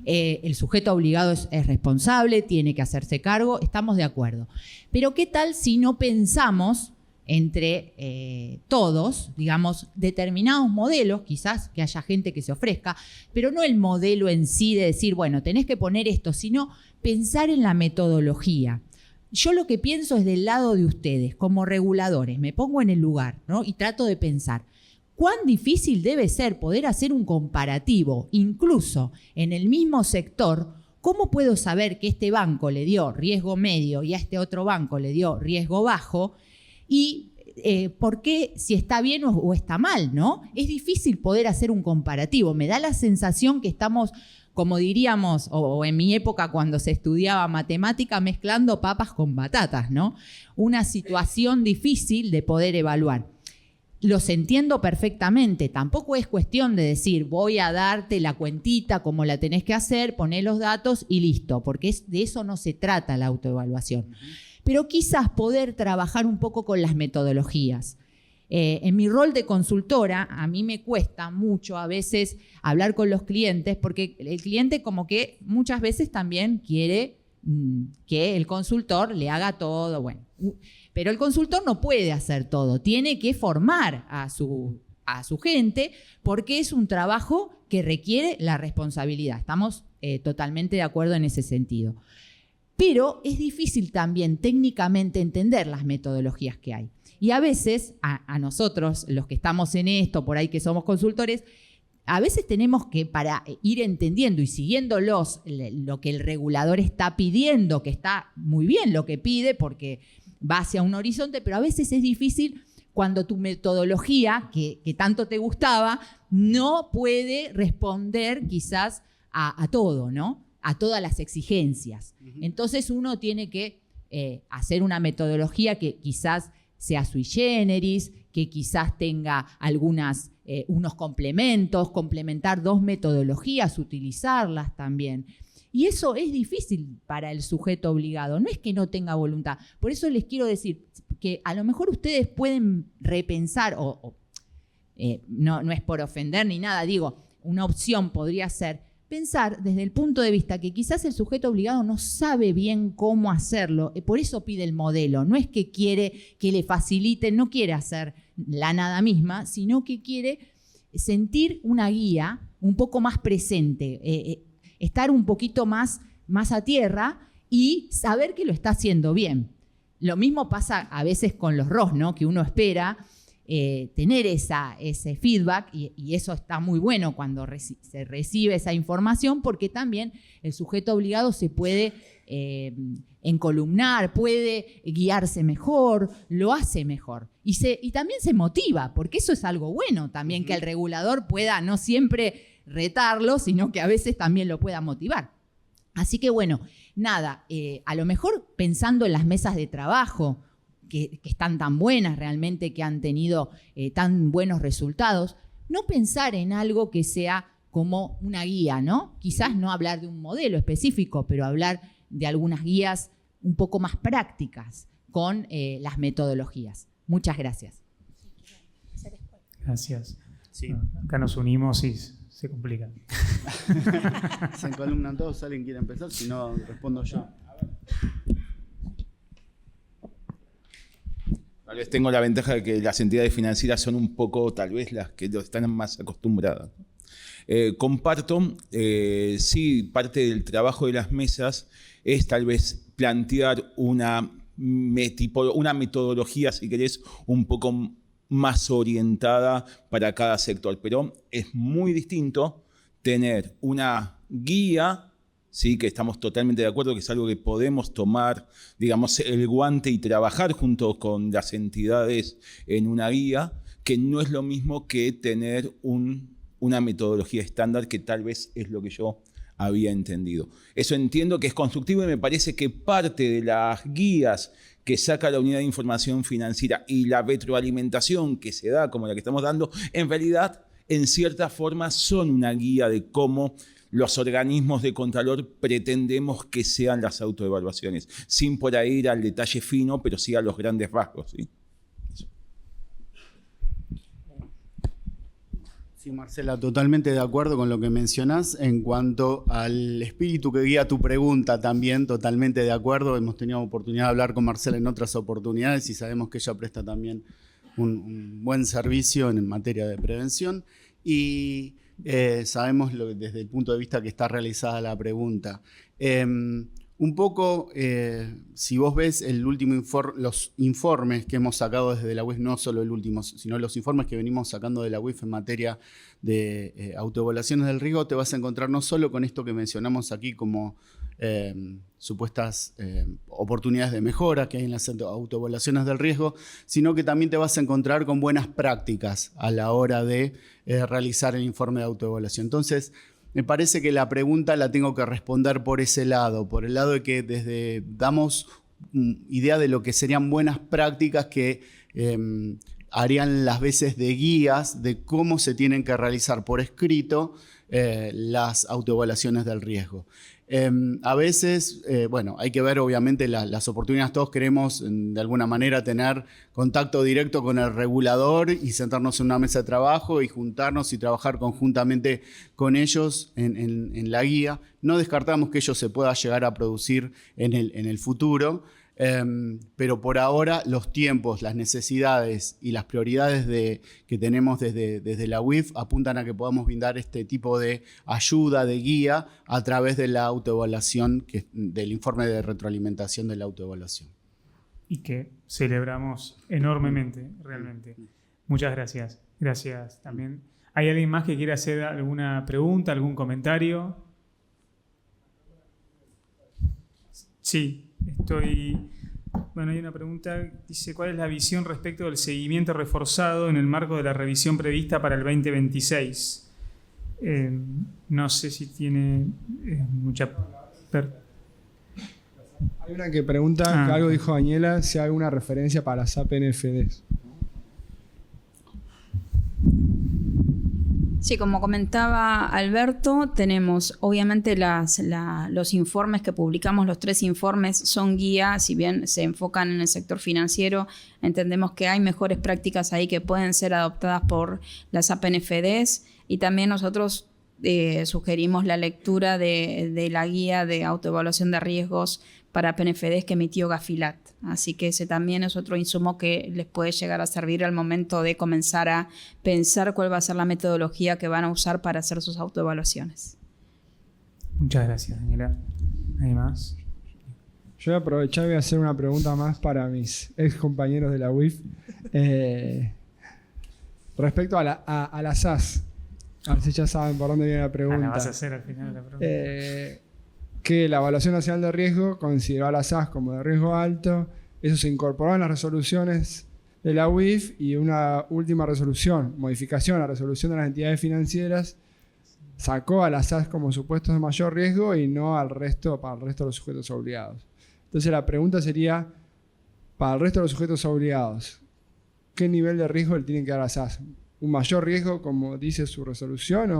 El sujeto obligado es responsable, tiene que hacerse cargo, estamos de acuerdo. Pero ¿qué tal si no pensamos entre todos, digamos, determinados modelos, quizás que haya gente que se ofrezca, pero no el modelo en sí de decir, bueno, tenés que poner esto, sino pensar en la metodología. Yo lo que pienso es del lado de ustedes, como reguladores, me pongo en el lugar, ¿no? Y trato de pensar, ¿cuán difícil debe ser poder hacer un comparativo, incluso en el mismo sector? ¿Cómo puedo saber que este banco le dio riesgo medio y a este otro banco le dio riesgo bajo? Y por qué, si está bien o está mal, ¿no? Es difícil poder hacer un comparativo. Me da la sensación que estamos, como diríamos, o en mi época cuando se estudiaba matemática, mezclando papas con batatas, ¿no? Una situación difícil de poder evaluar. Los entiendo perfectamente. Tampoco es cuestión de decir, voy a darte la cuentita como la tenés que hacer, poné los datos y listo, porque de eso no se trata la autoevaluación. Pero quizás poder trabajar un poco con las metodologías. En mi rol de consultora, a mí me cuesta mucho a veces hablar con los clientes, porque el cliente como que muchas veces también quiere que el consultor le haga todo, bueno. Pero el consultor no puede hacer todo, tiene que formar a su gente porque es un trabajo que requiere la responsabilidad. Estamos totalmente de acuerdo en ese sentido. Pero es difícil también técnicamente entender las metodologías que hay. Y a veces, a nosotros, los que estamos en esto, por ahí que somos consultores, a veces tenemos que, para ir entendiendo y siguiendo lo que el regulador está pidiendo, que está muy bien lo que pide porque va hacia un horizonte, pero a veces es difícil cuando tu metodología, que tanto te gustaba, no puede responder quizás a todo, ¿no? A todas las exigencias. Entonces uno tiene que hacer una metodología que quizás sea sui generis, que quizás tenga unos complementos, complementar dos metodologías, utilizarlas también. Y eso es difícil para el sujeto obligado, no es que no tenga voluntad. Por eso les quiero decir que a lo mejor ustedes pueden repensar, no es por ofender ni nada, digo, una opción podría ser pensar desde el punto de vista que quizás el sujeto obligado no sabe bien cómo hacerlo, por eso pide el modelo, no es que quiere que le faciliten, no quiere hacer la nada misma, sino que quiere sentir una guía un poco más presente, estar un poquito más a tierra y saber que lo está haciendo bien. Lo mismo pasa a veces con los ROS, ¿no? Que uno espera tener ese feedback y eso está muy bueno cuando se recibe esa información porque también el sujeto obligado se puede encolumnar, puede guiarse mejor, lo hace mejor y también se motiva porque eso es algo bueno también que el regulador pueda no siempre retarlo, sino que a veces también lo pueda motivar. Así que bueno, nada, a lo mejor pensando en las mesas de trabajo, que están tan buenas realmente, que han tenido tan buenos resultados, no pensar en algo que sea como una guía, ¿no? Quizás no hablar de un modelo específico, pero hablar de algunas guías un poco más prácticas con las metodologías. Muchas gracias. Gracias. Sí. Acá nos unimos y se complica. Se encolumnan todos, ¿alguien quiere empezar? Si no, respondo yo. Tal vez tengo la ventaja de que las entidades financieras son un poco, tal vez, las que están más acostumbradas. Comparto, sí, parte del trabajo de las mesas es tal vez plantear una metodología, si querés, un poco más orientada para cada sector, pero es muy distinto tener una guía, sí, que estamos totalmente de acuerdo que es algo que podemos tomar, digamos, el guante y trabajar junto con las entidades en una guía, que no es lo mismo que tener una metodología estándar, que tal vez es lo que yo había entendido. Eso entiendo que es constructivo y me parece que parte de las guías que saca la Unidad de Información Financiera y la retroalimentación que se da, como la que estamos dando, en realidad, en cierta forma, son una guía de cómo los organismos de Contralor pretendemos que sean las autoevaluaciones, sin por ahí ir al detalle fino, pero sí a los grandes rasgos, ¿sí? Sí, Marcela, totalmente de acuerdo con lo que mencionás. En cuanto al espíritu que guía tu pregunta, también totalmente de acuerdo. Hemos tenido oportunidad de hablar con Marcela en otras oportunidades y sabemos que ella presta también un buen servicio en materia de prevención. Y sabemos desde el punto de vista que está realizada la pregunta. Un poco, si vos ves los informes que hemos sacado desde la UIF, no solo el último, sino los informes que venimos sacando de la UIF en materia de autoevaluaciones del riesgo, te vas a encontrar no solo con esto que mencionamos aquí como supuestas oportunidades de mejora que hay en las autoevaluaciones del riesgo, sino que también te vas a encontrar con buenas prácticas a la hora de realizar el informe de autoevaluación. Entonces, me parece que la pregunta la tengo que responder por ese lado, por el lado de que damos idea de lo que serían buenas prácticas que harían las veces de guías de cómo se tienen que realizar por escrito las autoevaluaciones del riesgo. A veces, bueno, hay que ver obviamente las oportunidades. Todos queremos de alguna manera tener contacto directo con el regulador y sentarnos en una mesa de trabajo y juntarnos y trabajar conjuntamente con ellos en la guía. No descartamos que ello se pueda llegar a producir en el futuro, pero por ahora los tiempos, las necesidades y las prioridades que tenemos desde la UIF apuntan a que podamos brindar este tipo de ayuda, de guía, a través de la autoevaluación, del informe de retroalimentación de la autoevaluación. Y que celebramos enormemente, realmente. Muchas gracias. Gracias también. ¿Hay alguien más que quiera hacer alguna pregunta, algún comentario? Sí. Bueno, hay una pregunta, dice, ¿cuál es la visión respecto del seguimiento reforzado en el marco de la revisión prevista para el 2026? No sé si tiene mucha... Hay una que pregunta, que algo dijo Daniela, si hay alguna referencia para las APNFDs. Sí, como comentaba Alberto, tenemos obviamente los informes que publicamos, los 3 informes son guía, si bien se enfocan en el sector financiero, entendemos que hay mejores prácticas ahí que pueden ser adoptadas por las APNFDs y también nosotros sugerimos la lectura de la guía de autoevaluación de riesgos para APNFDs que emitió Gafilat. Así que ese también es otro insumo que les puede llegar a servir al momento de comenzar a pensar cuál va a ser la metodología que van a usar para hacer sus autoevaluaciones. Muchas gracias, Daniela. ¿Hay más? Yo voy a aprovechar y voy a hacer una pregunta más para mis ex compañeros de la UIF. Respecto a la SAS. A ver si ya saben por dónde viene la pregunta. La vas a hacer al final de la pregunta. Que la Evaluación Nacional de Riesgo consideró a la SAS como de riesgo alto. Eso se incorporó en las resoluciones de la UIF y una última modificación a la resolución de las entidades financieras, sacó a la SAS como supuestos de mayor riesgo y no para el resto de los sujetos obligados. Entonces la pregunta sería, para el resto de los sujetos obligados, ¿qué nivel de riesgo le tienen que dar a la SAS? ¿Un mayor riesgo, como dice su resolución,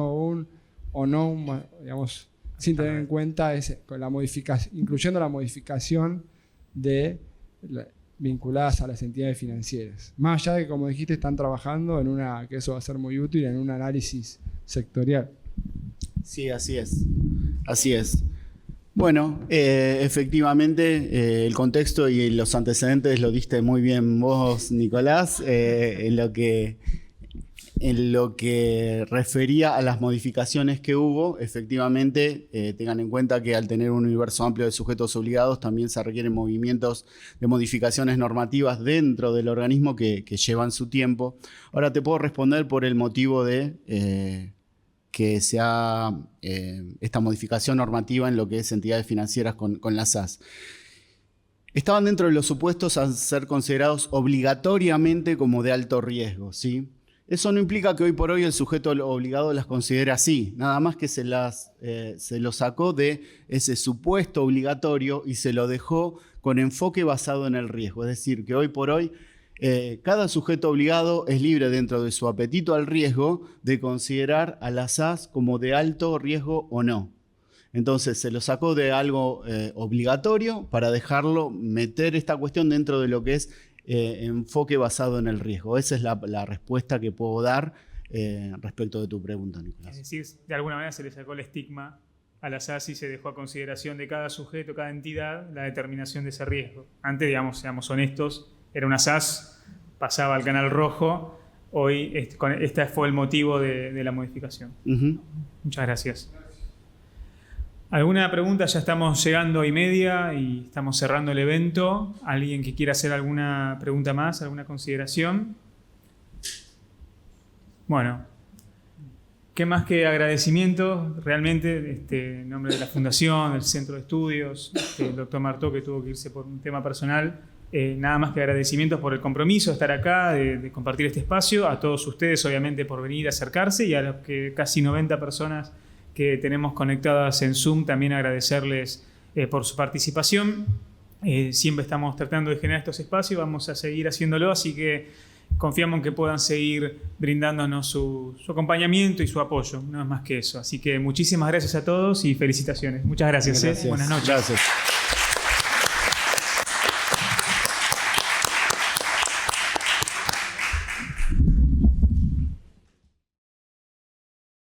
digamos, sin tener en cuenta incluyendo la modificación vinculadas a las entidades financieras? Más allá de que, como dijiste, están trabajando que eso va a ser muy útil en un análisis sectorial. Sí, así es. Así es. Bueno, efectivamente, el contexto y los antecedentes lo diste muy bien vos, Nicolás, en lo que refería a las modificaciones que hubo. Efectivamente, tengan en cuenta que al tener un universo amplio de sujetos obligados también se requieren movimientos de modificaciones normativas dentro del organismo que llevan su tiempo. Ahora te puedo responder por el motivo de que sea esta modificación normativa en lo que es entidades financieras con la SAS. Estaban dentro de los supuestos a ser considerados obligatoriamente como de alto riesgo, ¿sí? Eso no implica que hoy por hoy el sujeto obligado las considere así, nada más que se lo sacó de ese supuesto obligatorio y se lo dejó con enfoque basado en el riesgo. Es decir, que hoy por hoy cada sujeto obligado es libre dentro de su apetito al riesgo de considerar a la SAS como de alto riesgo o no. Entonces se lo sacó de algo obligatorio para dejarlo meter esta cuestión dentro de lo que es enfoque basado en el riesgo. Esa es la respuesta que puedo dar respecto de tu pregunta, Nicolás. Es decir, de alguna manera se le sacó el estigma a la SAS y se dejó a consideración de cada sujeto, cada entidad, la determinación de ese riesgo. Antes, digamos, seamos honestos, era una SAS, pasaba al canal rojo, hoy este fue el motivo de la modificación. Muchas gracias. ¿Alguna pregunta? Ya estamos llegando a 1:30 y estamos cerrando el evento. ¿Alguien que quiera hacer alguna pregunta más, alguna consideración? Bueno, qué más que agradecimiento realmente en nombre de la Fundación, del Centro de Estudios, el doctor Martó, que tuvo que irse por un tema personal. Nada más que agradecimientos por el compromiso de estar acá, de compartir este espacio, a todos ustedes obviamente por venir a acercarse, y a los que casi 90 personas que tenemos conectadas en Zoom también agradecerles por su participación. Siempre estamos tratando de generar estos espacios, vamos a seguir haciéndolo, así que confiamos en que puedan seguir brindándonos su acompañamiento y su apoyo, no es más que eso. Así que muchísimas gracias a todos y felicitaciones. Muchas gracias. Gracias. Buenas noches. Gracias.